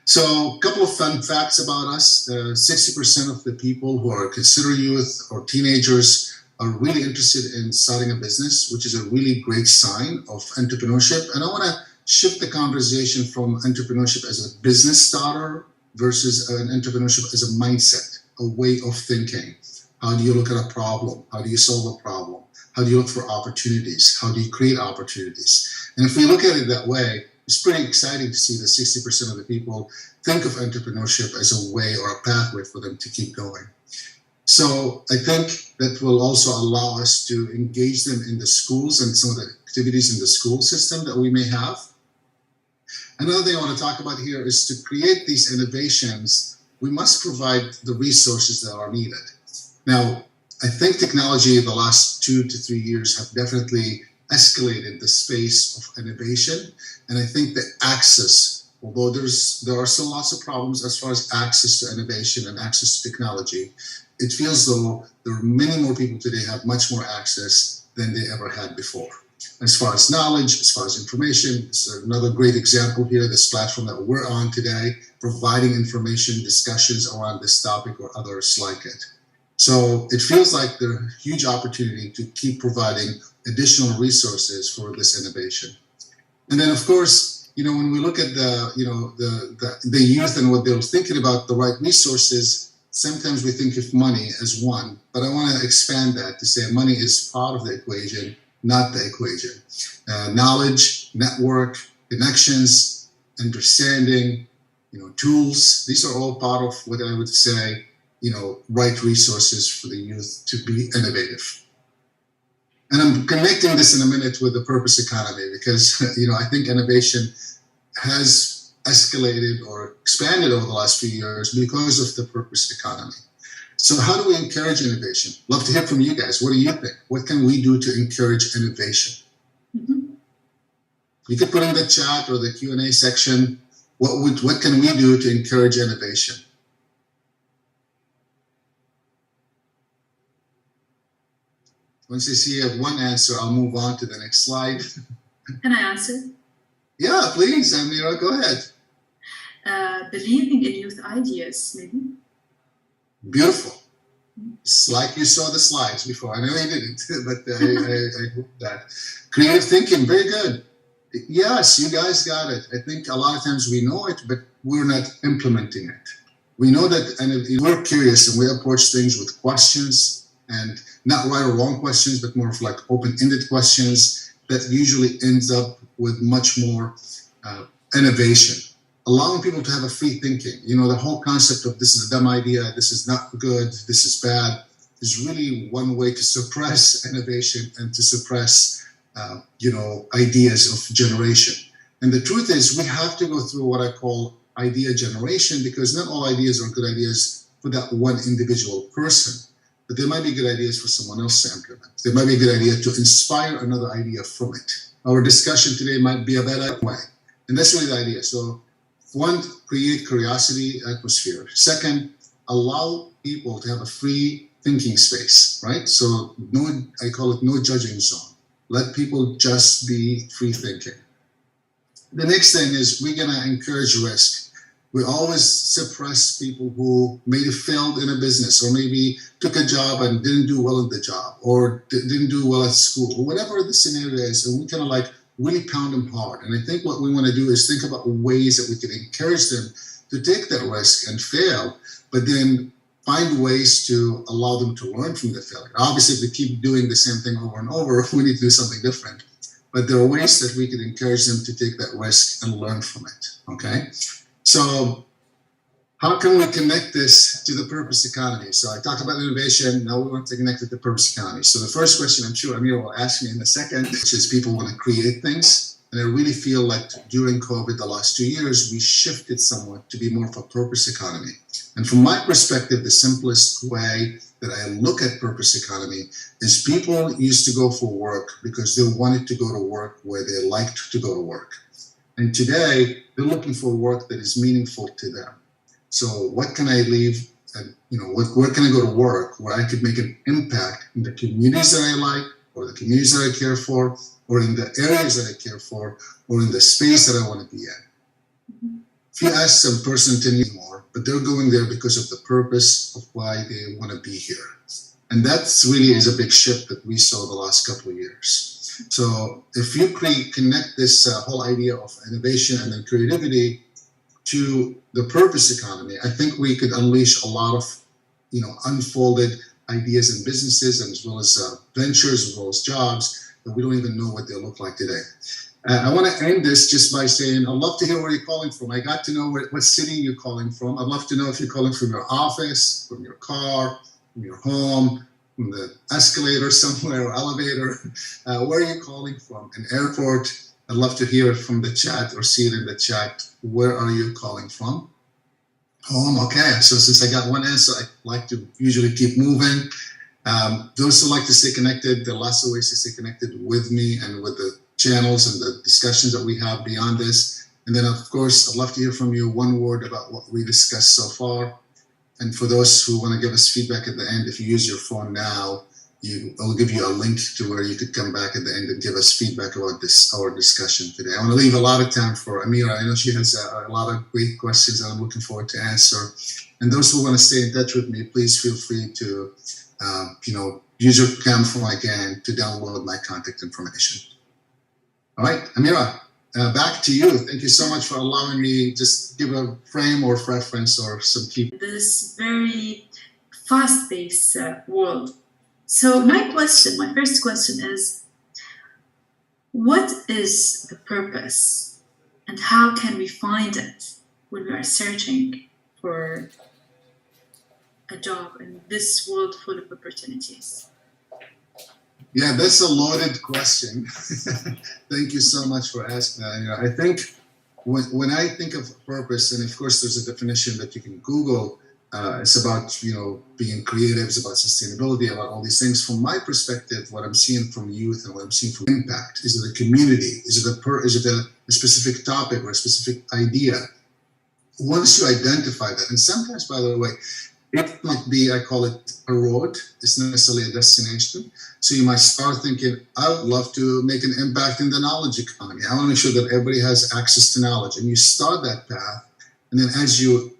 So a couple of fun facts about us. 60% of the people who are considered youth or teenagers are really interested in starting a business, which is a really great sign of entrepreneurship. And I want to shift the conversation from entrepreneurship as a business starter versus an entrepreneurship as a mindset, a way of thinking. How do you look at a problem? How do you solve a problem? How do you look for opportunities? How do you create opportunities? And if we look at it that way, it's pretty exciting to see that 60% of the people think of entrepreneurship as a way or a pathway for them to keep going. So I think that will also allow us to engage them in the schools and some of the activities in the school system that we may have. Another thing I want to talk about here is to create these innovations, we must provide the resources that are needed. Now, I think technology in the last 2 to 3 years have definitely escalated the space of innovation. And I think the access, although there are still lots of problems as far as access to innovation and access to technology, it feels though there are many more people today have much more access than they ever had before. As far as knowledge, as far as information, this is another great example here, this platform that we're on today, providing information, discussions around this topic or others like it. So it feels like there's a huge opportunity to keep providing additional resources for this innovation. And then of course, when we look at the youth and what they're thinking about the right resources, sometimes we think of money as one, but I want to expand that to say money is part of the equation, not the equation. Knowledge, network, connections, understanding, tools, these are all part of what I would say, right resources for the youth to be innovative. And I'm connecting this in a minute with the purpose economy because, I think innovation has escalated or expanded over the last few years because of the purpose economy. So how do we encourage innovation? Love to hear from you guys. What do you think? What can we do to encourage innovation? Mhm. You could put in the chat or the Q&A section, what can we do to encourage innovation? Once I see you have one answer, I'll move on to the next slide. Can I answer? Yeah, please, Amira, go ahead. Believing in youth ideas, maybe. Beautiful. It's like you saw the slides before. I know you didn't, but I hope that. Creative thinking, very good. Yes, you guys got it. I think a lot of times we know it, but we're not implementing it. We know that, and we're curious and we approach things with questions, and not right or wrong questions, but more of like open-ended questions that usually ends up with much more innovation. Allowing people to have a free thinking. The whole concept of this is a dumb idea, this is not good, this is bad, is really one way to suppress innovation and to suppress, ideas of generation. And the truth is we have to go through what I call idea generation, because not all ideas are good ideas for that one individual person. But there might be good ideas for someone else to implement. There might be a good idea to inspire another idea from it. Our discussion today might be a better way. And that's really the idea. So one, create curiosity atmosphere. Second, allow people to have a free thinking space, right? So I call it no judging zone. Let people just be free thinking. The next thing is we're gonna encourage risk. We always suppress people who maybe failed in a business or maybe took a job and didn't do well in the job or didn't do well at school or whatever the scenario is. And we kind of like really pound them hard. And I think what we want to do is think about ways that we can encourage them to take that risk and fail, but then find ways to allow them to learn from the failure. Obviously, if we keep doing the same thing over and over, we need to do something different. But there are ways that we can encourage them to take that risk and learn from it, okay? So how can we connect this to the purpose economy? So I talked about innovation, now we want to connect it to the purpose economy. So the first question I'm sure Amir will ask me in a second, which is people want to create things. And I really feel like during COVID, the last 2 years, we shifted somewhat to be more of a purpose economy. And from my perspective, the simplest way that I look at purpose economy is people used to go for work because they wanted to go to work where they liked to go to work. And today, they're looking for work that is meaningful to them. So what can I leave, and where can I go to work where I could make an impact in the communities that I like, or the communities that I care for, or in the areas that I care for, or in the space that I want to be in. If you ask some person to need more, but they're going there because of the purpose of why they want to be here. And that's really is a big shift that we saw the last couple of years. So if you connect this whole idea of innovation and then creativity to the purpose economy, I think we could unleash a lot of, unfolded ideas and businesses, and as well as ventures, as well as jobs that we don't even know what they look like today. I want to end this just by saying, I'd love to hear where you're calling from. I got to know what city you're calling from. I'd love to know if you're calling from your office, from your car, from your home, from the escalator somewhere or elevator. Where are you calling from? An airport. I'd love to hear from the chat or see it in the chat. Where are you calling from? Home. Okay. So since I got one answer, I like to usually keep moving. Those who like to stay connected, there are lots of ways to stay connected with me and with the channels and the discussions that we have beyond this. And then, of course, I'd love to hear from you one word about what we discussed so far. And for those who want to give us feedback at the end, if you use your phone now, I'll give you a link to where you could come back at the end and give us feedback about our discussion today. I want to leave a lot of time for Amira. I know she has a lot of great questions that I'm looking forward to answer. And those who want to stay in touch with me, please feel free to, use your camera again to download my contact information. All right, Amira, back to you. Thank you so much for allowing me just give a frame or reference or some key. This very fast-paced world. So my first question is, what is the purpose and how can we find it when we are searching for a job in this world full of opportunities? Yeah, that's a loaded question. Thank you so much for asking that. You know, I think when I think of purpose, and of course there's a definition that you can Google, it's about, you know, being creative, it's about sustainability, about all these things. From my perspective, what I'm seeing from youth and what I'm seeing from impact, is it a community? Is it a specific topic or a specific idea? Once you identify that, and sometimes, by the way, it might be, I call it a road, it's not necessarily a destination. So you might start thinking, I would love to make an impact in the knowledge economy. I want to make sure that everybody has access to knowledge. And you start that path, and then as you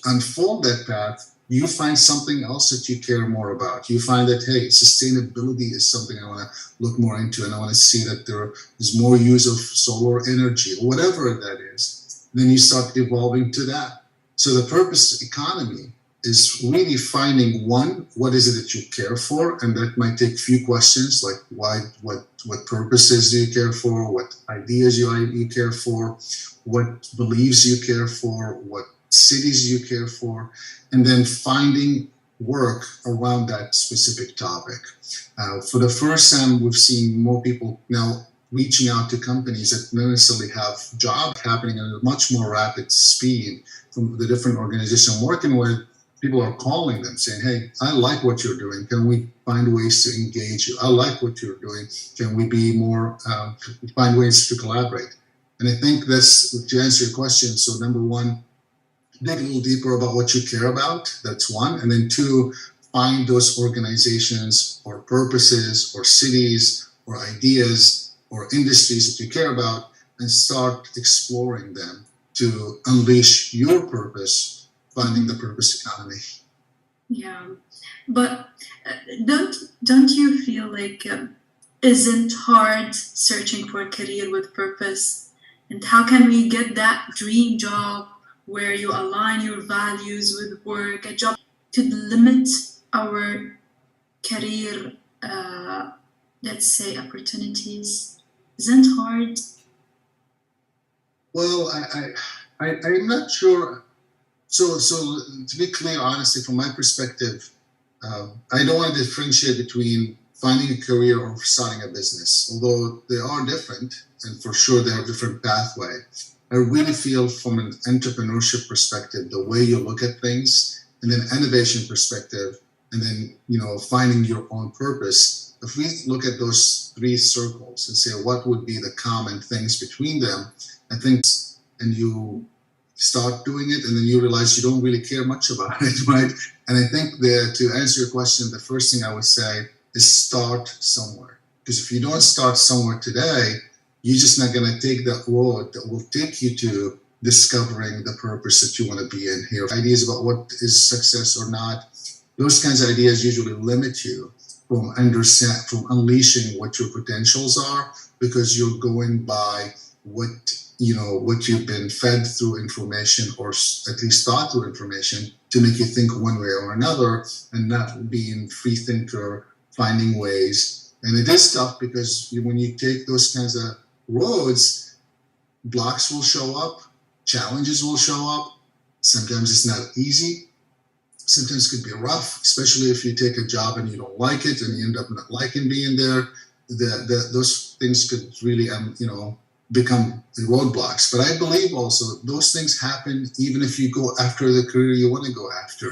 unfold that path, you find something else that you care more about. You find that, hey, sustainability is something I want to look more into, and I want to see that there is more use of solar energy, or whatever that is. And then you start evolving to that. So the purpose economy is really finding, one, what is it that you care for? And that might take a few questions, like why, what purposes do you care for? What ideas you care for? What beliefs you care for? What cities you care for? And then finding work around that specific topic. For the first time, we've seen more people now reaching out to companies that don't necessarily have jobs happening at a much more rapid speed from the different organizations I'm working with. People are calling them saying, hey, I like what you're doing. Can we find ways to engage you? I like what you're doing. Can we be more, find ways to collaborate? And I think that's, to answer your question, so number one, dig a little deeper about what you care about. That's one. And then two, find those organizations or purposes or cities or ideas or industries that you care about and start exploring them to unleash your purpose, finding the purpose economy. Yeah, but don't you feel like isn't hard searching for a career with purpose? And how can we get that dream job where you align your values with work, a job to limit our career, let's say, opportunities? Isn't hard? Well, I'm not sure. So to be clear, honestly, from my perspective, I don't want to differentiate between finding a career or starting a business, although they are different, and for sure they have different pathway. I really feel from an entrepreneurship perspective, the way you look at things, and then innovation perspective, and then, you know, finding your own purpose. If we look at those three circles and say what would be the common things between them, I think, and you start doing it, and then you realize you don't really care much about it, right? And I think that to answer your question, the first thing I would say is start somewhere. Because if you don't start somewhere today, you're just not going to take that road that will take you to discovering the purpose that you want to be in here. Ideas about what is success or not, those kinds of ideas usually limit you from unleashing what your potentials are, because you're going by what you've been fed through information, or at least thought through information, to make you think one way or another, and not being free thinker, finding ways. And it is tough, because when you take those kinds of roads, blocks will show up, challenges will show up. Sometimes it's not easy. Sometimes it could be rough, especially if you take a job and you don't like it and you end up not liking being there. Those things could really, become roadblocks. But I believe also those things happen even if you go after the career you want to go after.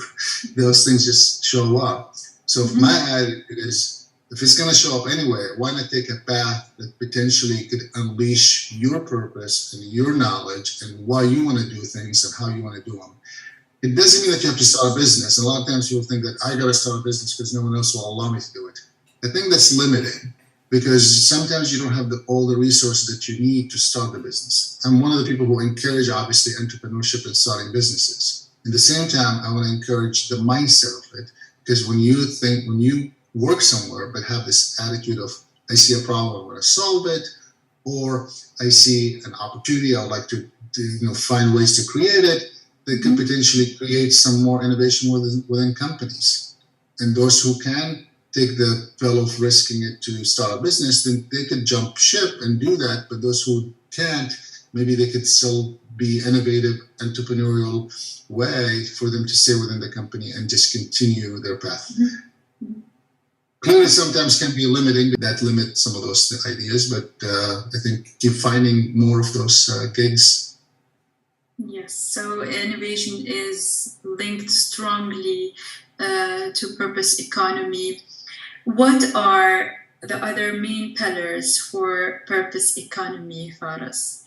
Those things just show up. So my attitude is, if it's going to show up anyway, why not take a path that potentially could unleash your purpose and your knowledge and why you want to do things and how you want to do them. It doesn't mean that you have to start a business. And a lot of times people think that I got to start a business because no one else will allow me to do it. I think that's limiting, because sometimes you don't have all the resources that you need to start the business. I'm one of the people who encourage, obviously, entrepreneurship and starting businesses. At the same time, I want to encourage the mindset of it, because when you work somewhere but have this attitude of, I see a problem, I want to solve it, or I see an opportunity, I would like to find ways to create it, they could potentially create some more innovation within companies. And those who can take the pill of risking it to start a business, then they could jump ship and do that. But those who can't, maybe they could still be innovative, entrepreneurial way for them to stay within the company and just continue their path. Clearly, sometimes can be limiting, that limit some of those ideas, but I think keep finding more of those gigs. Yes, so innovation is linked strongly to purpose economy. What are the other main pillars for purpose economy, Faraz?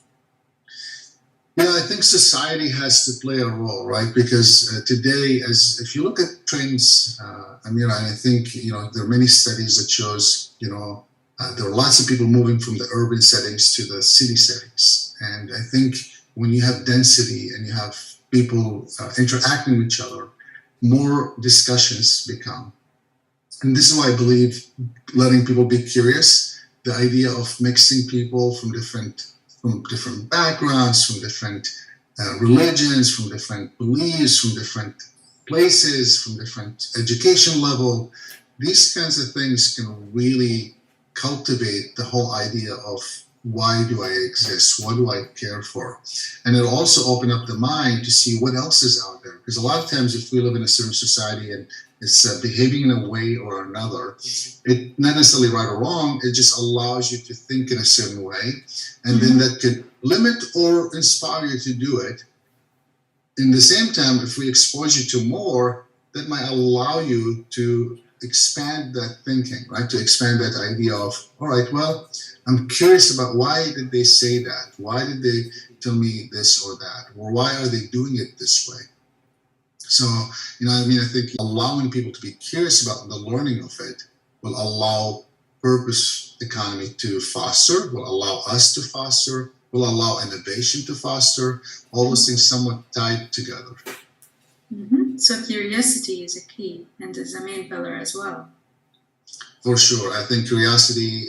Yeah, I think society has to play a role, right? Because today, if you look at trends, Amira, and I think there are many studies that shows there are lots of people moving from the urban settings to the city settings, and I think when you have density and you have people interacting with each other, more discussions become. And this is why I believe letting people be curious, the idea of mixing people from different backgrounds, from different religions, from different beliefs, from different places, from different education level, these kinds of things can really cultivate the whole idea of why do I exist? What do I care for? And it'll also open up the mind to see what else is out there. Because a lot of times if we live in a certain society and it's behaving in a way or another, it not necessarily right or wrong, it just allows you to think in a certain way. And then that could limit or inspire you to do it. In the same time, if we expose you to more, that might allow you to expand that thinking, right? To expand that idea of, all right, well, I'm curious about why did they say that? Why did they tell me this or that? Or why are they doing it this way? So, I think allowing people to be curious about the learning of it will allow purpose economy to foster, will allow us to foster, will allow innovation to foster, all those things somewhat tied together. Mm-hmm. So curiosity is a key and is a main pillar as well. For sure. I think curiosity,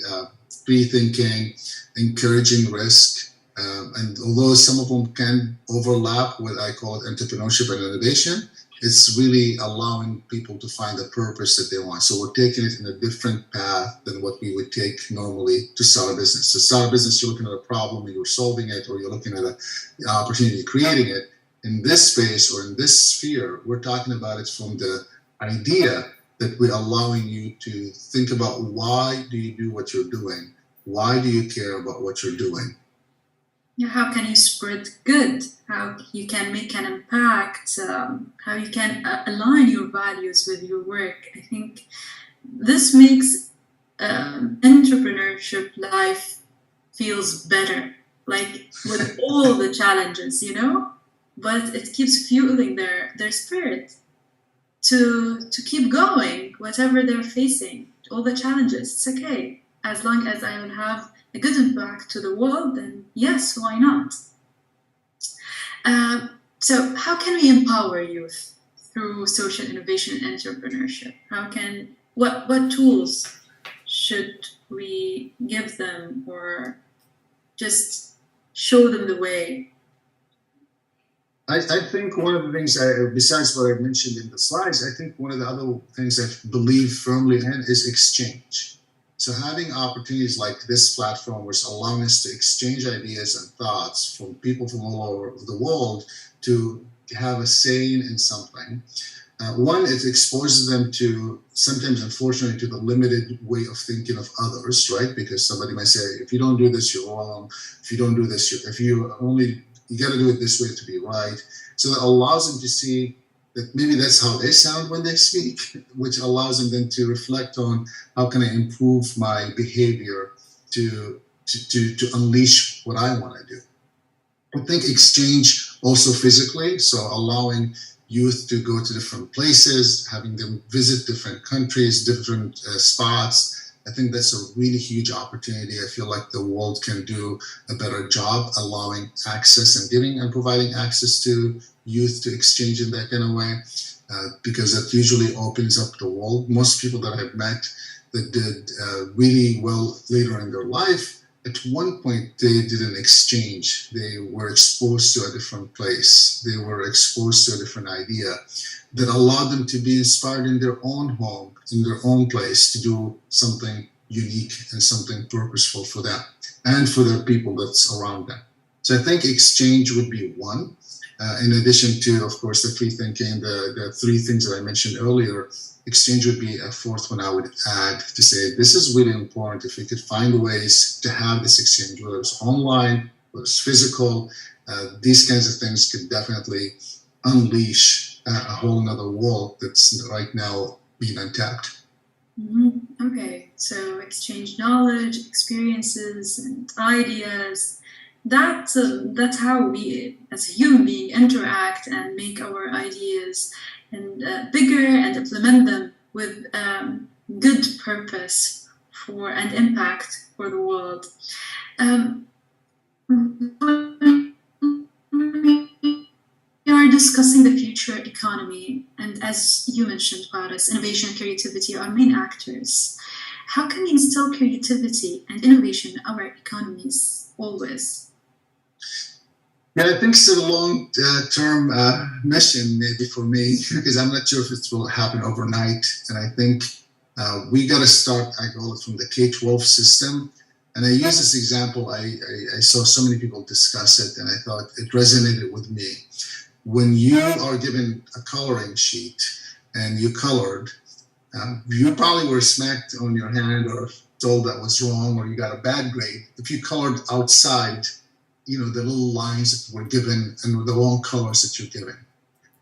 pre-thinking, encouraging risk, and although some of them can overlap with, I call it entrepreneurship and innovation, it's really allowing people to find the purpose that they want. So we're taking it in a different path than what we would take normally to start a business. To start a business, you're looking at a problem and you're solving it, or you're looking at an opportunity, creating it. In this space or in this sphere, we're talking about it from the idea that we're allowing you to think about why do you do what you're doing? Why do you care about what you're doing? How can you spread good? How you can make an impact? How you can align your values with your work? I think this makes entrepreneurship life feels better, like with all the challenges, but it keeps fueling their spirit to keep going, whatever they're facing, all the challenges. It's okay. As long as I will have a good impact to the world, then yes, why not? So how can we empower youth through social innovation and entrepreneurship? What tools should we give them, or just show them the way? I think one of the things, besides what I mentioned in the slides, I think one of the other things I believe firmly in is exchange. So having opportunities like this platform, which allow us to exchange ideas and thoughts from people from all over the world to have a say in something. One, it exposes them to, sometimes unfortunately, to the limited way of thinking of others, right? Because somebody might say, if you don't do this, you're wrong. If you don't do this, you got to do it this way to be right. So that allows them to see that maybe that's how they sound when they speak, which allows them then to reflect on how can I improve my behavior to unleash what I want to do. I think exchange also physically, so allowing youth to go to different places, having them visit different countries, different spots. I think that's a really huge opportunity. I feel like the world can do a better job allowing access and giving and providing access to youth to exchange in that kind of way, because that usually opens up the world. Most people that I've met that did really well later in their life at one point they did an exchange. They were exposed to a different place. They were exposed to a different idea that allowed them to be inspired in their own home, in their own place, to do something unique and something purposeful for them and for the people that's around them. So I think exchange would be one. In addition to, of course, the free thinking, the three things that I mentioned earlier, exchange would be a fourth one I would add to say this is really important. If we could find ways to have this exchange, whether it's online, whether it's physical, these kinds of things could definitely unleash a whole nother world that's right now being untapped. Mm-hmm. Okay, so exchange knowledge, experiences, and ideas. That's how we, as a human being, interact and make our ideas and bigger and implement them with good purpose for and impact for the world. We are discussing the future economy, and as you mentioned, Paris, innovation and creativity are main actors. How can we instill creativity and innovation in our economies always? Yeah, I think it's a long-term mission maybe for me, because I'm not sure if it will happen overnight. And I think we got to start, I call it, from the K-12 system. And I use this example. I saw so many people discuss it, and I thought it resonated with me. When you are given a coloring sheet and you colored, you probably were smacked on your hand or told that was wrong or you got a bad grade. If you colored outside, you know, the little lines that were given and the wrong colors that you're given.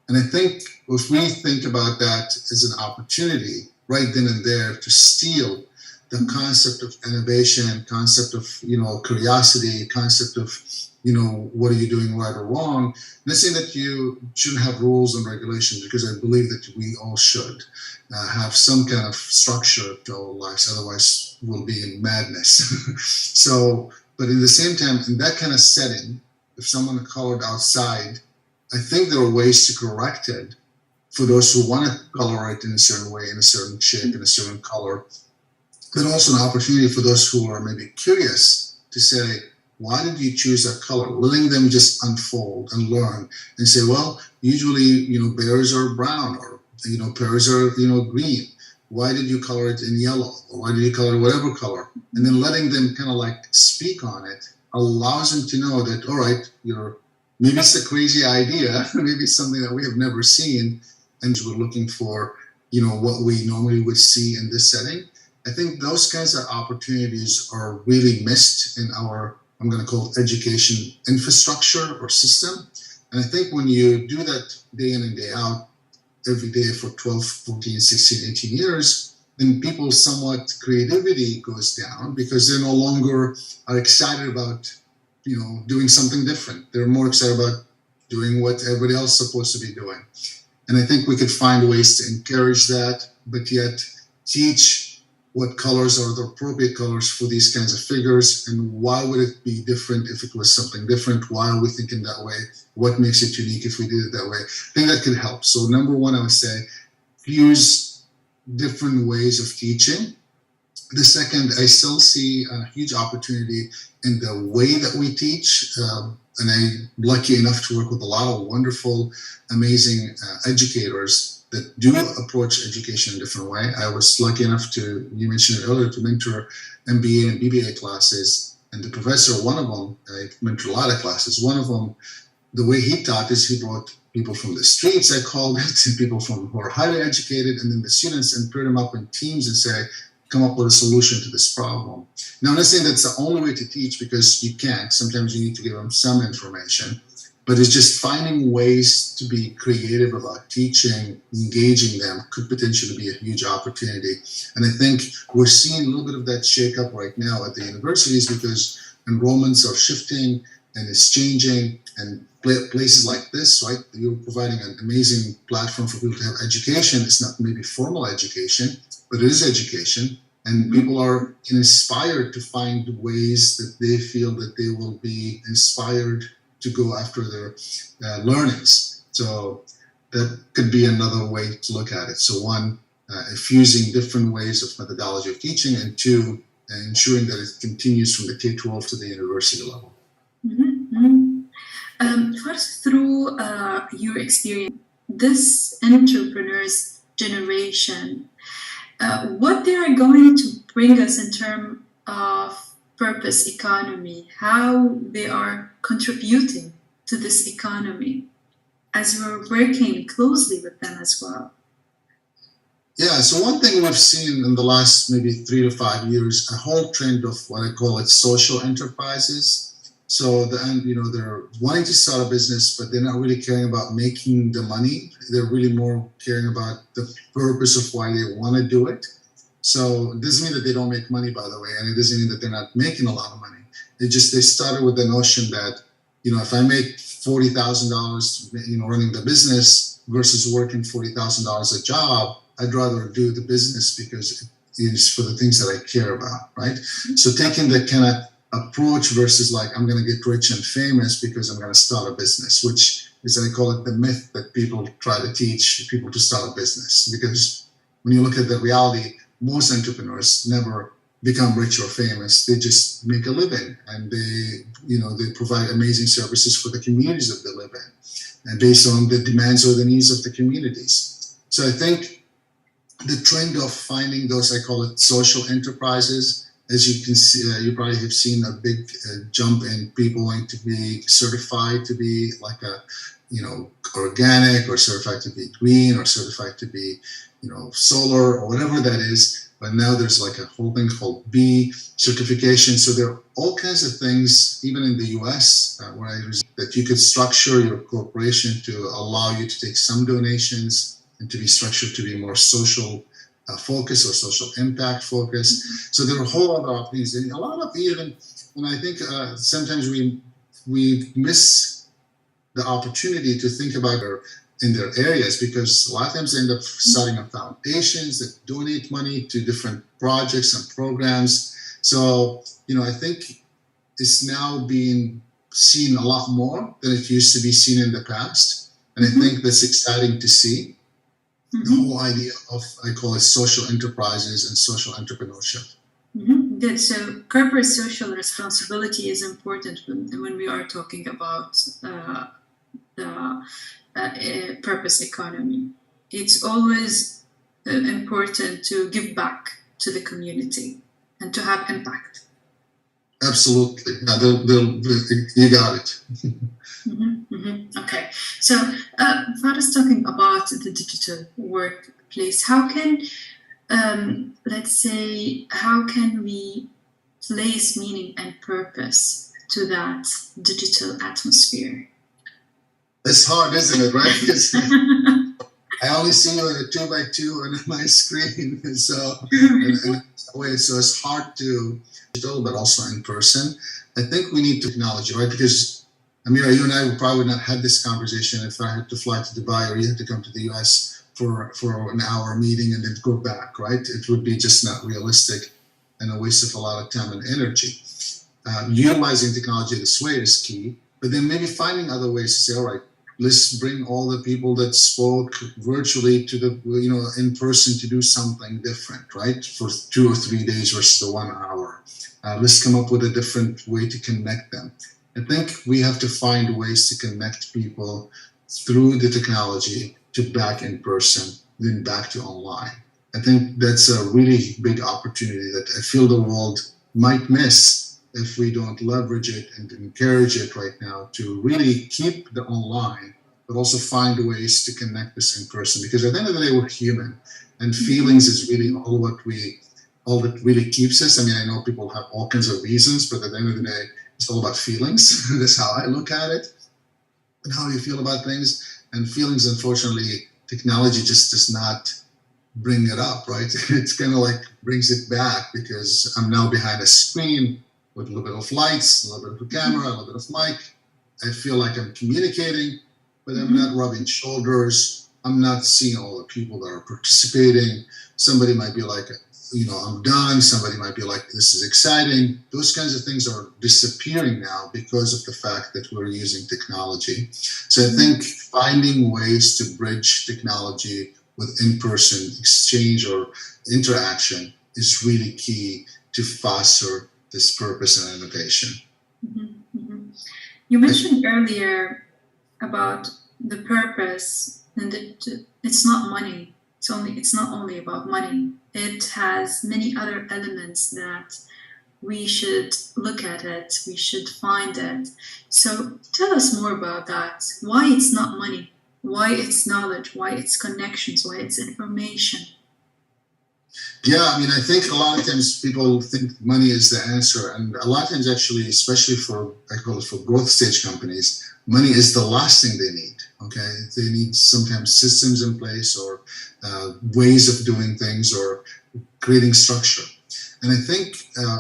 And I think if we think about that as an opportunity right then and there to steal the concept of innovation, concept of, you know, curiosity, concept of, you know, what are you doing right or wrong? I'm not saying that you shouldn't have rules and regulations, because I believe that we all should have some kind of structure to our lives, otherwise we'll be in madness. So, but at the same time, in that kind of setting, if someone colored outside, I think there are ways to correct it for those who want to color it in a certain way, in a certain shape, in a certain color. But also an opportunity for those who are maybe curious to say, why did you choose that color? Letting them just unfold and learn and say, well, usually, you know, bears are brown, or, you know, pears are, you know, green. Why did you color it in yellow? Or why did you color whatever color? And then letting them kind of like speak on it allows them to know that, all right, maybe it's a crazy idea, maybe it's something that we have never seen, and we're looking for, you know, what we normally would see in this setting. I think those kinds of opportunities are really missed in our, I'm going to call it, education infrastructure or system. And I think when you do that day in and day out, every day for 12, 14, 16, 18 years, then people's somewhat creativity goes down, because they no longer are excited about, you know, doing something different. They're more excited about doing what everybody else is supposed to be doing. And I think we could find ways to encourage that, but yet teach what colors are the appropriate colors for these kinds of figures, and why would it be different if it was something different? Why are we thinking that way? What makes it unique if we did it that way? I think that could help. So number one, I would say, use different ways of teaching. The second, I still see a huge opportunity in the way that we teach. And I'm lucky enough to work with a lot of wonderful, amazing educators that do approach education in a different way. I was lucky enough to, you mentioned it earlier, to mentor MBA and BBA classes. And the professor, one of them, I mentored a lot of classes. One of them, the way he taught is he brought people from the streets, I called it, and people who are highly educated, and then the students, and paired them up in teams and say, come up with a solution to this problem. Now, I'm not saying that's the only way to teach, because you can't. Sometimes you need to give them some information. But it's just finding ways to be creative about teaching, engaging them could potentially be a huge opportunity. And I think we're seeing a little bit of that shake-up right now at the universities, because enrollments are shifting and it's changing. And places like this, right, you're providing an amazing platform for people to have education. It's not maybe formal education, but it is education. And people are inspired to find ways that they feel that they will be inspired to go after their learnings. So that could be another way to look at it. So one, infusing different ways of methodology of teaching, and two, and ensuring that it continues from the K-12 to the university level. First, through your experience, this entrepreneurs generation, what they are going to bring us in terms of purpose economy, how they are contributing to this economy, as we're working closely with them as well. Yeah, so one thing we've seen in the last maybe 3 to 5 years, a whole trend of what I call it social enterprises. So they're wanting to start a business, but they're not really caring about making the money. They're really more caring about the purpose of why they want to do it. So it doesn't mean that they don't make money, by the way, and it doesn't mean that they're not making a lot of money. They started with the notion that, if I make $40,000, running the business versus working $40,000 a job, I'd rather do the business because it's for the things that I care about, right? So taking the kind of approach versus like, I'm going to get rich and famous because I'm going to start a business, which is, I call it the myth that people try to teach people to start a business. Because when you look at the reality, most entrepreneurs never become rich or famous. They just make a living, and they provide amazing services for the communities that they live in, and based on the demands or the needs of the communities. So I think the trend of finding those, I call it social enterprises, as you can see, you probably have seen a big jump in people wanting to be certified to be like a, organic, or certified to be green, or certified to be, solar, or whatever that is. But now there's like a whole thing called B certification. So there are all kinds of things, even in the US, that you could structure your corporation to allow you to take some donations and to be structured to be more social focus or social impact focus. So there are a whole other opportunities. And a lot of even, and I think sometimes we miss the opportunity to think about in their areas, because a lot of times they end up starting up foundations that donate money to different projects and programs. So, I think it's now being seen a lot more than it used to be seen in the past. And I think that's exciting to see. The whole idea of, I call it social enterprises and social entrepreneurship. Good. So corporate social responsibility is important when we are talking about the purpose economy. It's always important to give back to the community and to have impact. Absolutely. You got it. Okay. So Faris, talking about the digital workplace, how can, how can we place meaning and purpose to that digital atmosphere? It's hard, isn't it, right? Because I only see you in a 2x2 on my screen. So, so it's hard to digital, but also in person. I think we need technology, right? Because Amira, you and I probably would not have this conversation if I had to fly to Dubai or you had to come to the US for an hour meeting and then go back, right? It would be just not realistic and a waste of a lot of time and energy. Utilizing technology this way is key, but then maybe finding other ways to say, all right, let's bring all the people that spoke virtually to the, in person to do something different, right? For 2 or 3 days versus the 1 hour. Let's come up with a different way to connect them. I think we have to find ways to connect people through the technology to back in person, then back to online. I think that's a really big opportunity that I feel the world might miss if we don't leverage it and encourage it right now to really keep the online, but also find ways to connect this in person. Because at the end of the day, we're human, and feelings is really all that really keeps us. I mean, I know people have all kinds of reasons, but at the end of the day, it's all about feelings. That's how I look at it, and how you feel about things. And feelings, unfortunately, technology just does not bring it up, right? It's kind of like brings it back, because I'm now behind a screen with a little bit of lights, a little bit of a camera, a little bit of mic. I feel like I'm communicating, but I'm not rubbing shoulders. I'm not seeing all the people that are participating. Somebody might be like, I'm done. Somebody might be like, this is exciting. Those kinds of things are disappearing now because of the fact that we're using technology. So I think finding ways to bridge technology with in-person exchange or interaction is really key to foster this purpose and innovation. You mentioned earlier about the purpose, and it's not money. It's not only about money. It has many other elements that we should look at it. We should find it. So tell us more about that. Why it's not money? Why it's knowledge? Why it's connections? Why it's information? Yeah, I mean, I think a lot of times people think money is the answer, and a lot of times, actually, especially for, I call it for growth stage companies, money is the last thing they need. Okay, they need sometimes systems in place or ways of doing things or creating structure. And I think,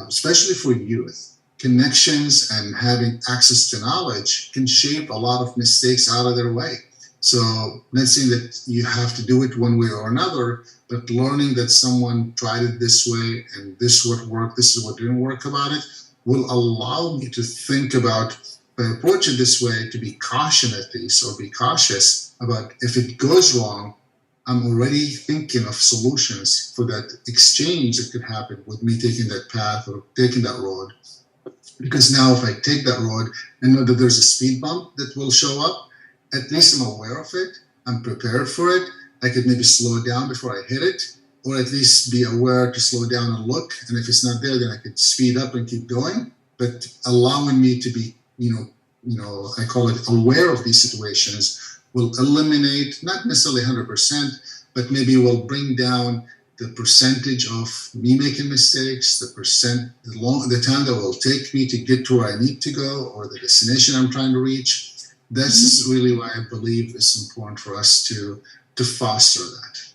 especially for youth, connections and having access to knowledge can shape a lot of mistakes out of their way. So let's say that you have to do it one way or another, but learning that someone tried it this way and this would work, this is what didn't work about it, will allow me to think about, if I approach it this way, to be cautious at least, or be cautious about if it goes wrong, I'm already thinking of solutions for that exchange that could happen with me taking that path or taking that road. Because now if I take that road and know that there's a speed bump that will show up, at least I'm aware of it, I'm prepared for it, I could maybe slow down before I hit it, or at least be aware to slow down and look, and if it's not there, then I could speed up and keep going, but allowing me to be, I call it aware of these situations will eliminate, not necessarily 100%, but maybe will bring down the percentage of me making mistakes, the time that will take me to get to where I need to go, or the destination I'm trying to reach. This is really why I believe it's important for us to foster that.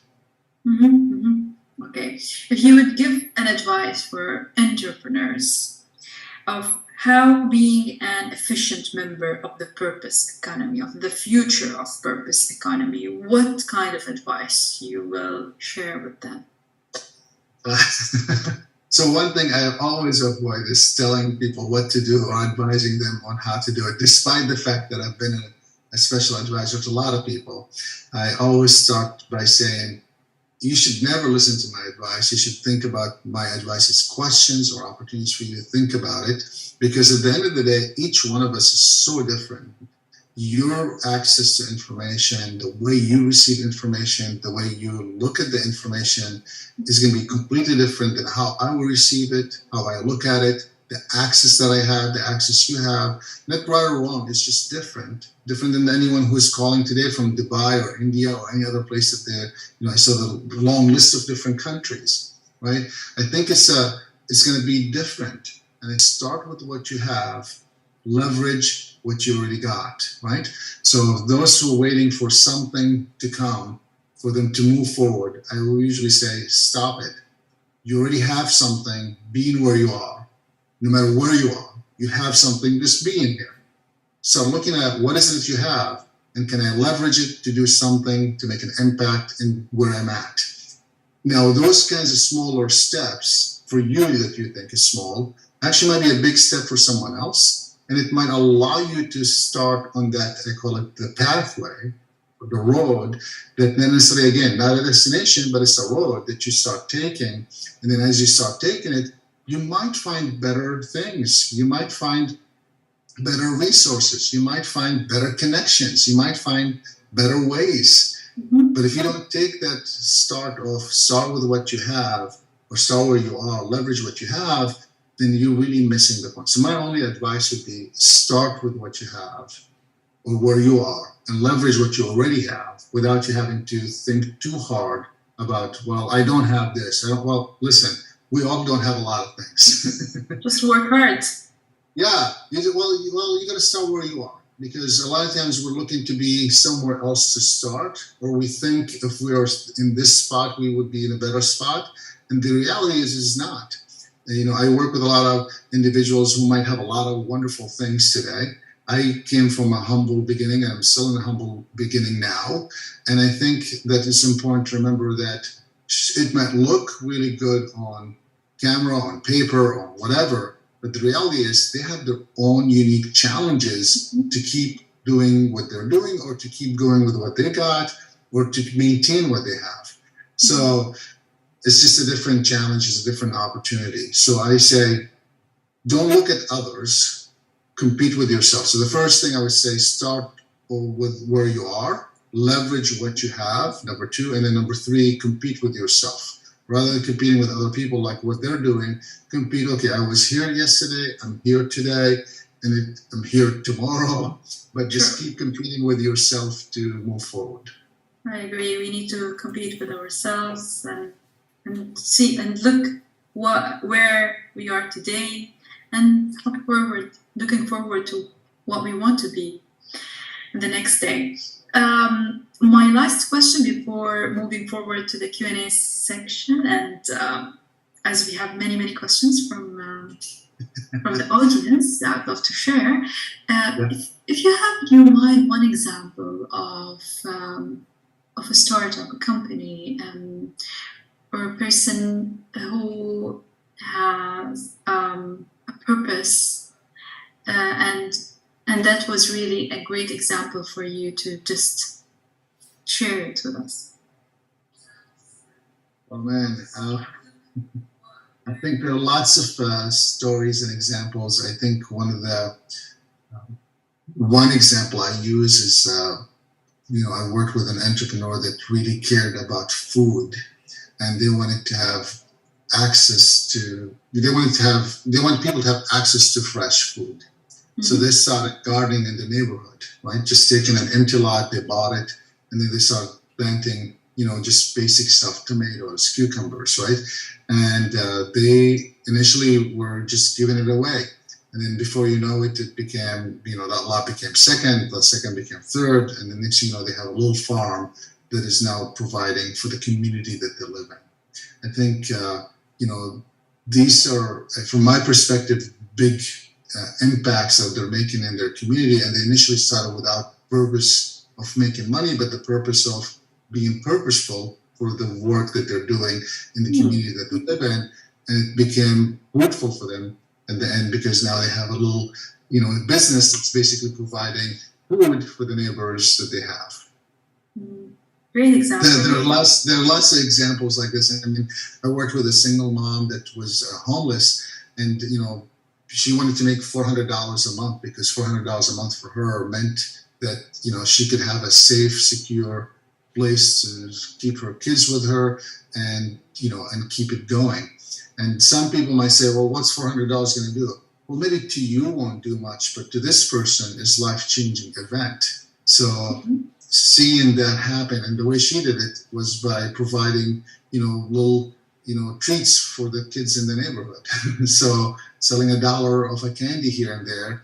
Okay. If you would give an advice for entrepreneurs of how being an efficient member of the purpose economy, of the future of purpose economy, what kind of advice you will share with them? So one thing I always avoid is telling people what to do or advising them on how to do it, despite the fact that I've been a special advisor to a lot of people. I always start by saying, you should never listen to my advice. You should think about my advice as questions or opportunities for you to think about it. Because at the end of the day, each one of us is so different. Your access to information, the way you receive information, the way you look at the information is going to be completely different than how I will receive it, how I look at it, the access that I have, the access you have. Not right or wrong, it's just different than anyone who is calling today from Dubai or India or any other place that they're, I saw the long list of different countries, right? I think it's going to be different. And it start with what you have, leverage what you already got, right? So those who are waiting for something to come, for them to move forward, I will usually say, stop it. You already have something, be in where you are. No matter where you are, you have something, just be in here. Start looking at what is it that you have, and can I leverage it to do something to make an impact in where I'm at? Now, those kinds of smaller steps for you that you think is small, actually might be a big step for someone else, and it might allow you to start on that, I call it the pathway, or the road, that then necessarily, again, not a destination, but it's a road that you start taking, and then as you start taking it, you might find better things, you might find better resources, you might find better connections, you might find better ways. But if you don't take that start with what you have, or start where you are, leverage what you have, then you're really missing the point. So my only advice would be start with what you have or where you are and leverage what you already have without you having to think too hard about, well, I don't have this. Well, listen, we all don't have a lot of things. Just work hard. Yeah, you got to start where you are, because a lot of times we're looking to be somewhere else to start, or we think if we are in this spot, we would be in a better spot. And the reality is not. I work with a lot of individuals who might have a lot of wonderful things today. I came from a humble beginning, and I'm still in a humble beginning now. And I think that it's important to remember that it might look really good on camera, on paper, on whatever, but the reality is they have their own unique challenges to keep doing what they're doing, or to keep going with what they got, or to maintain what they have. So it's just a different challenge, it's a different opportunity. So I say, don't look at others, compete with yourself. So the first thing I would say, start with where you are, leverage what you have, number two, and then number three, compete with yourself. Rather than competing with other people like what they're doing, compete, okay, I was here yesterday, I'm here today, and I'm here tomorrow, but just keep competing with yourself to move forward. I agree. We need to compete with ourselves and see and look where we are today and looking forward to what we want to be the next day. My last question before moving forward to the Q&A section, and as we have many questions from the audience, I'd love to share. If you have in your mind one example of a startup, a company, or a person who has a purpose, and that was really a great example for you to just share it with us. Oh man, I think there are lots of stories and examples. I think one example I use is, I worked with an entrepreneur that really cared about food, and they wanted to have access to, they want people to have access to fresh food. Mm-hmm. So they started gardening in the neighborhood, right? Just taking an empty lot, they bought it, and then they started planting, just basic stuff, tomatoes, cucumbers, right? And they initially were just giving it away. And then before you know it, it became, that lot became second, that second became third, and the next thing you know, they have a little farm that is now providing for the community that they live in. I think, these are, from my perspective, big impacts that they're making in their community. And they initially started without purpose of making money, but the purpose of being purposeful for the work that they're doing in the community that they live in. And it became fruitful for them in the end, because now they have a little, business that's basically providing food for the neighbors that they have. Great example. There are lots of examples like this. I mean, I worked with a single mom that was homeless, and she wanted to make $400 a month, because $400 a month for her meant that she could have a safe, secure place to keep her kids with her, and and keep it going. And some people might say, well, what's $400 going to do? Well, maybe to you won't do much, but to this person is life-changing event. So seeing that happen, and the way she did it was by providing, little, treats for the kids in the neighborhood. So selling $1 of a candy here and there,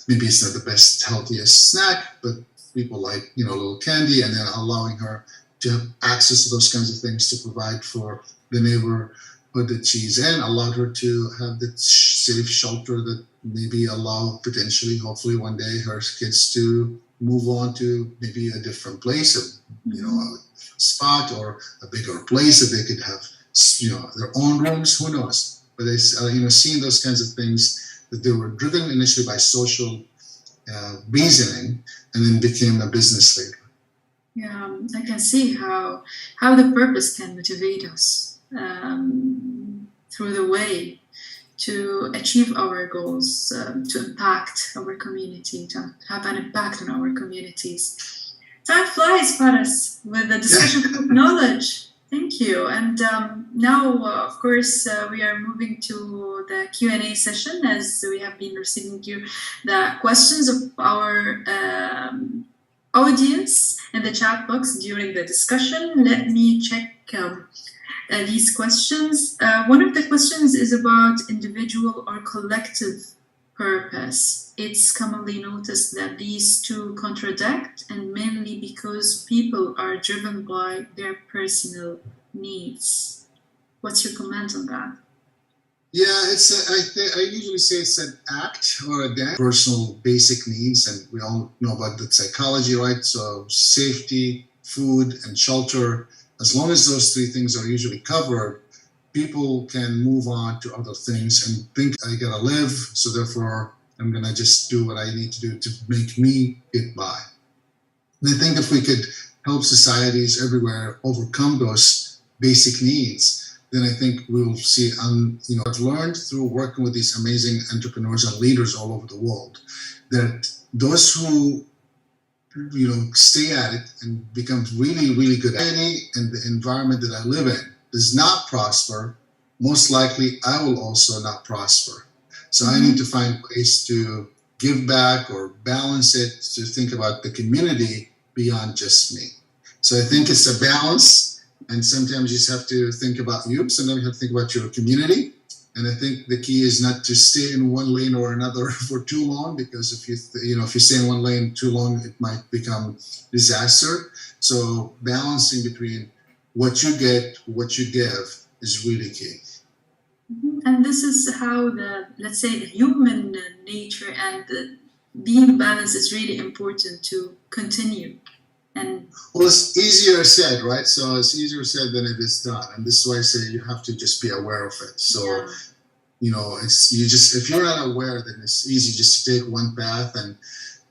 maybe it's not the best, healthiest snack, but people like, a little candy, and then allowing her to have access to those kinds of things to provide for the neighborhood that she's in, allowed her to have the safe shelter that maybe allow potentially, hopefully one day, her kids to move on to maybe a different place, a spot or a bigger place that they could have, their own rooms, who knows? But seeing those kinds of things, that they were driven initially by social reasoning, and then became a business later. Yeah, I can see how the purpose can motivate us through the way to achieve our goals, to impact our community, to have an impact on our communities. Time flies, Faris, with the discussion of knowledge. Thank you. And now, of course, we are moving to the Q&A session, as we have been receiving the questions of our audience in the chat box during the discussion. Let me check these questions. One of the questions is about individual or collective purpose. It's commonly noticed that these two contradict, and mainly because people are driven by their personal needs. What's your comment on that? Yeah, I usually say it's an act or a dance. Personal basic needs, and we all know about the psychology, right? So safety, food, and shelter. As long as those three things are usually covered, people can move on to other things and think, I gotta live, so therefore I'm gonna just do what I need to do to make me get by. And I think if we could help societies everywhere overcome those basic needs, then I think we will see, I've learned through working with these amazing entrepreneurs and leaders all over the world that those who, stay at it and become really, really good at it, and the environment that I live in does not prosper, most likely I will also not prosper. So I need to find ways to give back or balance it, to think about the community beyond just me. So I think it's a balance, and sometimes you just have to think about you, sometimes you have to think about your community. And I think the key is not to stay in one lane or another for too long, because if you stay in one lane too long, it might become disaster. So balancing between what you get, what you give is really key. And this is how the human nature and being balanced is really important to continue. And well, it's easier said, right? So it's easier said than it is done, and this is why I say you have to just be aware of it. So if you're not aware, then it's easy just to take one path and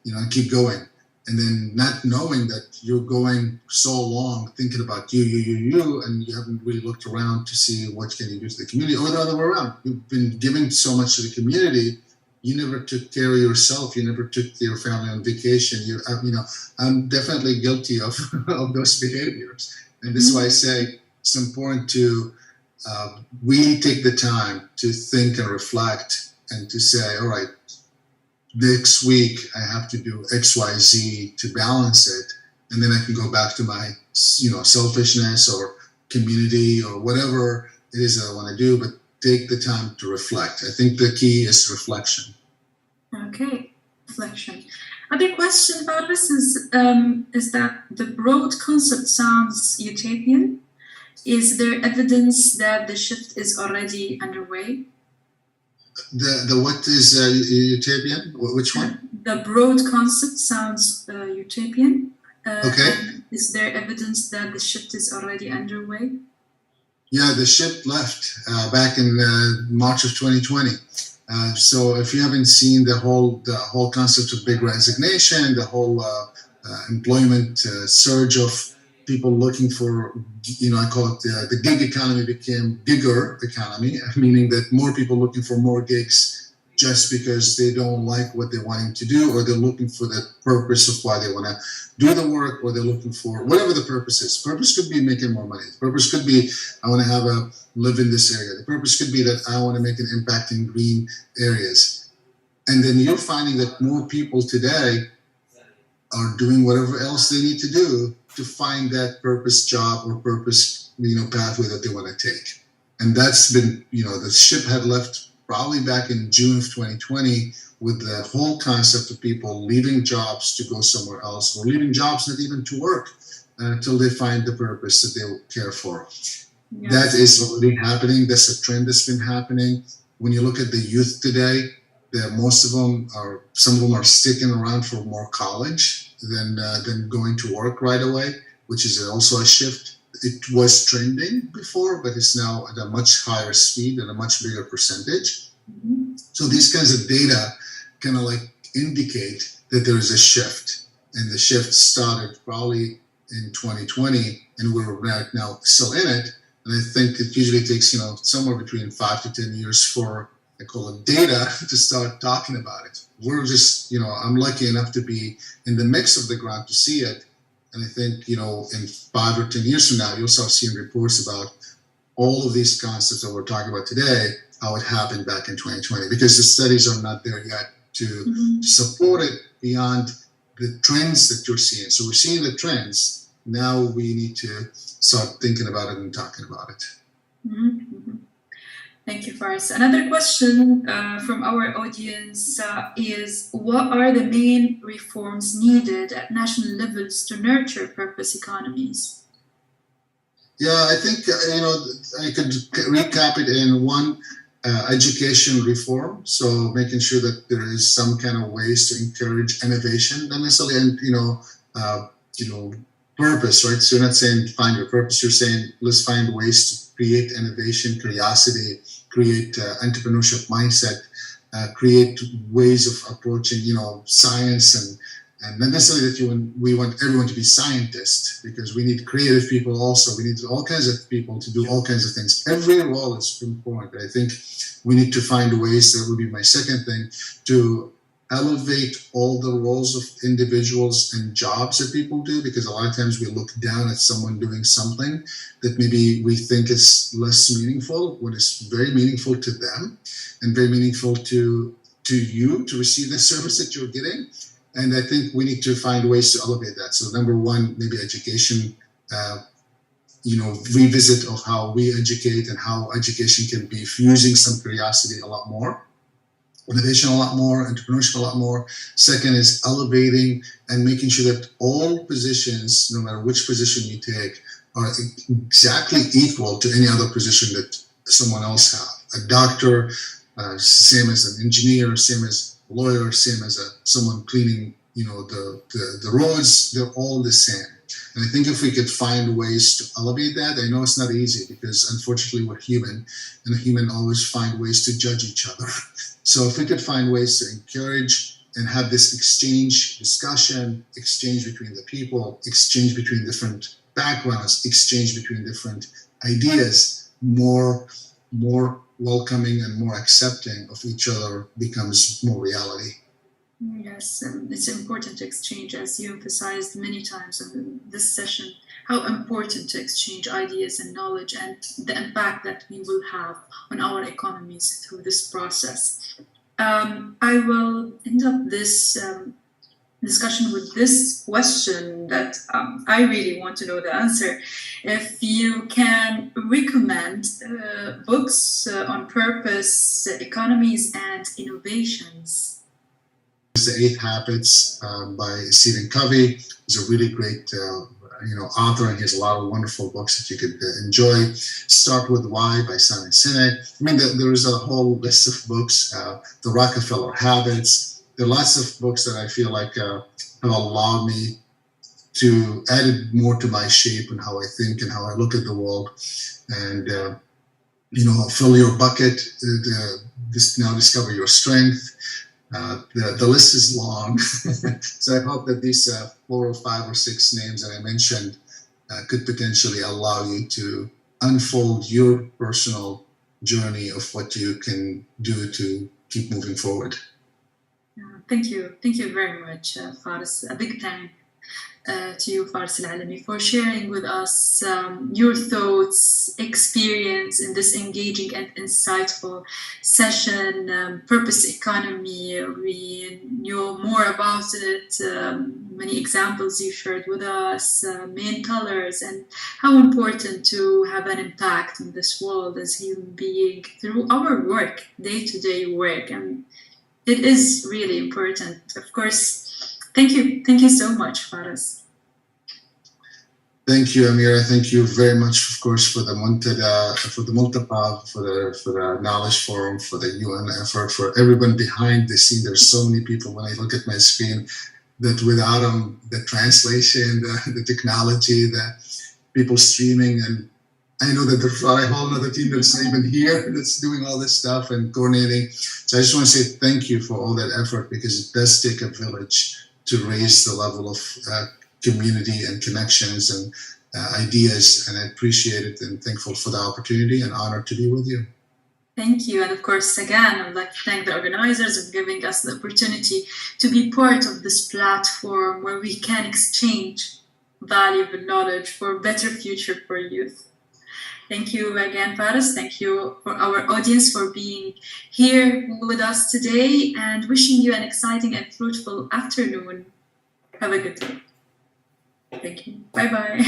and keep going, and then not knowing that you're going so long thinking about you, and you haven't really looked around to see what can you do to the community, or the other way around. You've been giving so much to the community, you never took care of yourself. You never took your family on vacation. I'm definitely guilty of those behaviors, and this is why I say it's important to really take the time to think and reflect, and to say, all right, next week I have to do X, Y, Z to balance it, and then I can go back to my selfishness or community or whatever it is that I want to do. But take the time to reflect. I think the key is reflection. okay, reflection. Other question about this is that the broad concept sounds utopian. Is there evidence that the shift is already underway? The what is utopian? Which one? The broad concept sounds utopian. Okay. Is there evidence that the shift is already underway? Yeah, the ship left back in March of 2020. So if you haven't seen the whole concept of big resignation, the whole employment surge of people looking for, I call it the gig economy became gigger economy, meaning that more people looking for more gigs just because they don't like what they're wanting to do, or they're looking for the purpose of why they want to do the work, or they're looking for whatever the purpose is. Purpose could be making more money. The purpose could be I want to live in this area. The purpose could be that I want to make an impact in green areas. And then you're finding that more people today are doing whatever else they need to do to find that purpose job or purpose pathway that they want to take. And that's been, the ship had left probably back in June of 2020 with the whole concept of people leaving jobs to go somewhere else, or leaving jobs not even to work until they find the purpose that they care for. Yeah. That is already happening. That's a trend that's been happening. When you look at the youth today, some of them are sticking around for more college than going to work right away, which is also a shift. It was trending before, but it's now at a much higher speed and a much bigger percentage. Mm-hmm. So these kinds of data kind of indicate that there is a shift, and the shift started probably in 2020, and we're right now still in it. And I think it usually takes somewhere between 5 to 10 years for, I call it, data to start talking about it. We're just, I'm lucky enough to be in the mix of the ground to see it. And I think, in 5 or 10 years from now, you'll start seeing reports about all of these concepts that we're talking about today, how it happened back in 2020, because the studies are not there yet to support it beyond the trends that you're seeing. So we're seeing the trends. Now we need to start thinking about it and talking about it. Mm-hmm. Thank you, Faris. Another question from our audience is, what are the main reforms needed at national levels to nurture purpose economies? Yeah, I think, I could recap it in one, education reform. So making sure that there is some kind of ways to encourage innovation, not necessarily, purpose, right? So you're not saying find your purpose, you're saying let's find ways to create innovation, curiosity, create entrepreneurship mindset, create ways of approaching, science And not necessarily that we want everyone to be scientists, because we need creative people also. We need all kinds of people to do all kinds of things. Every role is important. But I think we need to find ways, that would be my second thing, to elevate all the roles of individuals and jobs that people do, because a lot of times we look down at someone doing something that maybe we think is less meaningful, when it's very meaningful to them and very meaningful to you to receive the service that you're getting. And I think we need to find ways to elevate that. So number one, maybe education, revisit of how we educate and how education can be fusing some curiosity a lot more, innovation a lot more, entrepreneurship a lot more. Second is elevating and making sure that all positions, no matter which position you take, are exactly equal to any other position that someone else have. A doctor, same as an engineer, same as a lawyer, same as someone cleaning, the roads. They're all the same. And I think if we could find ways to elevate that, I know it's not easy, because unfortunately we're human, and human always find ways to judge each other. So if we could find ways to encourage and have this exchange, discussion, exchange between the people, exchange between different backgrounds, exchange between different ideas, more welcoming and more accepting of each other becomes more reality. Yes, it's important to exchange, as you emphasized many times in this session, how important to exchange ideas and knowledge, and the impact that we will have on our economies through this process. I will end up this discussion with this question that I really want to know the answer. If you can recommend books on purpose, economies, and innovations. The 8 Habits by Stephen Covey. He's a really great author, and he has a lot of wonderful books that you could enjoy. Start with Why by Simon Sinek. I mean, there is a whole list of books. The Rockefeller Habits. There are lots of books that I feel like have allowed me to add more to my shape and how I think and how I look at the world. And fill your bucket. Now discover your strength. The list is long, so I hope that these 4 or 5 or 6 names that I mentioned could potentially allow you to unfold your personal journey of what you can do to keep moving forward. Thank you very much, Faris. A big thank to you, Faris Al-Alami, for sharing with us your thoughts, experience in this engaging and insightful session. Purpose economy, we knew more about it, many examples you shared with us, main colors, and how important to have an impact in this world as human being through our work, day-to-day work. And it is really important. Of course, thank you so much, Faris. Thank you, Amira. Thank you very much, of course, for the Mltaqى, for the Knowledge Forum, for the UN effort, for everyone behind the scene. There's so many people when I look at my screen that without them, the translation, the technology, the people streaming, and I know that there's a whole other team that's not even here that's doing all this stuff and coordinating. So I just want to say thank you for all that effort, because it does take a village to raise the level of community and connections and ideas. And I appreciate it and thankful for the opportunity and honored to be with you. Thank you. And of course, again, I would like to thank the organizers for giving us the opportunity to be part of this platform where we can exchange valuable knowledge for a better future for youth. Thank you again, Faris. Thank you for our audience for being here with us today, and wishing you an exciting and fruitful afternoon. Have a good day. Thank you. Bye-bye.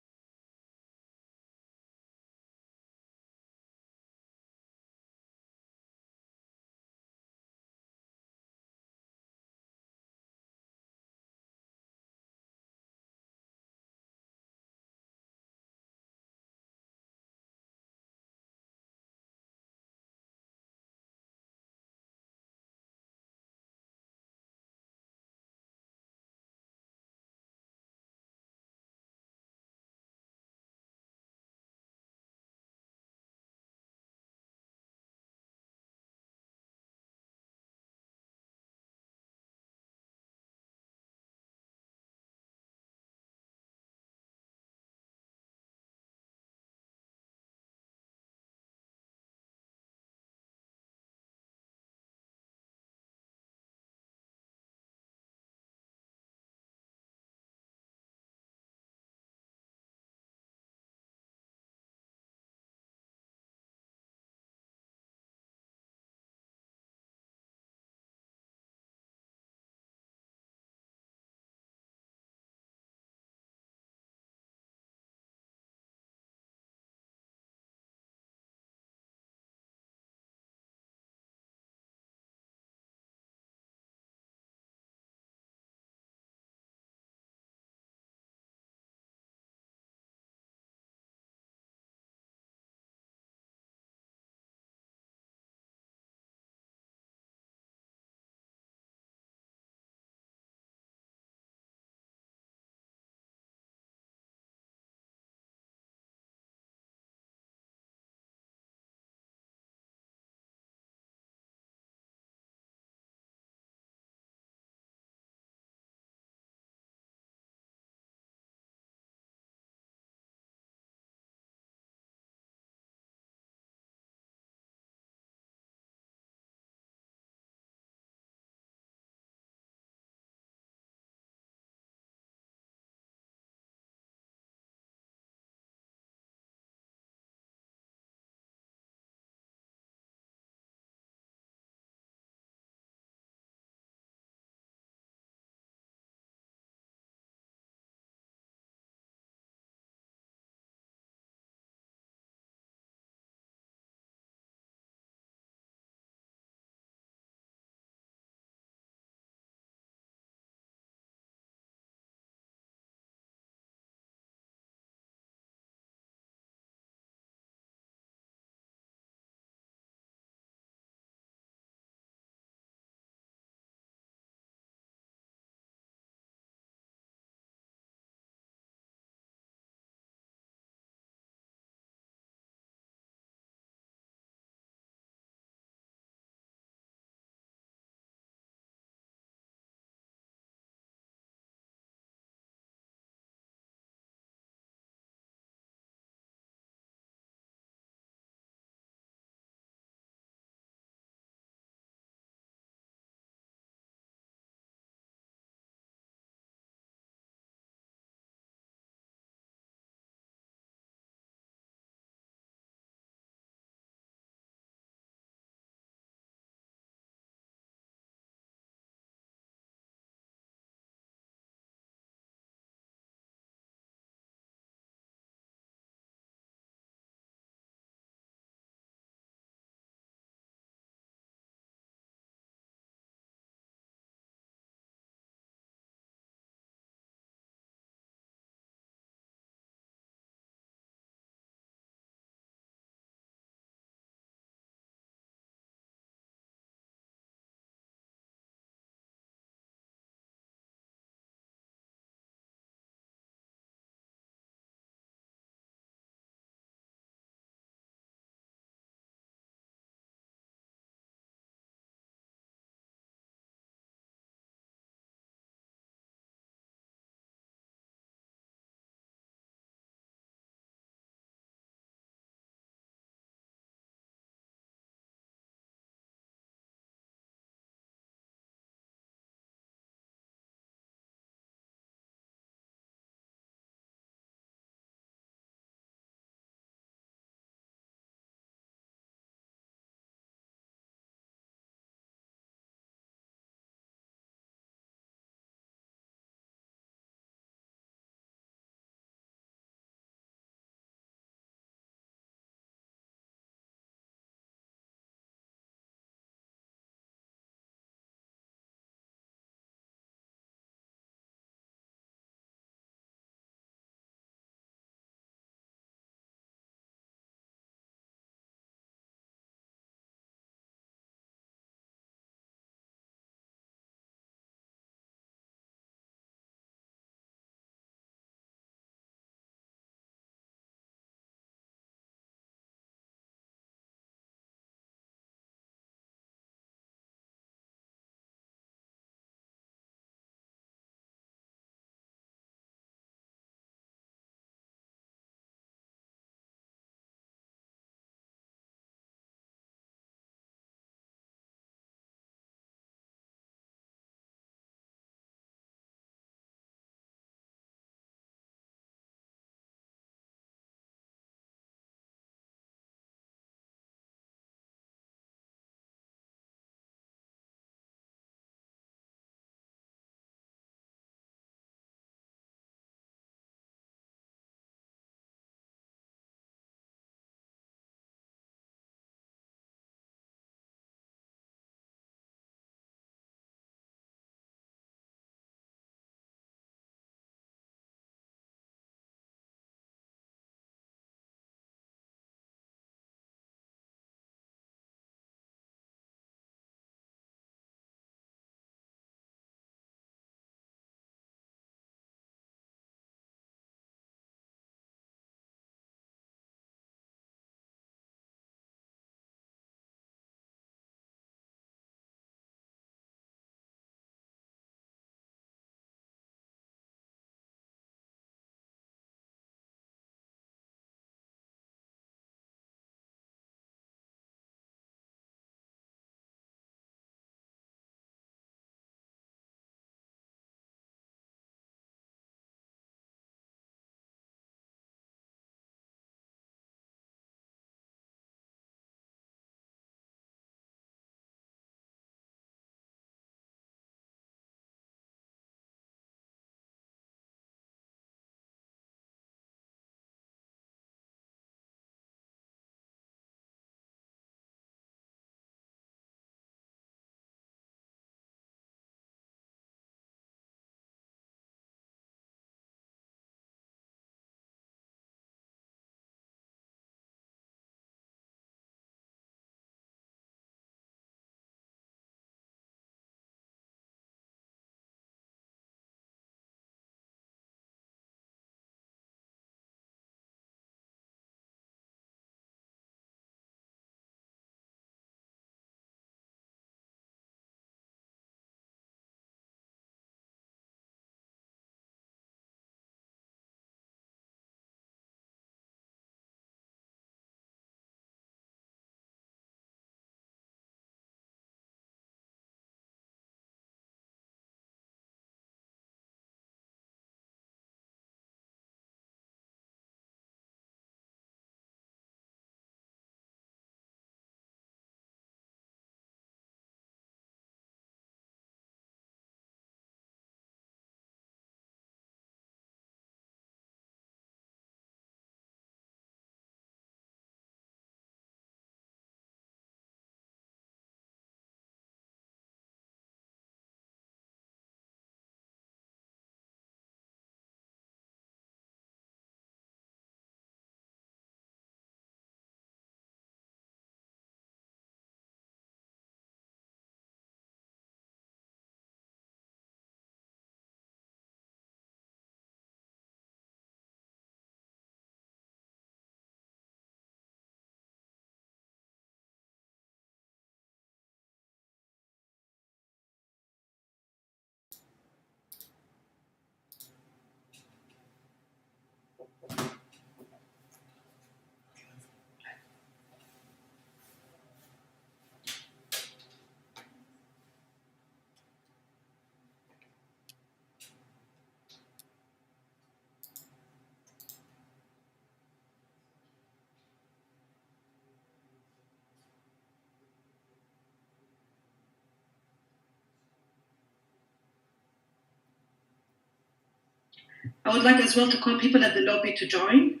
I would like as well to call people at the lobby to join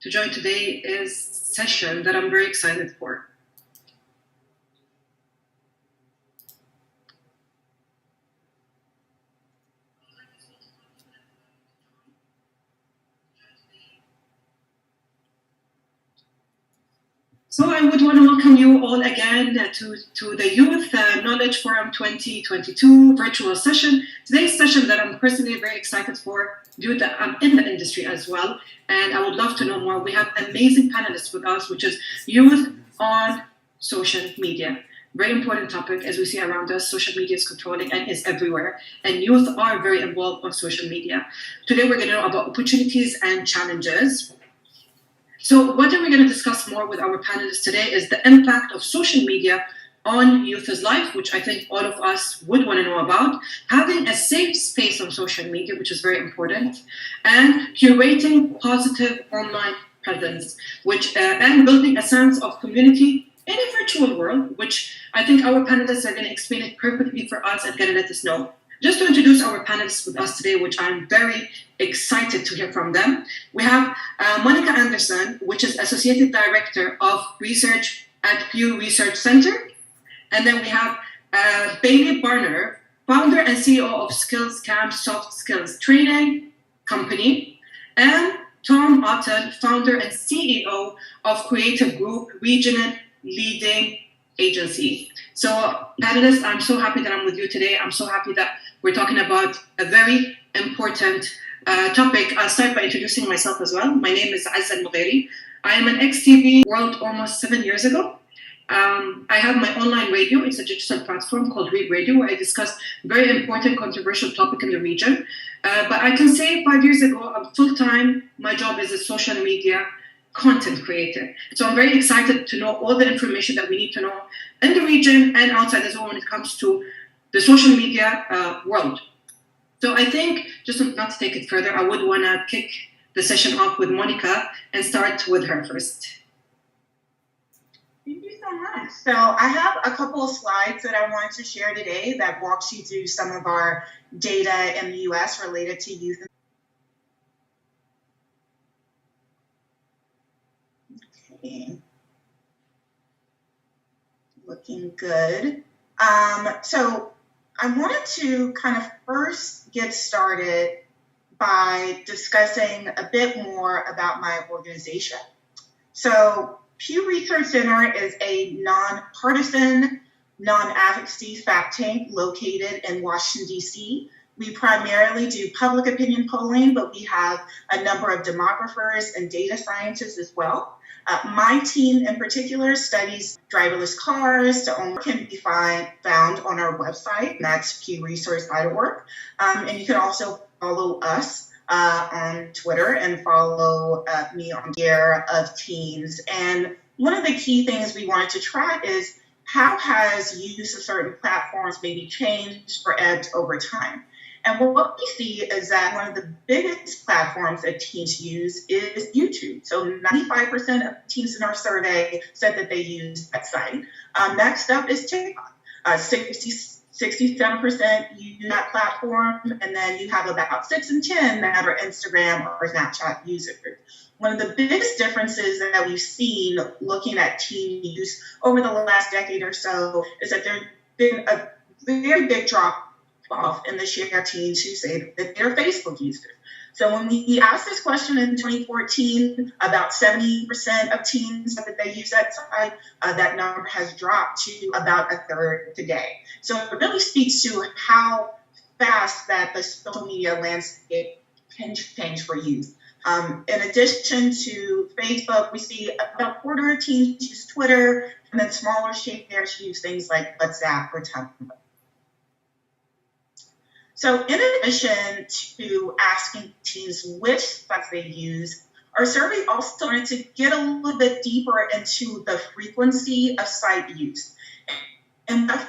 today's session that I'm very excited for. So I would want to welcome you all again to the Youth Knowledge Forum 2022 virtual session. Today's session that I'm personally very excited for due to I'm in the industry as well, and I would love to know more. We have amazing panelists with us, which is youth on social media. Very important topic as we see around us. Social media is controlling and is everywhere, and youth are very involved on social media. Today we're going to know about opportunities and challenges. So what are we going to discuss more with our panelists today is the impact of social media on youth's life, which I think all of us would want to know about, having a safe space on social media, which is very important, and curating positive online presence, which and building a sense of community in a virtual world, which I think our panelists are going to explain it perfectly for us and going to let us know. Just to introduce our panelists with us today, which I'm very excited to hear from them. We have Monica Anderson, which is Associate Director of Research at Pew Research Center. And then we have Bailey Barner, Founder and CEO of Skills Camp Soft Skills Training Company. And Tom Otten, Founder and CEO of Creative Group, Regional Leading Agency. So panelists, I'm so happy that I'm with you today. I'm so happy that we're talking about a very important topic. I'll start by introducing myself as well. My name is Azza Al-Mugheri. I am an ex-TV world almost 7 years ago. I have my online radio. It's a digital platform called Read Radio, where I discuss very important, controversial topic in the region. But I can say 5 years ago, I'm full-time. My job is a social media content creator. So I'm very excited to know all the information that we need to know in the region and outside as well when it comes to the social media world. So I think, just not to take it further, I would want to kick the session off with Monica and start with her first. Thank you so much. So I have a couple of slides that I wanted to share today that walks you through some of our data in the US related to youth. Okay. Looking good. So I wanted to kind of first get started by discussing a bit more about my organization. So Pew Research Center is a nonpartisan, non-advocacy fact tank located in Washington, D.C. We primarily do public opinion polling, but we have a number of demographers and data scientists as well. My team in particular studies driverless cars, can be found on our website, and that's pewresearch.org. And you can also follow us on Twitter and follow me on Year of Teens. And one of the key things we wanted to track is how has use of certain platforms maybe changed or ebbed over time. And what we see is that one of the biggest platforms that teens use is YouTube. So 95% of teens in our survey said that they use that site. Next up is TikTok. 67% use that platform, and then you have about 6 in 10 that are Instagram or Snapchat users. One of the biggest differences that we've seen looking at teen use over the last decade or so is that there's been a very big drop off in the share of teens who say that they're Facebook users. So when we asked this question in 2014, about 70% of teens said that they use that site. That number has dropped to about a third today. So it really speaks to how fast that the social media landscape can change for youth. In addition to Facebook, we see about a quarter of teens use Twitter, and then smaller shares use things like WhatsApp or Tumblr. So in addition to asking teens which sites they use, our survey also wanted to get a little bit deeper into the frequency of site use. And what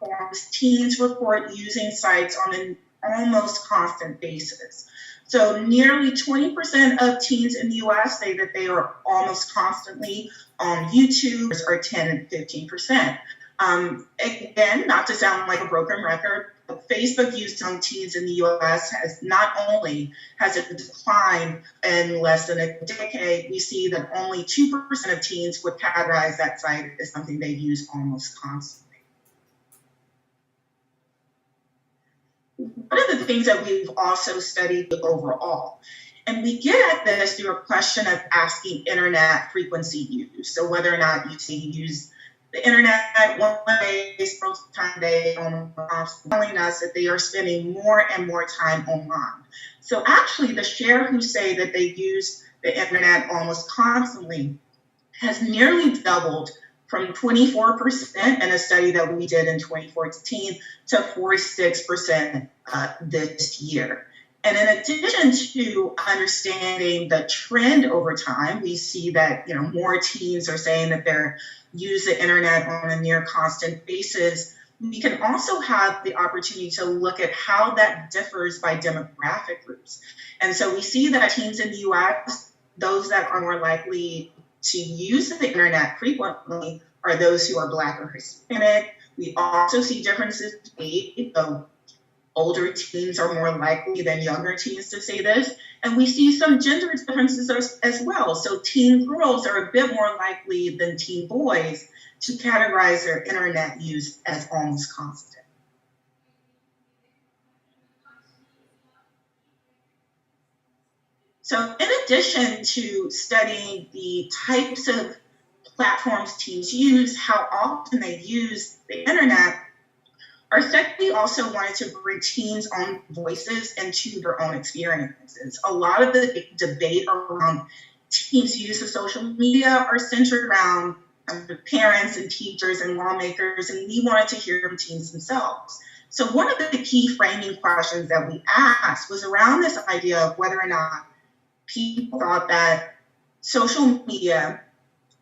forms teens report using sites on an almost constant basis. So nearly 20% of teens in the US say that they are almost constantly on YouTube, or 10 and 15%. Again, not to sound like a broken record, Facebook use among teens in the US has not only has it declined in less than a decade, we see that only 2% of teens would categorize that site as something they use almost constantly. One of the things that we've also studied overall, and we get at this through a question of asking internet frequency use. So whether or not you say you use the internet one day, several times a day, telling us that they are spending more and more time online. So actually the share who say that they use the internet almost constantly has nearly doubled from 24% in a study that we did in 2014 to 46% this year. And in addition to understanding the trend over time, we see that more teens are saying that they're use the internet on a near constant basis. We can also have the opportunity to look at how that differs by demographic groups. And so we see that teens in the US, those that are more likely to use the internet frequently are those who are Black or Hispanic. We also see differences in age. So older teens are more likely than younger teens to say this. And we see some gender differences as well. So teen girls are a bit more likely than teen boys to categorize their internet use as almost constant. So in addition to studying the types of platforms teens use, how often they use the internet, our study also wanted to bring teens' own voices into their own experiences. A lot of the debate around teens' use of social media are centered around parents and teachers and lawmakers, and we wanted to hear from teens themselves. So one of the key framing questions that we asked was around this idea of whether or not people thought that social media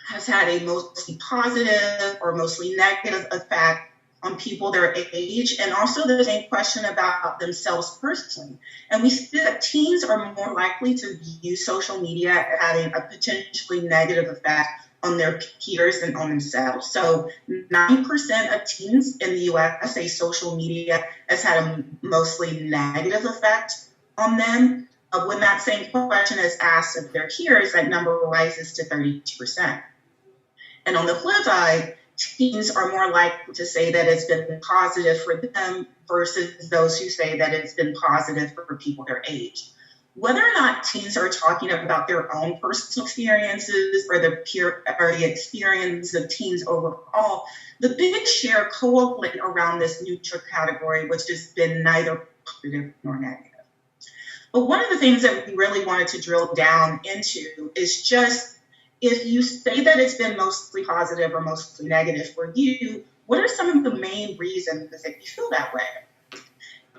has had a mostly positive or mostly negative effect on people their age, and also the same question about themselves personally. And we see that teens are more likely to view social media as having a potentially negative effect on their peers than on themselves. So 9% of teens in the US say social media has had a mostly negative effect on them. When that same question is asked of their peers, that number rises to 32%. And on the flip side, teens are more likely to say that it's been positive for them versus those who say that it's been positive for people their age. Whether or not teens are talking about their own personal experiences or the experience of teens overall, the big share correlate around this neutral category, which has been neither positive nor negative. But one of the things that we really wanted to drill down into is just, if you say that it's been mostly positive or mostly negative for you, what are some of the main reasons that you feel that way?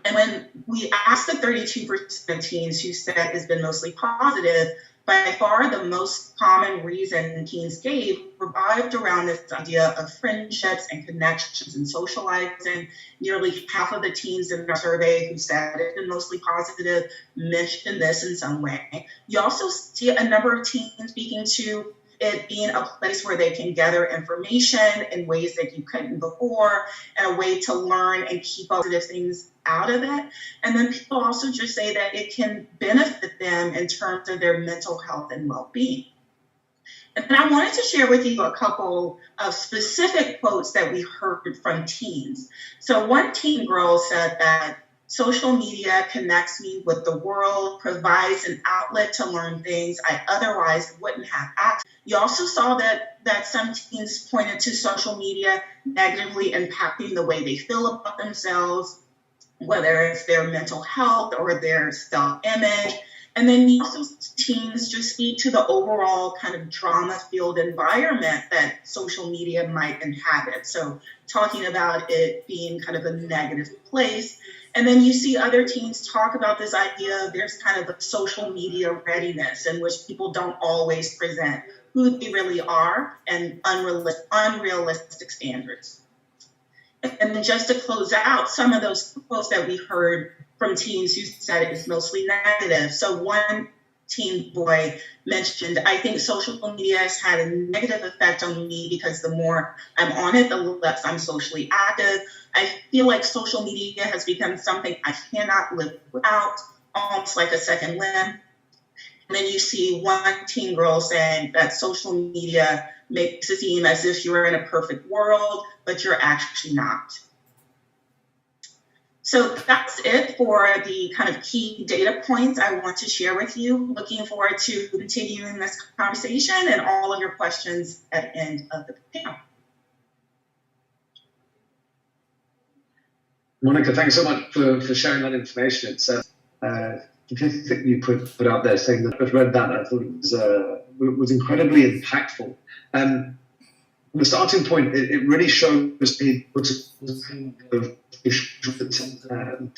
And when we asked the 32% of teens who said it's been mostly positive, by far the most common reason teens gave revolved around this idea of friendships and connections and socializing. Nearly half of the teens in our survey who said it's been mostly positive mentioned this in some way. You also see a number of teens speaking to it being a place where they can gather information in ways that you couldn't before, and a way to learn and keep positive things out of it. And then people also just say that it can benefit them in terms of their mental health and well-being. And I wanted to share with you a couple of specific quotes that we heard from teens. So one teen girl said that social media connects me with the world, provides an outlet to learn things I otherwise wouldn't have access. You also saw that some teens pointed to social media negatively impacting the way they feel about themselves, whether it's their mental health or their self-image. And then you also teens just speak to the overall kind of drama-filled environment that social media might inhabit. So talking about it being kind of a negative place. And then you see other teens talk about this idea of there's kind of a social media readiness in which people don't always present who they really are and unrealistic standards. And then just to close out, some of those quotes that we heard from teens who said it's mostly negative. So one Teen Boy mentioned, I think social media has had a negative effect on me because the more I'm on it, the less I'm socially active. I feel like social media has become something I cannot live without, almost like a second limb. And then you see one teen girl saying that social media makes it seem as if you're in a perfect world, but you're actually not. So that's it for the kind of key data points I want to share with you. Looking forward to continuing this conversation and all of your questions at the end of the panel. Monica, thanks so much for sharing that information. It's statistic you put out there saying that I've read that. I thought it was incredibly impactful. From the starting point, it really shows people that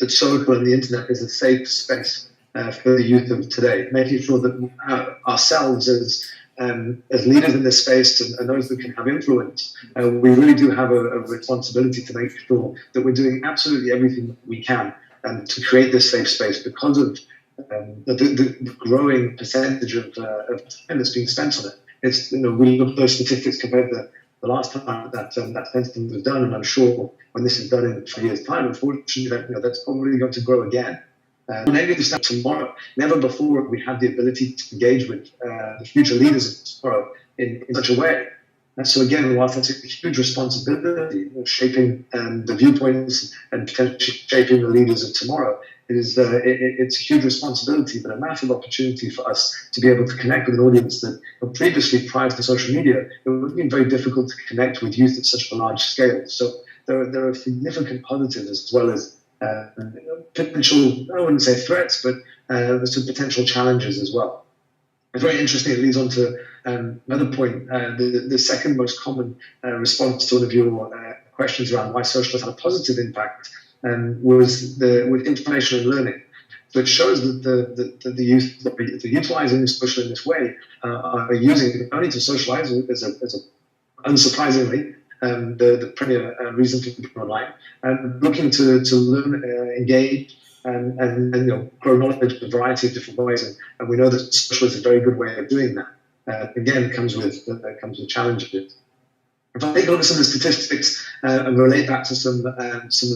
social and the internet is a safe space for the youth of today, making sure that ourselves as leaders in this space and those that can have influence, we really do have a responsibility to make sure that we're doing absolutely everything that we can to create this safe space because of the growing percentage of time that's being spent on it. It's, we look at those statistics compared to the last time that census was done, and I'm sure when this is done in 3 years' time, unfortunately, that's probably going to grow again. Maybe this time tomorrow, never before we had the ability to engage with the future leaders of tomorrow in such a way. And so again, whilst that's a huge responsibility, shaping the viewpoints and potentially shaping the leaders of tomorrow, it's a huge responsibility, but a massive opportunity for us to be able to connect with an audience that previously, prior to social media, it would have been very difficult to connect with youth at such a large scale. So there are significant positives as well as potential, I wouldn't say threats, but there's some potential challenges as well. It's very interesting. It leads on to another point. The second most common response to one of your questions around why social has had a positive impact was with information and learning. So it shows that the youth that are utilizing social in this way are using it only to socialize as unsurprisingly, the premier reason for people online, and looking to learn, engage, and grow knowledge in a variety of different ways. And we know that social is a very good way of doing that. Again, it comes with challenges. If I take a look at some of the statistics and relate that to some of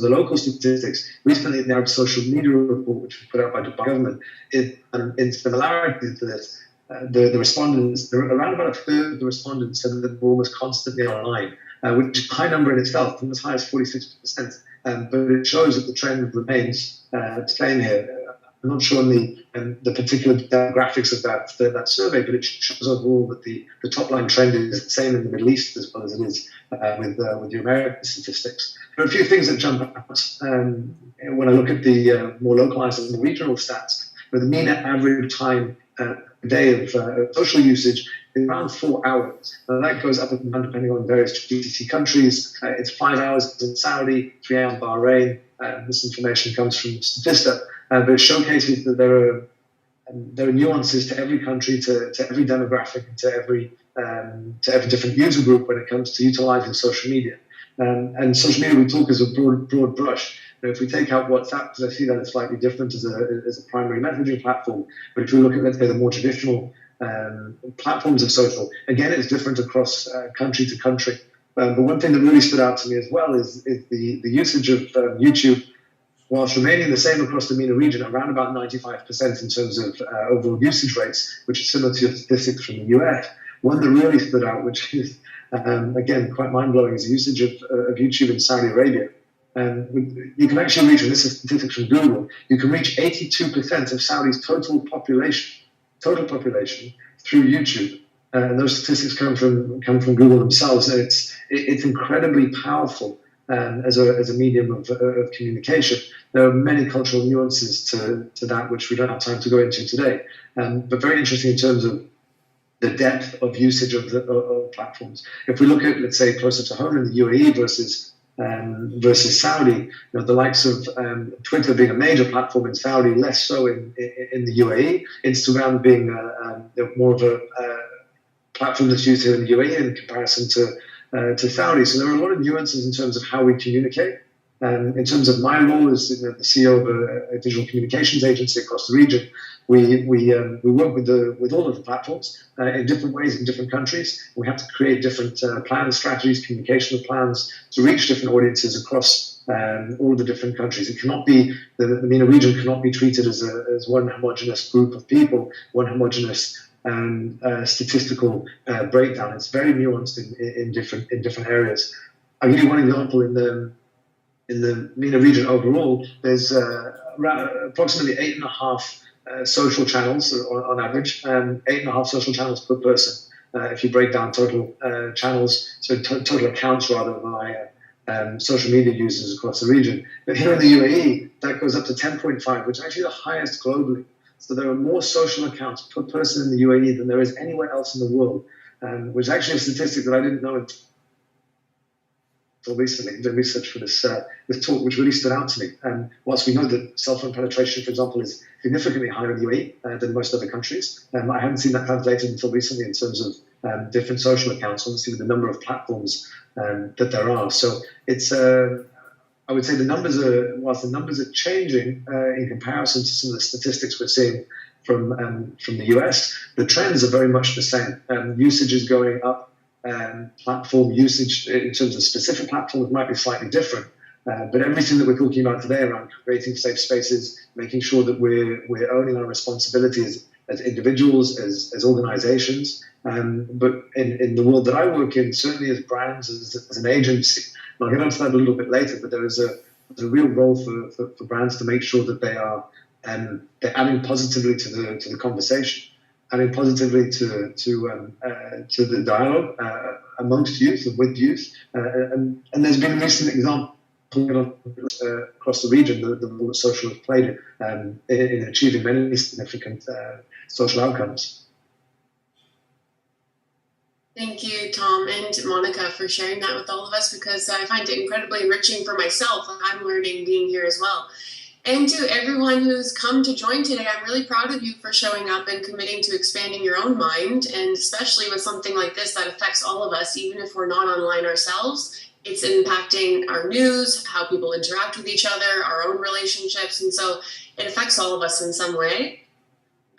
the local statistics, recently in the Arab Social Media Report, which was put out by the government, in similarity to this, the respondents, around about a third of the respondents said that they're almost constantly online, which is a high number in itself, from as high as 46%. But it shows that the trend remains the same here. I'm not sure on the particular demographics of that survey, but it shows overall that the top line trend is the same in the Middle East as well as it is with the American statistics. There are a few things that jump out when I look at the more localized and regional stats. The mean average time a day of social usage is around 4 hours. Now that goes up and down depending on various GCC countries. It's 5 hours in Saudi, 3 hours in Bahrain. This information comes from Statista. But it showcases that there are nuances to every country, to every demographic, and to every different user group when it comes to utilizing social media. And social media we talk as a broad brush. If we take out WhatsApp, because I see that it's slightly different as a primary messaging platform, but if we look at, let's say, the more traditional platforms of social, again, it's different across country to country. But one thing that really stood out to me as well is the usage of YouTube, whilst remaining the same across the MENA region, around about 95% in terms of overall usage rates, which is similar to your statistics from the US. One that really stood out, which is, again, quite mind-blowing, is the usage of YouTube in Saudi Arabia. You can actually reach, and this is statistics from Google, you can reach 82% of Saudi's total population through YouTube. And those statistics come from Google themselves. And it's incredibly powerful as a medium of communication. There are many cultural nuances to that, which we don't have time to go into today. But very interesting in terms of the depth of usage of platforms. If we look at, let's say, closer to home in the UAE versus Saudi, the likes of Twitter being a major platform in Saudi, less so in the UAE. Instagram being more of a platform that's used here in the UAE in comparison to Saudi. So there are a lot of nuances in terms of how we communicate. In terms of my role as the CEO of a digital communications agency across the region, we work with all of the platforms in different ways in different countries. We have to create different plans, strategies, communication plans to reach different audiences across all the different countries. It cannot be the MENA region cannot be treated as one homogenous group of people, one homogenous statistical breakdown. It's very nuanced in different areas. I'll give you one example. In the MENA region overall, there's approximately 8.5 social channels on average, 8.5 social channels per person. If you break down total channels, so total accounts rather by social media users across the region. But here in the UAE, that goes up to 10.5, which is actually the highest globally. So there are more social accounts per person in the UAE than there is anywhere else in the world, which is actually a statistic that I didn't know until recently, doing research for this talk, which really stood out to me. Whilst we know that cell phone penetration, for example, is significantly higher in the UAE than most other countries, I haven't seen that translated until recently in terms of different social accounts, obviously with the number of platforms that there are. So it's, I would say whilst the numbers are changing in comparison to some of the statistics we're seeing from the US, the trends are very much the same. Usage is going up. Platform usage in terms of specific platforms might be slightly different, but everything that we're talking about today around creating safe spaces, making sure that we're owning our responsibilities as individuals, as organizations, but in the world that I work in, certainly as brands, as an agency, and I'll get onto that a little bit later, but there is a real role for brands to make sure that they're adding positively to the conversation, adding positively to the dialogue amongst youth and with youth. And there's been a recent example across the region, the role that social has played in achieving many significant social outcomes. Thank you, Tom and Monica, for sharing that with all of us, because I find it incredibly enriching for myself. I'm learning being here as well. And to everyone who's come to join today, I'm really proud of you for showing up and committing to expanding your own mind, and especially with something like this that affects all of us, even if we're not online ourselves. It's impacting our news, how people interact with each other, our own relationships, and so it affects all of us in some way.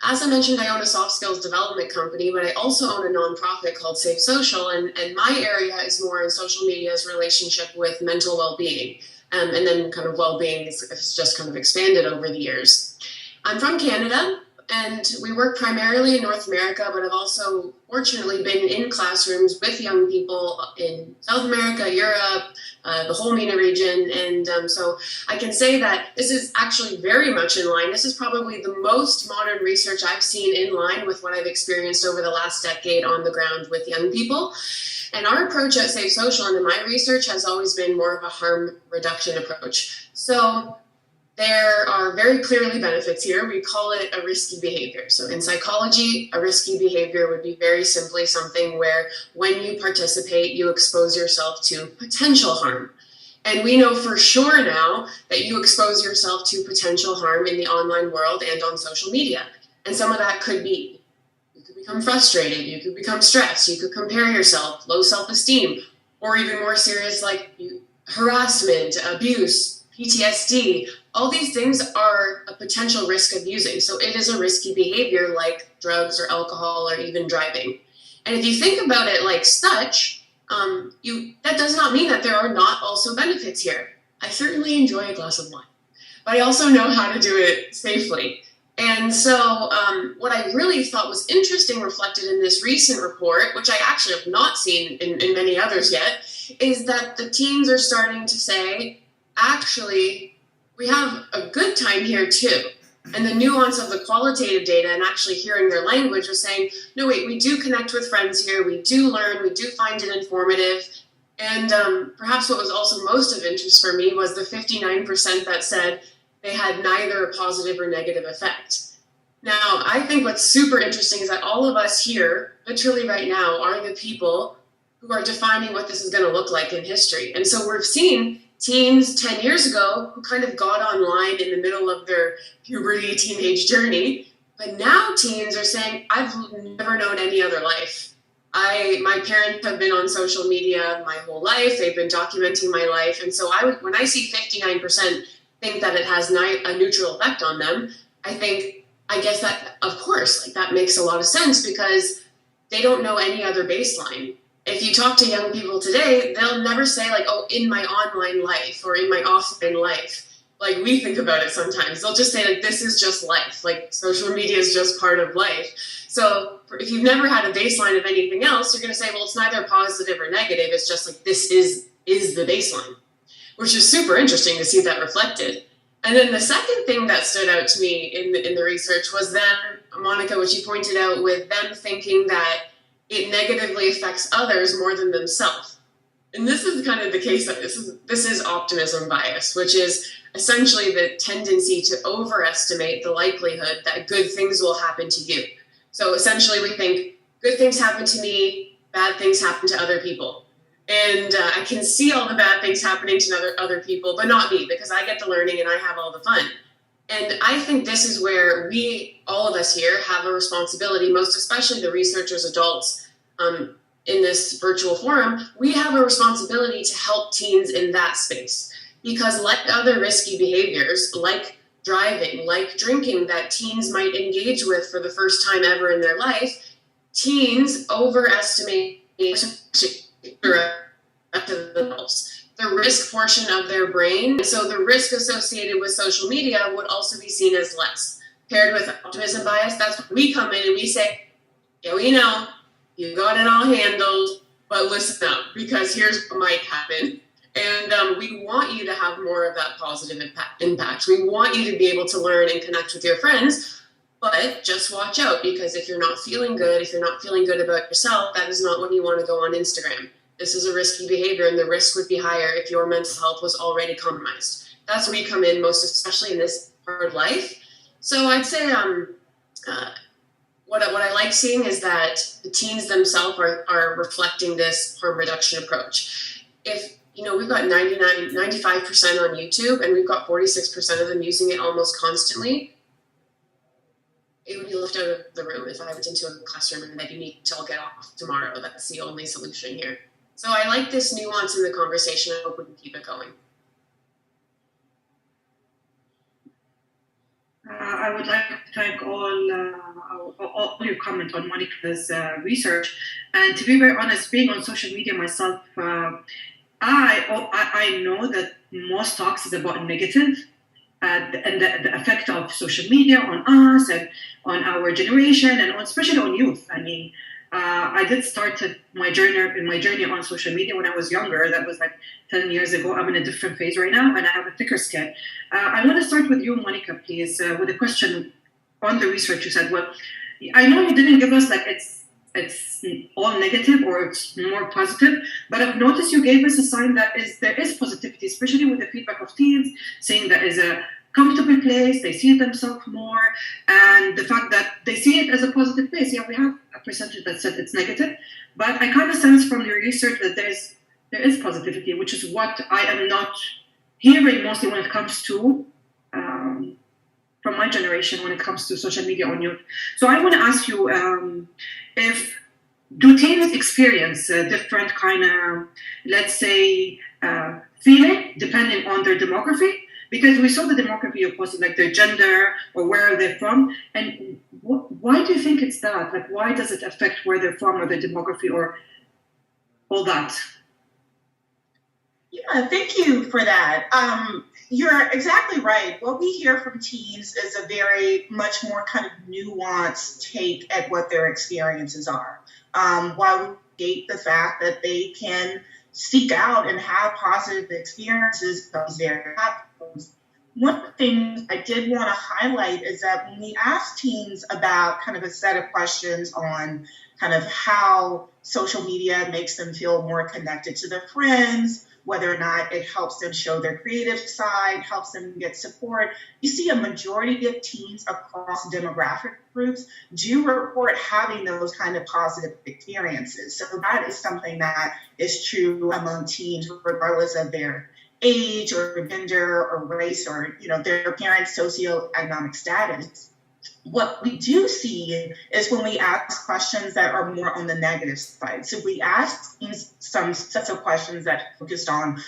As I mentioned, I own a soft skills development company, but I also own a nonprofit called Safe Social, and my area is more in social media's relationship with mental well-being. And then kind of well-being has just kind of expanded over the years. I'm from Canada, and we work primarily in North America, but I've also fortunately been in classrooms with young people in South America, Europe, the whole MENA region. And so I can say that this is actually very much in line. This is probably the most modern research I've seen in line with what I've experienced over the last decade on the ground with young people. And our approach at Safe Social and in my research has always been more of a harm reduction approach. So there are very clearly benefits here. We call it a risky behavior. So in psychology, a risky behavior would be very simply something where when you participate, you expose yourself to potential harm. And we know for sure now that you expose yourself to potential harm in the online world and on social media. And some of that could be become frustrated, you could become stressed, you could compare yourself, low self-esteem, or even more serious like harassment, abuse, PTSD. All these things are a potential risk of using. So it is a risky behavior like drugs or alcohol or even driving. And if you think about it like such, that does not mean that there are not also benefits here. I certainly enjoy a glass of wine, but I also know how to do it safely. And so what I really thought was interesting reflected in this recent report, which I actually have not seen in many others yet, is that the teens are starting to say, actually, we have a good time here too. And the nuance of the qualitative data and actually hearing their language was saying, no, wait, we do connect with friends here, we do learn, we do find it informative. And perhaps what was also most of interest for me was the 59% that said, they had neither a positive or negative effect. Now, I think what's super interesting is that all of us here, literally right now, are the people who are defining what this is going to look like in history. And so we've seen teens 10 years ago who kind of got online in the middle of their puberty, teenage journey. But now teens are saying, I've never known any other life. My parents have been on social media my whole life. They've been documenting my life. And so when I see 59% think that it has a neutral effect on them, I guess that, of course, like that makes a lot of sense because they don't know any other baseline. If you talk to young people today, they'll never say like, oh, in my online life or in my offline life. Like we think about it sometimes. They'll just say like, this is just life. Like social media is just part of life. So if you've never had a baseline of anything else, you're going to say, well, it's neither positive or negative. It's just like, this is the baseline, which is super interesting to see that reflected. And then the second thing that stood out to me in the research was then, Monica, what you pointed out with them thinking that it negatively affects others more than themselves. And this is kind of the case that this is optimism bias, which is essentially the tendency to overestimate the likelihood that good things will happen to you. So essentially we think good things happen to me, bad things happen to other people. And I can see all the bad things happening to other people, but not me, because I get the learning and I have all the fun. And I think this is where all of us here, have a responsibility, most especially the researchers, adults in this virtual forum, we have a responsibility to help teens in that space. Because like other risky behaviors, like driving, like drinking that teens might engage with for the first time ever in their life, teens overestimate the risk portion of their brain. So the risk associated with social media would also be seen as less. Paired with optimism bias, that's when we come in and we say, yeah, we know, you got it all handled, but listen up, because here's what might happen. And we want you to have more of that positive impact. We want you to be able to learn and connect with your friends, but just watch out, because if you're not feeling good, about yourself, that is not when you want to go on Instagram. This is a risky behavior, and the risk would be higher if your mental health was already compromised. That's where we come in, most especially in this hard life. So I'd say what I like seeing is that the teens themselves are reflecting this harm reduction approach. If we've got 95% on YouTube, and we've got 46% of them using it almost constantly, it would be left out of the room if I went into a classroom and that you need to all get off tomorrow. That's the only solution here. So I like this nuance in the conversation. I hope we can keep it going. I would like to thank all your comment on Monica's research. And to be very honest, being on social media myself, I know that most talks is about negative and the effect of social media on us and on our generation and especially on youth. I mean, I did start my journey on social media when I was younger. That was like 10 years ago. I'm in a different phase right now, and I have a thicker skin. I want to start with you, Monica, please, with a question on the research. You said, well, I know you didn't give us like it's all negative or it's more positive, but I've noticed you gave us a sign that there is positivity, especially with the feedback of teens, saying that is a comfortable place, they see themselves more, and the fact that they see it as a positive place. Yeah, we have a percentage that said it's negative, but I kind of sense from your research that there is positivity, which is what I am not hearing mostly when it comes to from my generation when it comes to social media on youth. So I want to ask you, do teens experience a different kind of, let's say, feeling depending on their demography? Because we saw the demography you posted, like their gender or where they're from. And why do you think it's that? Like, why does it affect where they're from or their demography or all that? Yeah, thank you for that. You're exactly right. What we hear from teens is a very much more kind of nuanced take at what their experiences are. While we state the fact that they can seek out and have positive experiences because they're happy. One of the things I did want to highlight is that when we ask teens about kind of a set of questions on kind of how social media makes them feel more connected to their friends, whether or not it helps them show their creative side, helps them get support, you see a majority of teens across demographic groups do report having those kind of positive experiences. So that is something that is true among teens, regardless of their age or gender or race or their parents' socioeconomic status. what we do see is when we ask questions that are more on the negative side. So we ask some sets of questions that focused on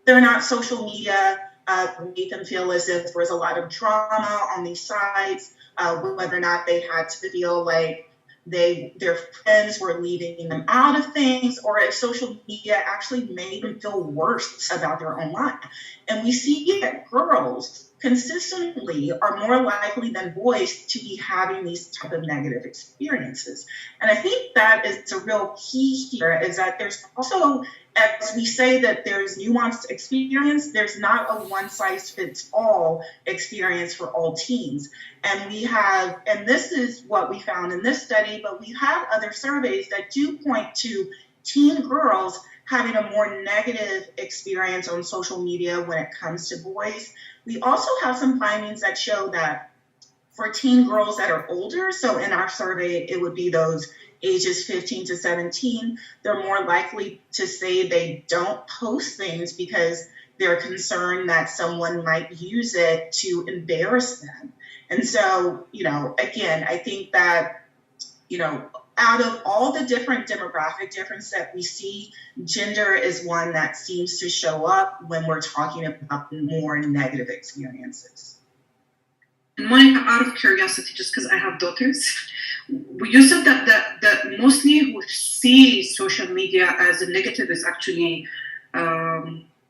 they're not social media, made them feel as if there was a lot of drama on these sites, whether or not they had to feel like their friends were leaving them out of things, or if social media actually made them feel worse about their own life. And we see that girls consistently are more likely than boys to be having these type of negative experiences. And I think that is a real key here, is that there's also, as we say that there's nuanced experience, there's not a one-size-fits-all experience for all teens. And we have, and this is what we found in this study, but we have other surveys that do point to teen girls having a more negative experience on social media when it comes to boys. We also have some findings that show that for teen girls that are older, so in our survey, it would be those ages 15 to 17, they're more likely to say they don't post things because they're concerned that someone might use it to embarrass them. And so, again, I think that, out of all the different demographic differences that we see, gender is one that seems to show up when we're talking about more negative experiences. And Monica, out of curiosity, just because I have daughters, you said that mostly who see social media as a negative is actually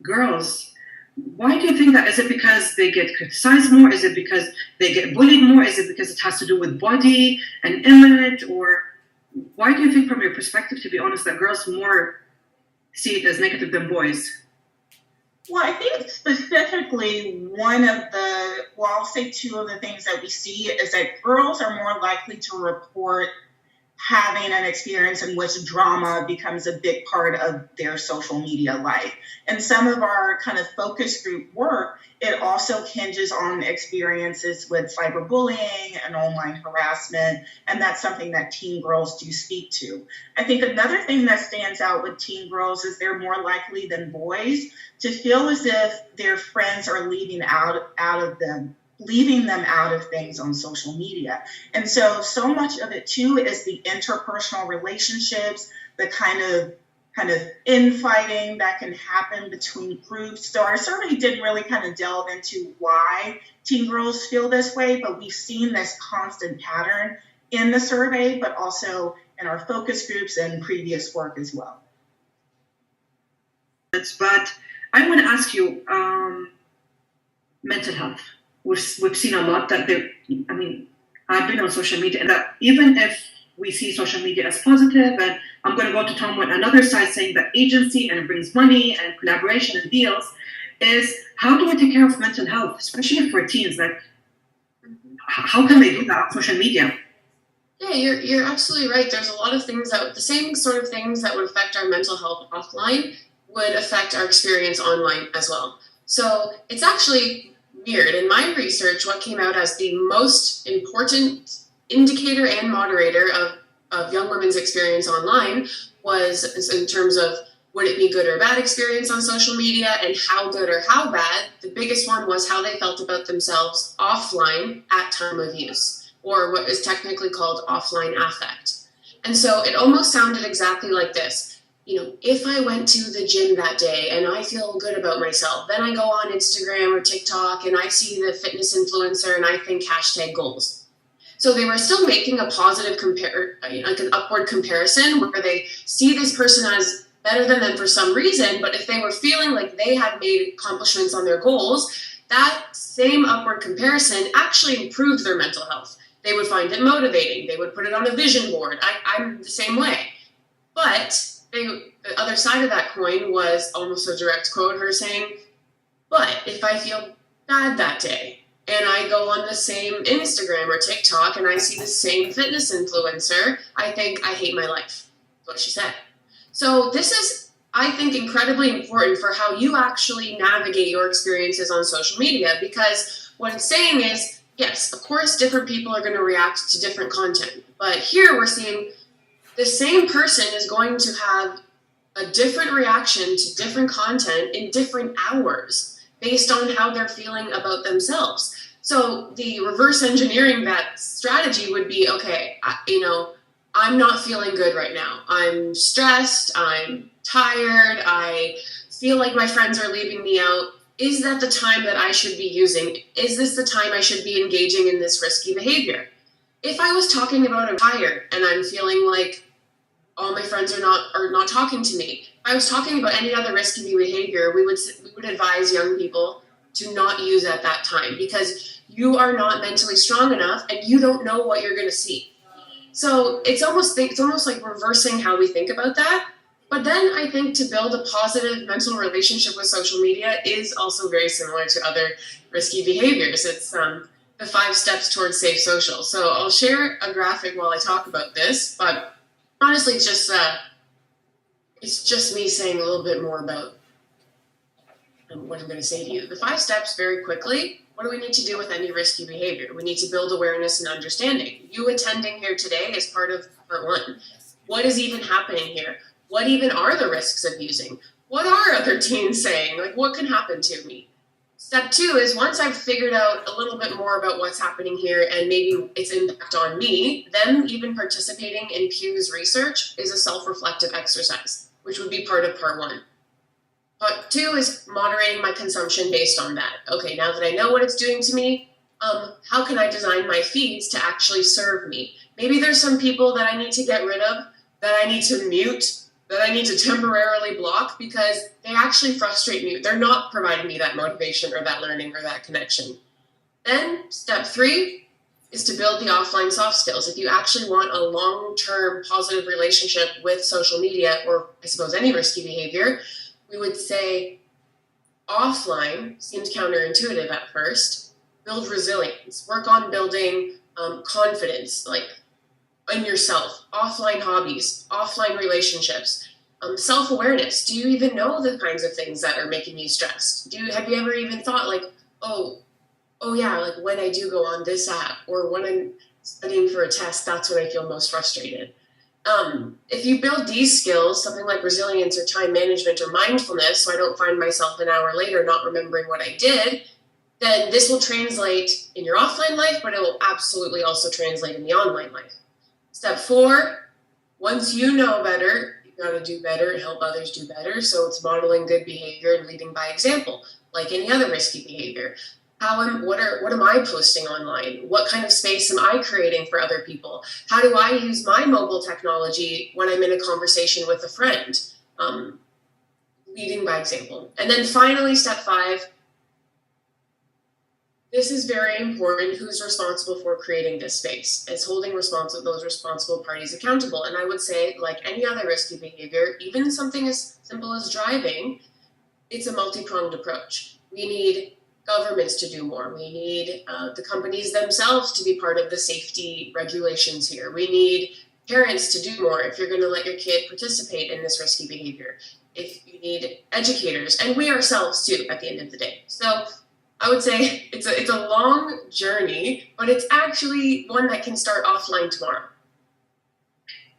girls. Why do you think that? Is it because they get criticized more? Is it because they get bullied more? Is it because it has to do with body and image? Or why do you think, from your perspective, to be honest, that girls more see it as negative than boys? Well, I think specifically I'll say two of the things that we see is that girls are more likely to report having an experience in which drama becomes a big part of their social media life. And some of our kind of focus group work, it also hinges on experiences with cyberbullying and online harassment, and that's something that teen girls do speak to. I think another thing that stands out with teen girls is they're more likely than boys to feel as if their friends are leaving them out of things on social media. And so much of it too is the interpersonal relationships, the kind of infighting that can happen between groups. So our survey didn't really kind of delve into why teen girls feel this way, but we've seen this constant pattern in the survey, but also in our focus groups and previous work as well. But I want to ask you, mental health. We've seen a lot that I've been on social media, and that even if we see social media as positive, and I'm going to go to Tom with another side saying that agency and it brings money and collaboration and deals, is how do we take care of mental health, especially for teens? Like, how can they do that on social media? Yeah, you're absolutely right. There's a lot of things the same sort of things that would affect our mental health offline would affect our experience online as well. So it's actually weird. In my research, what came out as the most important indicator and moderator of young women's experience online was in terms of would it be good or bad experience on social media, and how good or how bad. The biggest one was how they felt about themselves offline at time of use, or what is technically called offline affect. And so it almost sounded exactly like this. If I went to the gym that day and I feel good about myself, then I go on Instagram or TikTok and I see the fitness influencer and I think #goals. So they were still making a positive like an upward comparison where they see this person as better than them for some reason, but if they were feeling like they had made accomplishments on their goals, that same upward comparison actually improved their mental health. They would find it motivating. They would put it on a vision board. I'm the same way. But the other side of that coin was almost a direct quote, her saying, but if I feel bad that day and I go on the same Instagram or TikTok and I see the same fitness influencer, I think I hate my life. That's what she said. So this is, I think, incredibly important for how you actually navigate your experiences on social media, because what it's saying is, yes, of course, different people are going to react to different content. But here we're seeing the same person is going to have a different reaction to different content in different hours based on how they're feeling about themselves. So the reverse engineering that strategy would be, okay, I'm not feeling good right now. I'm stressed, I'm tired, I feel like my friends are leaving me out. Is that the time that I should be using? Is this the time I should be engaging in this risky behavior? If I was talking about I'm tired and I'm feeling like all my friends are not talking to me, if I was talking about any other risky behavior, we would advise young people to not use at that time, because you are not mentally strong enough and you don't know what you're going to see. So it's almost like reversing how we think about that. But then I think to build a positive mental relationship with social media is also very similar to other risky behaviors. It's the 5 steps towards safe social. So I'll share a graphic while I talk about this, but honestly, it's just me saying a little bit more about what I'm going to say to you. The 5 steps, very quickly. What do we need to do with any risky behavior? We need to build awareness and understanding. You attending here today is part of part 1. What is even happening here? What even are the risks of using? What are other teens saying? Like, what can happen to me? Step 2 is, once I've figured out a little bit more about what's happening here and maybe its impact on me, then even participating in Pew's research is a self-reflective exercise, which would be part of part 1. Part 2 is moderating my consumption based on that. Okay, now that I know what it's doing to me, how can I design my feeds to actually serve me? Maybe there's some people that I need to get rid of, that I need to mute, that I need to temporarily block, because they actually frustrate me. They're not providing me that motivation or that learning or that connection. Then step 3 is to build the offline soft skills. If you actually want a long-term positive relationship with social media, or I suppose any risky behavior, we would say offline seems counterintuitive at first. Build resilience. Work on building confidence, like in yourself. Offline hobbies, offline relationships, self-awareness. Do you even know the kinds of things that are making you stressed? Have you ever even thought like, oh yeah, like when I do go on this app or when I'm studying for a test, that's when I feel most frustrated. If you build these skills, something like resilience or time management or mindfulness, so I don't find myself an hour later not remembering what I did, then this will translate in your offline life, but it will absolutely also translate in the online life. Step 4, once you know better, you've got to do better and help others do better. So it's modeling good behavior and leading by example, like any other risky behavior. What am I posting online? What kind of space am I creating for other people? How do I use my mobile technology when I'm in a conversation with a friend? Leading by example. And then finally, step 5, this is very important. Who's responsible for creating this space? It's holding those responsible parties accountable. And I would say, like any other risky behavior, even something as simple as driving, it's a multi-pronged approach. We need governments to do more. We need the companies themselves to be part of the safety regulations here. We need parents to do more if you're going to let your kid participate in this risky behavior. If you need educators, and we ourselves too, at the end of the day. So I would say it's a long journey, but it's actually one that can start offline tomorrow.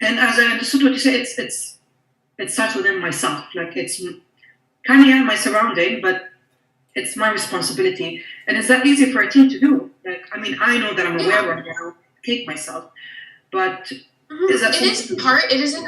And as I understood what you said, it starts within myself. Like it's kind of my surrounding, but it's my responsibility. And it's that easy for a teen to do. Like, I mean, I know that I'm aware right now, I take myself, but is that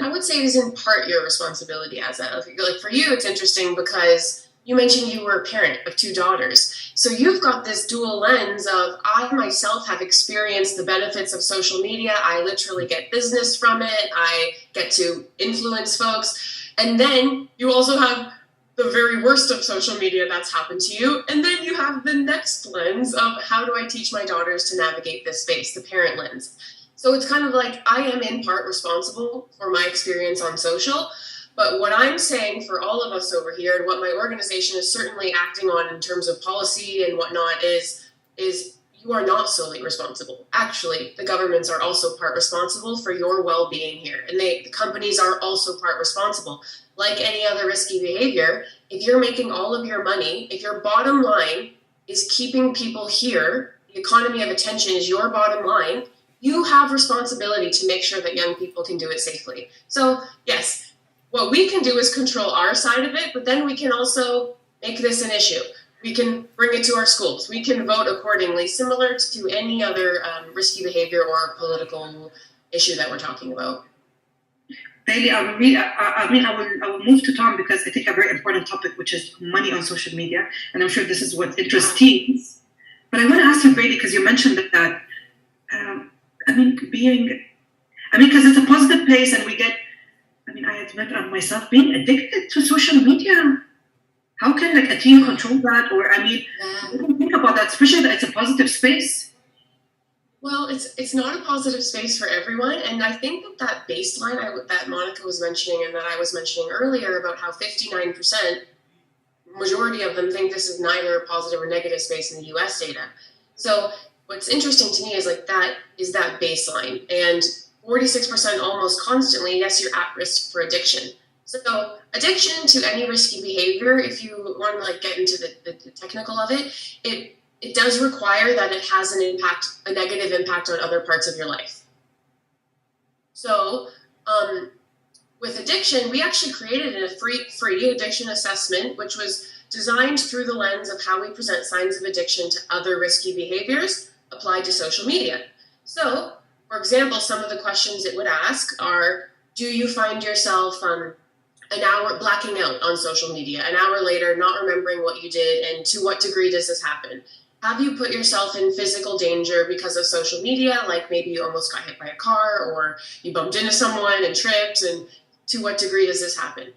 I would say it is in part your responsibility as a, like for you, it's interesting because you mentioned you were a parent of 2 daughters. So you've got this dual lens of, I myself have experienced the benefits of social media. I literally get business from it. I get to influence folks. And then you also have the very worst of social media that's happened to you. And then you have the next lens of, how do I teach my daughters to navigate this space, the parent lens. So it's kind of like, I am in part responsible for my experience on social. But what I'm saying for all of us over here, and what my organization is certainly acting on in terms of policy and whatnot, is you are not solely responsible. Actually, the governments are also part responsible for your well-being here. And the companies are also part responsible. Like any other risky behavior, if you're making all of your money, if your bottom line is keeping people here, the economy of attention is your bottom line, you have responsibility to make sure that young people can do it safely. So yes, what we can do is control our side of it, but then we can also make this an issue. We can bring it to our schools. We can vote accordingly, similar to any other risky behavior or political issue that we're talking about. Bailey, I will move to Tom because I think a very important topic, which is money on social media, and I'm sure this is what interests teens. But I want to ask you, Bailey, because you mentioned that. Because it's a positive place, and we get. I admit myself being addicted to social media. How can a teen control that? Or what do you think about that, especially that it's a positive space? Well, it's not a positive space for everyone, and I think that baseline that Monica was mentioning and that I was mentioning earlier about how 59%, majority of them think this is neither a positive or negative space in the U.S. data. So what's interesting to me is that baseline, and 46% almost constantly, yes, you're at risk for addiction. So addiction to any risky behavior, if you want to get into the technical of it, it does require that it has a negative impact on other parts of your life. So with addiction, we actually created a free addiction assessment, which was designed through the lens of how we present signs of addiction to other risky behaviors applied to social media. So, for example, some of the questions it would ask are, do you find yourself an hour blacking out on social media, an hour later not remembering what you did, and to what degree does this happen? Have you put yourself in physical danger because of social media, like maybe you almost got hit by a car or you bumped into someone and tripped, and to what degree does this happen?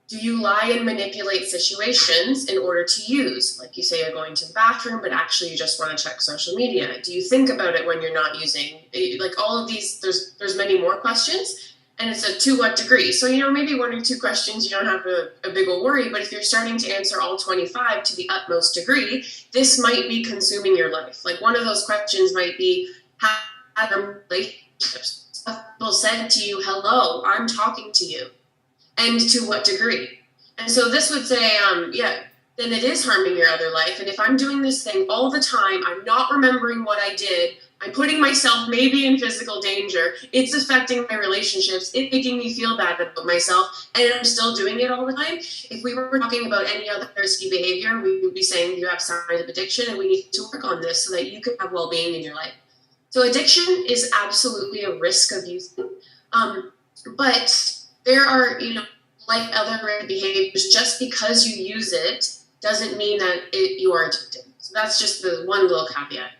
Do you lie and manipulate situations in order to use? Like you say you're going to the bathroom, but actually you just want to check social media. Do you think about it when you're not using? All of these, there's many more questions. And it's a to what degree. So, maybe one or two questions, you don't have a big old worry, but if you're starting to answer all 25 to the utmost degree, this might be consuming your life. Like one of those questions might be, have relationships? People said to you, hello, I'm talking to you. And to what degree? And so this would say, then it is harming your other life. And if I'm doing this thing all the time, I'm not remembering what I did, I'm putting myself maybe in physical danger, it's affecting my relationships, it's making me feel bad about myself, and I'm still doing it all the time. If we were talking about any other risky behavior, we would be saying you have signs of addiction and we need to work on this so that you can have well-being in your life. So addiction is absolutely a risk of using. But there are, like other behaviors, just because you use it doesn't mean that you are addicted. So that's just the one little caveat.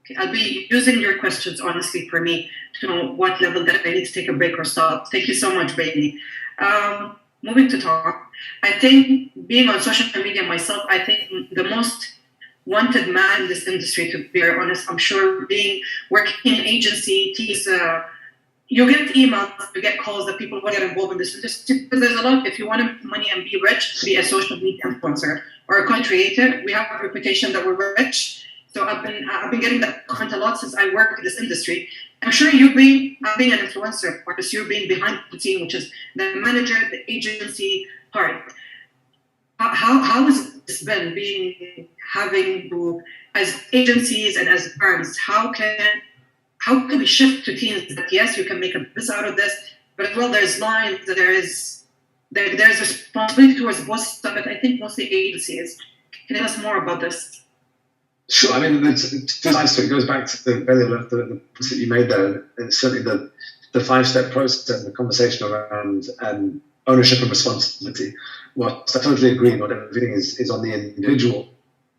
Okay, I'll be using your questions, honestly, for me to know what level that I need to take a break or stop. Thank you so much, Bailey. Moving to talk, I think being on social media myself, I think the most wanted man in this industry, to be very honest, I'm sure working in an agency, you get emails, you get calls that people want to get involved in this industry because there's a lot. If you want money and be rich, be a social media influencer or a content creator. We have a reputation that we're rich. So I've been getting that comment a lot since I work in this industry. I'm sure you being an influencer, or you're being behind the scene, which is the manager, the agency part. How has this been having to, as agencies and as brands, how can we shift to teens that yes, you can make a business out of this, but as well there's lines that there's responsibility towards both stuff, but I think mostly agencies. Can you tell us more about this? Sure. It's two sides to it. It goes back to the point that you made there, and certainly the 5-step process and the conversation around ownership and responsibility. Whilst I totally agree, not everything is on the individual,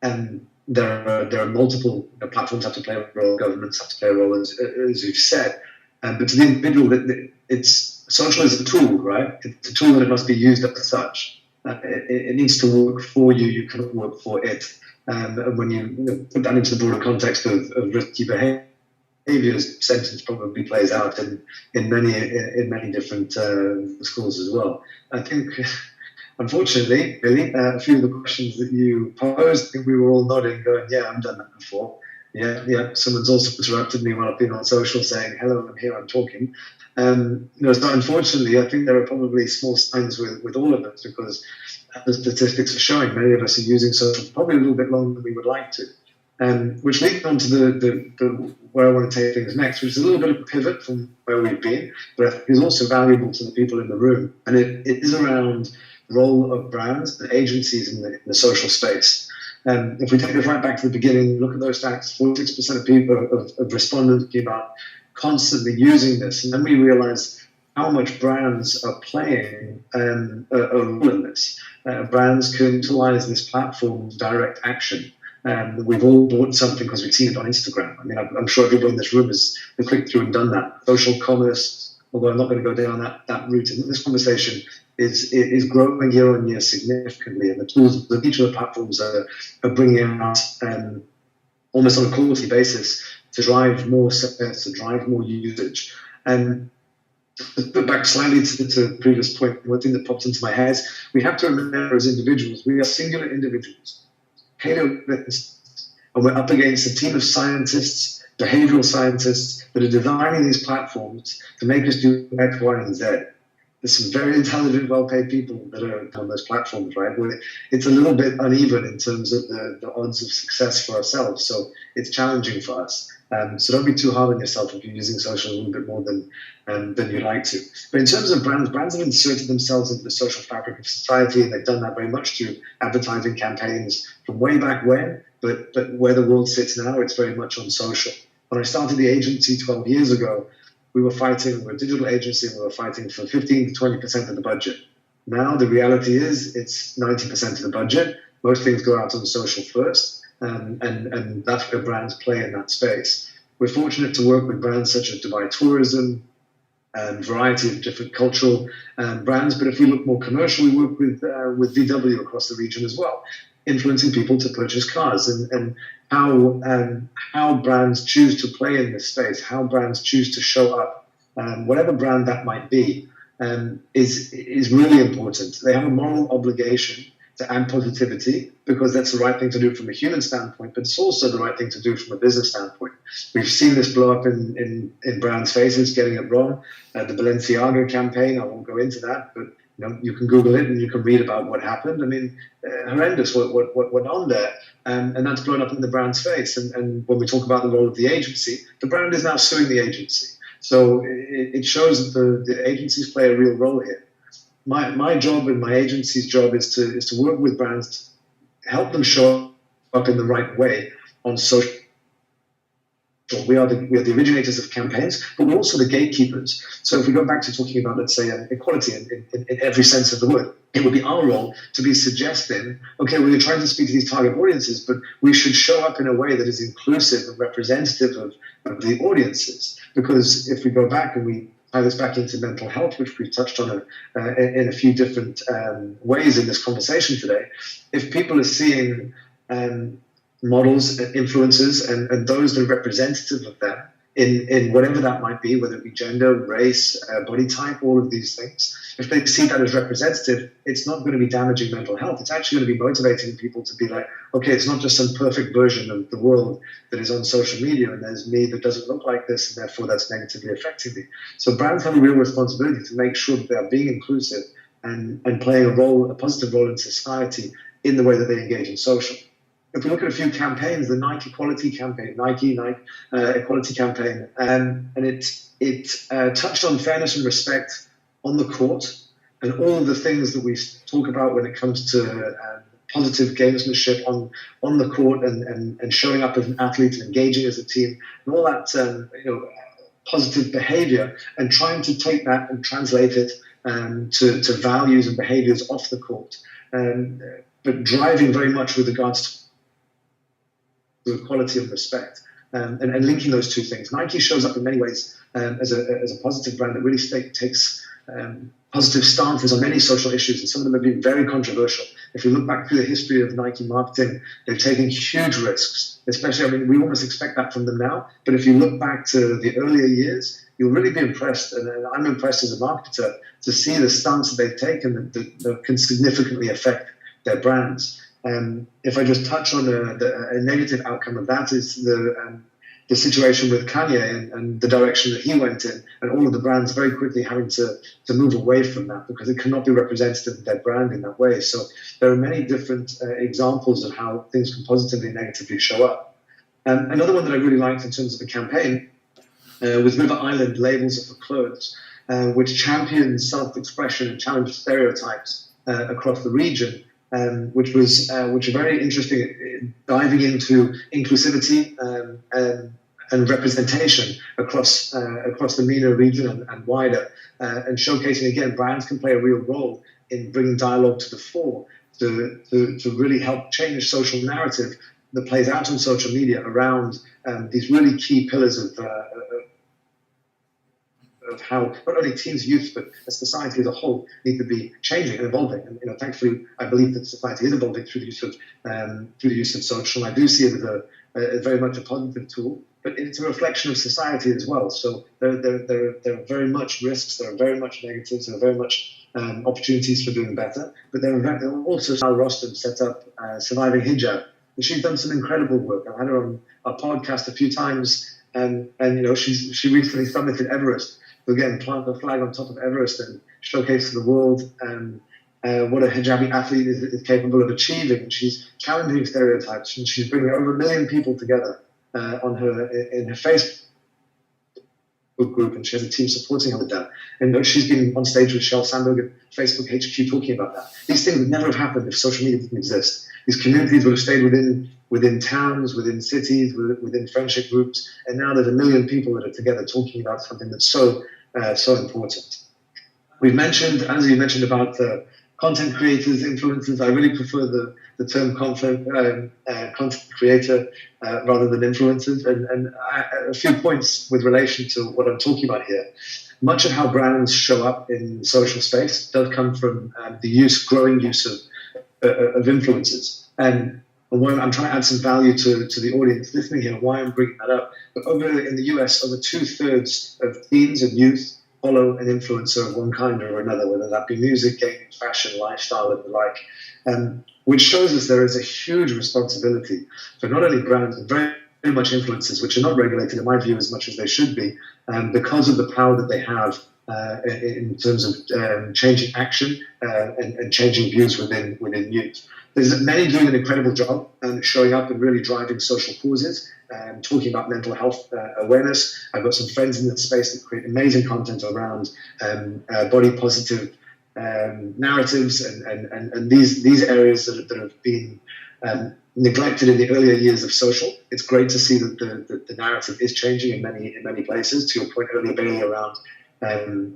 and there are multiple platforms have to play a role, governments have to play a role, as you've said. But to the individual, it's social is a tool, right? It's a tool and it must be used as such. It needs to work for you. You cannot work for it. And when you put that into the broader context of risky behaviours, sentence probably plays out in many different schools as well. I think, unfortunately, Billy, a few of the questions that you posed, I think we were all nodding, going, "Yeah, I've done that before." Yeah. Someone's also interrupted me when I've been on social, saying, "Hello, I'm here, I'm talking." So unfortunately, I think there are probably small signs with all of us because the statistics are showing many of us are using social probably a little bit longer than we would like to. Which leads on to the where I want to take things next, which is a little bit of a pivot from where we've been, but I think is also valuable to the people in the room. And it is around role of brands and agencies in the social space. If we take this right back to the beginning, look at those stats, 46% of people, of respondents came out constantly using this. And then we realized how much brands are playing a role in this. Brands can utilize this platform to direct action. We've all bought something because we've seen it on Instagram. I mean, I'm sure everyone in this room has clicked through and done that. Social commerce, although I'm not going to go down that route. And this conversation is growing year on year significantly, and the tools that each of the platforms are bringing out almost on a quarterly basis to drive more success, to drive more usage. And to put back slightly to the previous point, one thing that popped into my head is we have to remember as individuals, we are singular individuals. And we're up against a team of scientists, behavioral scientists that are designing these platforms to make us do X, Y, and Z. There's some very intelligent, well-paid people that are on those platforms, right? Where it's a little bit uneven in terms of the odds of success for ourselves. So it's challenging for us. So don't be too hard on yourself if you're using social a little bit more than you'd like to. But in terms of brands have inserted themselves into the social fabric of society, and they've done that very much through advertising campaigns from way back when. But where the world sits now, it's very much on social. When I started the agency 12 years ago, we're a digital agency, and we were fighting for 15 to 20% of the budget. Now the reality is it's 90% of the budget. Most things go out on social first, and that's where brands play in that space. We're fortunate to work with brands such as Dubai Tourism and a variety of different cultural brands. But if we look more commercial, we work with VW across the region as well, influencing people to purchase cars, and how brands choose to play in this space, how brands choose to show up, whatever brand that might be, is really important. They have a moral obligation to add positivity because that's the right thing to do from a human standpoint, but it's also the right thing to do from a business standpoint. We've seen this blow up in brands' faces, getting it wrong. The Balenciaga campaign, I won't go into that, but you can Google it and you can read about what happened. I mean, horrendous what went on there. And that's blown up in the brand's face. And when we talk about the role of the agency, the brand is now suing the agency. So it shows that the agencies play a real role here. My job and my agency's job is to work with brands to help them show up in the right way on social. We are the originators of campaigns, but we're also the gatekeepers. So if we go back to talking about, let's say, equality in every sense of the word, it would be our role to be suggesting, okay, we're trying to speak to these target audiences, but we should show up in a way that is inclusive and representative of the audiences. Because if we go back and we tie this back into mental health, which we've touched on in a few different ways in this conversation today, if people are seeing models and influencers and those that are representative of them in whatever that might be, whether it be gender, race, body type, all of these things, if they see that as representative, it's not going to be damaging mental health. It's actually going to be motivating people to be like, okay, it's not just some perfect version of the world that is on social media, and there's me that doesn't look like this, and therefore that's negatively affecting me. So brands have a real responsibility to make sure that they are being inclusive and playing a positive role in society in the way that they engage in social. If we look at a few campaigns, the Nike Equality campaign, Nike Equality campaign, and it touched on fairness and respect on the court and all of the things that we talk about when it comes to positive gamesmanship on the court and showing up as an athlete and engaging as a team and all that positive behavior, and trying to take that and translate it to values and behaviors off the court, but driving very much with regards to equality and respect, and linking those two things. Nike shows up in many ways as a positive brand that really takes positive stances on many social issues, and some of them have been very controversial. If you look back through the history of Nike marketing, they've taken huge risks, especially, I mean, we almost expect that from them now, but if you look back to the earlier years, you'll really be impressed, and I'm impressed as a marketer to see the stance that they've taken that can significantly affect their brands. If I just touch on a negative outcome of that is the situation with Kanye and the direction that he went in, and all of the brands very quickly having to move away from that because it cannot be representative of their brand in that way. So there are many different examples of how things can positively and negatively show up. Another one that I really liked in terms of the campaign was River Island Labels for Clothes, which champions self-expression and challenged stereotypes across the region, which are very interesting, diving into inclusivity and representation across the MENA region and wider, and showcasing again brands can play a real role in bringing dialogue to the fore to really help change social narrative that plays out on social media around these really key pillars of how not only teens, youth, but a society as a whole need to be changing and evolving. And thankfully, I believe that society is evolving through the use of social. And I do see it as a very much a positive tool, but it's a reflection of society as well. So there are very much risks, there are very much negatives, there are very much opportunities for doing better. But there are also Sal Rostam set up Surviving Hijab, and she's done some incredible work. I've had her on our podcast a few times, and she recently summited Everest. So again, plant the flag on top of Everest and showcase to the world what a hijabi athlete is capable of achieving. And she's challenging stereotypes, and she's bringing over 1 million people together in her Facebook group, and she has a team supporting her with that. And she's been on stage with Sheryl Sandberg at Facebook HQ talking about that. These things would never have happened if social media didn't exist. These communities would have stayed within towns, within cities, within friendship groups, and now there's 1 million people that are together talking about something that's so important. We've mentioned, as you mentioned, about content creators, influencers. I really prefer the term content creator rather than influencers. And a few points with relation to what I'm talking about here. Much of how brands show up in social space does come from the growing use of influencers. And when I'm trying to add some value to the audience listening here, why I'm bringing that up. But over in the US, over 2/3 of teens and youth follow an influencer of one kind or another, whether that be music, gaming, fashion, lifestyle, and the like, which shows us there is a huge responsibility for not only brands, but very much influencers, which are not regulated, in my view, as much as they should be, because of the power that they have in terms of changing action and changing views within youth. There's many doing an incredible job showing up and really driving social causes and talking about mental health awareness. I've got some friends in the space that create amazing content around body positive narratives and these areas that have been neglected in the earlier years of social. It's great to see that the narrative is changing in many places. To your point earlier, Bailey, around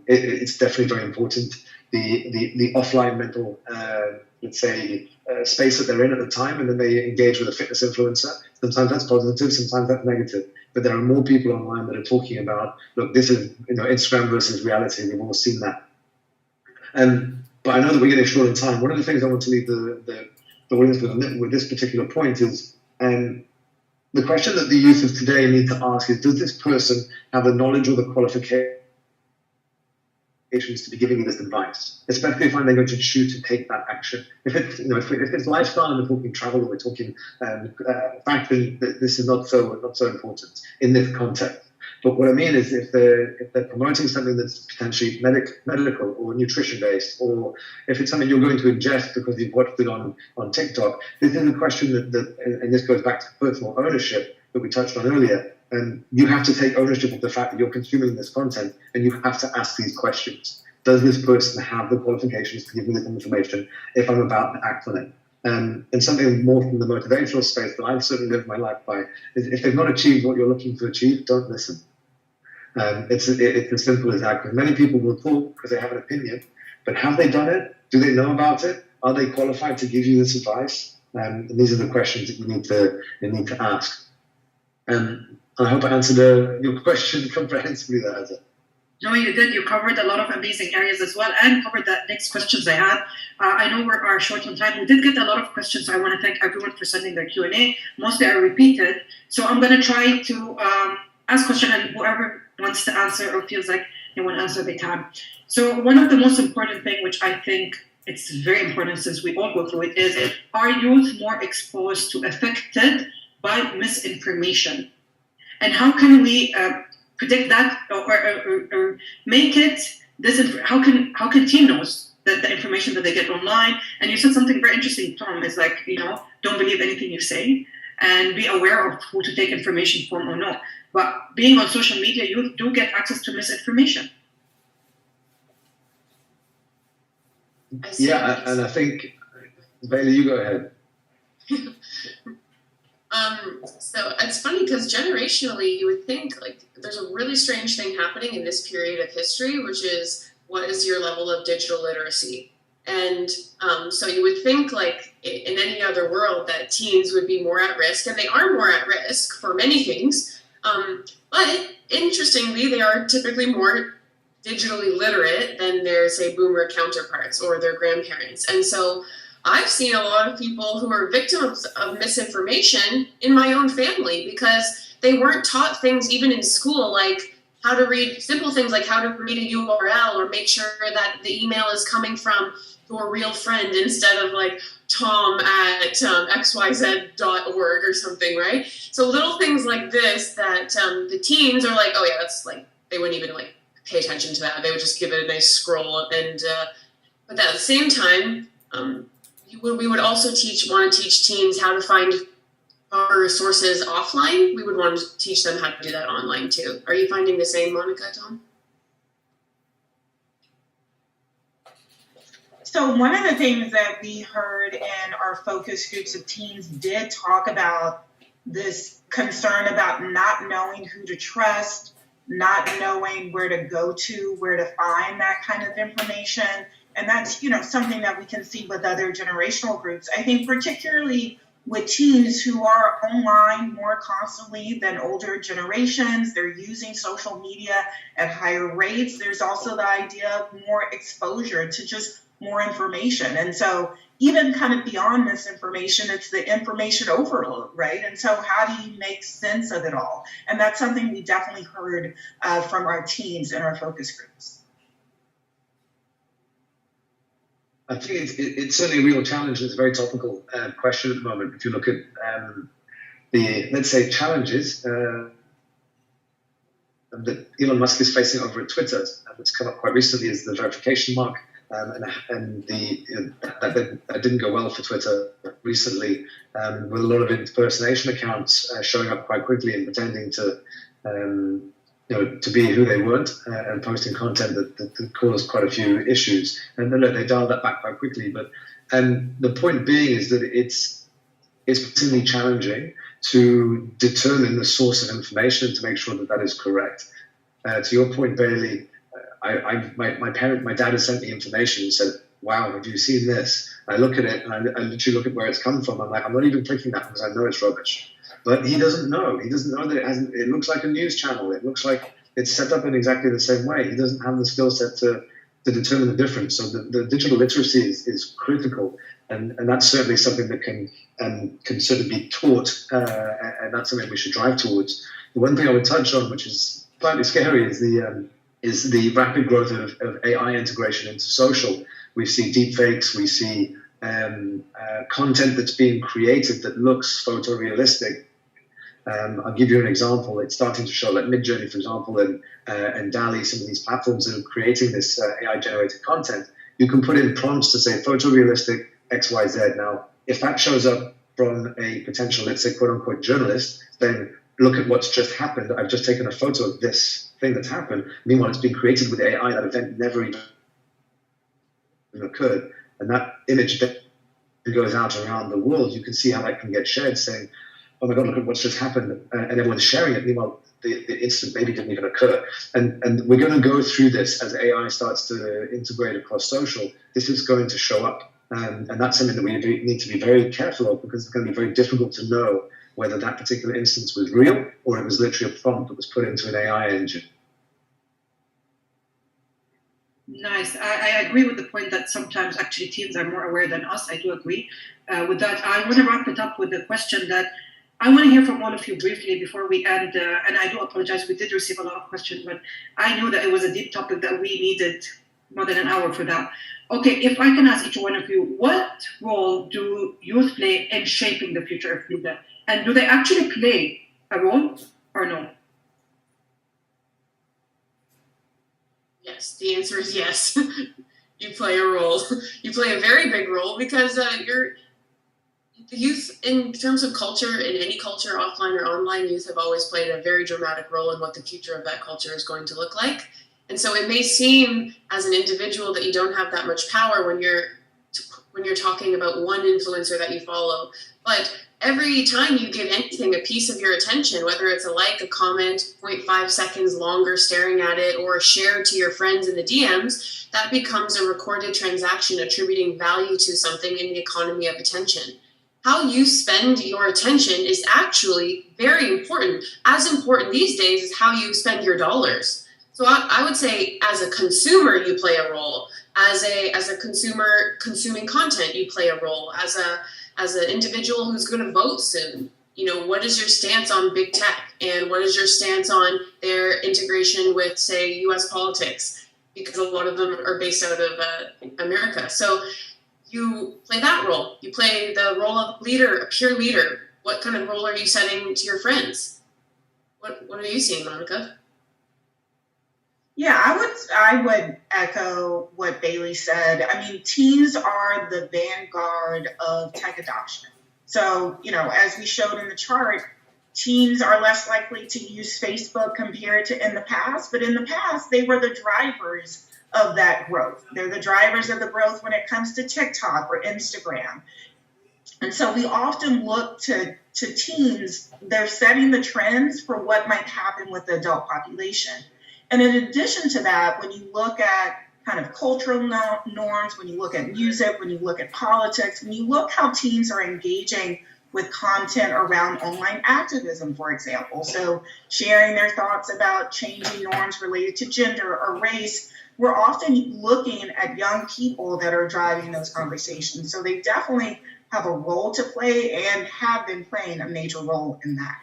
it's definitely very important. The offline mental, let's say, space that they're in at the time, and then they engage with a fitness influencer. Sometimes that's positive, sometimes that's negative. But there are more people online that are talking about, look, this is Instagram versus reality. We've all seen that. But I know that we're getting short on time. One of the things I want to leave the audience with this particular point is, the question that the youth of today need to ask is, does this person have the knowledge or the qualifications to be giving you this advice, especially if they're going to choose to take that action. If it's lifestyle and we're talking travel or we're talking fashion, this is not so important in this context. But what I mean is, if they're promoting something that's potentially medical or nutrition based, or if it's something you're going to ingest because you've watched it on TikTok, this is a question that and this goes back to personal ownership that we touched on earlier. And you have to take ownership of the fact that you're consuming this content, and you have to ask these questions. Does this person have the qualifications to give me this information if I'm about to act on it? And something more from the motivational space that I've certainly lived my life by is, if they've not achieved what you're looking to achieve, don't listen. It's as simple as that. Because many people will talk because they have an opinion, but have they done it? Do they know about it? Are they qualified to give you this advice? And these are the questions that you need to ask. I hope I answered your question comprehensively there, Azza. No, you did. You covered a lot of amazing areas as well, and covered the next questions I had. I know we are short on time. We did get a lot of questions. I want to thank everyone for sending their Q&A. Mostly are repeated. So I'm going to try to ask questions, and whoever wants to answer or feels like they want to answer, they can. So one of the most important things, which I think it's very important since we all go through it, is, are youth more exposed to affected by misinformation? And how can we predict that or make it how can team knows that the information that they get online? And you said something very interesting, Tom, is like, don't believe anything you say, and be aware of who to take information from or not. But being on social media, you do get access to misinformation. I see. Yeah, and I think, Bailey, you go ahead. So it's funny because generationally, you would think like there's a really strange thing happening in this period of history, which is what is your level of digital literacy? And so you would think like in any other world that teens would be more at risk, and they are more at risk for many things. But interestingly, they are typically more digitally literate than their, say, boomer counterparts or their grandparents. And so I've seen a lot of people who are victims of misinformation in my own family because they weren't taught things even in school, like how to read simple things like how to read a URL or make sure that the email is coming from your real friend instead of like Tom at xyz.org or something, right? So little things like this that the teens are like, oh yeah, that's like, they wouldn't even like pay attention to that. They would just give it a nice scroll. And but at the same time, we would also want to teach teens how to find our sources offline. We would want to teach them how to do that online too. Are you finding the same, Monica, Tom? So one of the things that we heard in our focus groups of teens did talk about this concern about not knowing who to trust, not knowing where to go to, where to find that kind of information. And that's, something that we can see with other generational groups. I think particularly with teens who are online more constantly than older generations, they're using social media at higher rates. There's also the idea of more exposure to just more information. And so even kind of beyond misinformation, it's the information overload, right? And so how do you make sense of it all? And that's something we definitely heard from our teens in our focus groups. I think it's certainly a real challenge. It's a very topical question at the moment. If you look at the, let's say, challenges that Elon Musk is facing over at Twitter, that's come up quite recently, is the verification mark. And that didn't go well for Twitter recently, with a lot of impersonation accounts showing up quite quickly and pretending to to be who they weren't, and posting content that caused quite a few issues. And then they dialed that back quite quickly. But the point being is that it's particularly challenging to determine the source of information and to make sure that that is correct. To your point, Bailey, my dad has sent me information and said, wow, have you seen this? I look at it and I literally look at where it's come from. I'm like, I'm not even clicking that because I know it's rubbish. But he doesn't know. He doesn't know that it looks like a news channel. It looks like it's set up in exactly the same way. He doesn't have the skill set to determine the difference. So the digital literacy is critical. And that's certainly something that can certainly be taught. And that's something we should drive towards. The one thing I would touch on, which is slightly scary, is the rapid growth of AI integration into social. We see deepfakes, we see content that's being created that looks photorealistic. I'll give you an example. It's starting to show, like Midjourney, for example, and DALL-E, some of these platforms that are creating this AI-generated content. You can put in prompts to say photorealistic XYZ. Now, if that shows up from a potential, let's say, quote-unquote journalist, then look at what's just happened. I've just taken a photo of this thing that's happened. Meanwhile, it's been created with AI. That event never even occurred. And that image that goes out around the world, you can see how that can get shared, saying, oh my God, look at what's just happened. And everyone's sharing it. Meanwhile, the incident maybe didn't even occur. And we're going to go through this as AI starts to integrate across social. This is going to show up. And that's something that we need to be very careful of, because it's going to be very difficult to know whether that particular instance was real or it was literally a prompt that was put into an AI engine. Nice. I agree with the point that sometimes actually teens are more aware than us. I do agree with that. I want to wrap it up with the question that I want to hear from all of you briefly before we end. And I do apologize. We did receive a lot of questions, but I knew that it was a deep topic that we needed more than an hour for that. Okay, if I can ask each one of you, what role do youth play in shaping the future of media? And do they actually play a role or no? Yes, the answer is yes. You play a role. You play a very big role because the youth, in terms of culture, in any culture, offline or online, youth have always played a very dramatic role in what the future of that culture is going to look like. And so it may seem as an individual that you don't have that much power when you're talking about one influencer that you follow. But every time you give anything a piece of your attention, whether it's a like, a comment, 0.5 seconds longer staring at it, or a share to your friends in the DMs, that becomes a recorded transaction attributing value to something in the economy of attention. How you spend your attention is actually very important. As important these days is how you spend your dollars. So I would say as a consumer, you play a role. As a consumer consuming content, you play a role. As an individual who's going to vote soon, what is your stance on big tech, and what is your stance on their integration with, say, U.S. politics, because a lot of them are based out of America. So you play that role. You play the role of leader, a peer leader. What kind of role are you setting to your friends? What are you seeing, Monica? Yeah, I would echo what Bailey said. I mean, teens are the vanguard of tech adoption. So, as we showed in the chart, teens are less likely to use Facebook compared to in the past, but in the past, they were the drivers of that growth. They're the drivers of the growth when it comes to TikTok or Instagram. And so we often look to teens, they're setting the trends for what might happen with the adult population. And in addition to that, when you look at kind of cultural norms, when you look at music, when you look at politics, when you look how teens are engaging with content around online activism, for example, so sharing their thoughts about changing norms related to gender or race, we're often looking at young people that are driving those conversations. So they definitely have a role to play and have been playing a major role in that.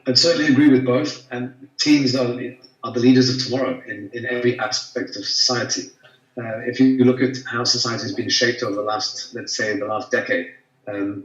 I'd certainly agree with both. And teens are the leaders of tomorrow in every aspect of society. If you look at how society has been shaped over the last decade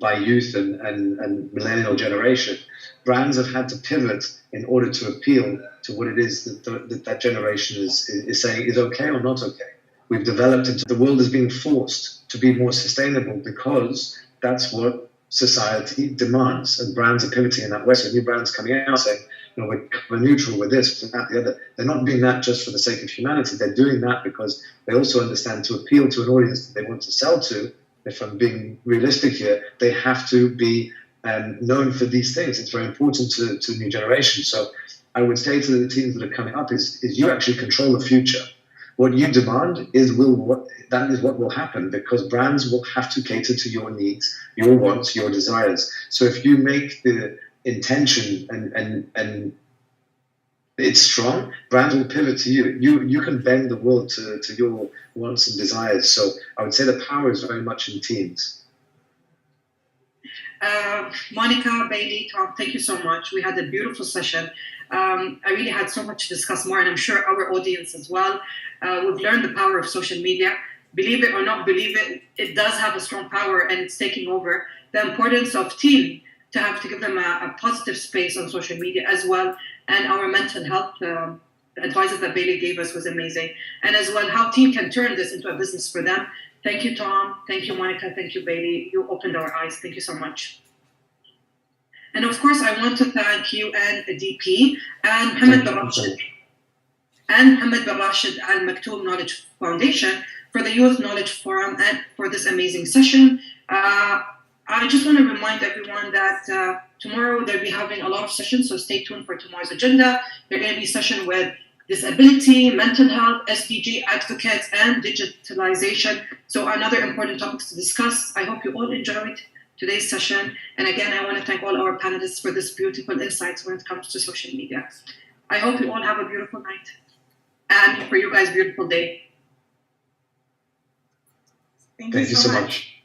by youth and millennial generation, brands have had to pivot in order to appeal to what it is that generation is saying is okay or not okay. We've developed into the world is being forced to be more sustainable because that's what society demands, and brands are pivoting in that way. So new brands coming out saying, we're carbon neutral with this, with that, the other. They're not doing that just for the sake of humanity. They're doing that because they also understand to appeal to an audience that they want to sell to. If I'm being realistic here, they have to be known for these things. It's very important to new generations. So I would say to the teams that are coming up is you actually control the future. What you demand is what will happen, because brands will have to cater to your needs, your wants, your desires. So if you make the intention and it's strong, brands will pivot to you. You can bend the world to your wants and desires. So I would say the power is very much in teens. Monica, Bailey, Tom, thank you so much. We had a beautiful session. I really had so much to discuss more, and I'm sure our audience as well. We've learned the power of social media. Believe it or not believe it, it does have a strong power, and it's taking over. The importance of team, to give them a positive space on social media as well, and our mental health, the advices that Bailey gave us was amazing. And as well, how team can turn this into a business for them. Thank you, Tom. Thank you, Monica. Thank you, Bailey. You opened our eyes. Thank you so much. And of course, I want to thank you and DP and Mohammed bin Rashid Al Maktoum Knowledge Foundation for the Youth Knowledge Forum and for this amazing session. I just want to remind everyone that tomorrow they'll be having a lot of sessions, so stay tuned for tomorrow's agenda. There's going to be a session with disability, mental health, SDG advocates, and digitalization. So another important topics to discuss. I hope you all enjoyed today's session. And again, I want to thank all our panelists for this beautiful insights when it comes to social media. I hope you all have a beautiful night. And for you guys, beautiful day. Thank you so much.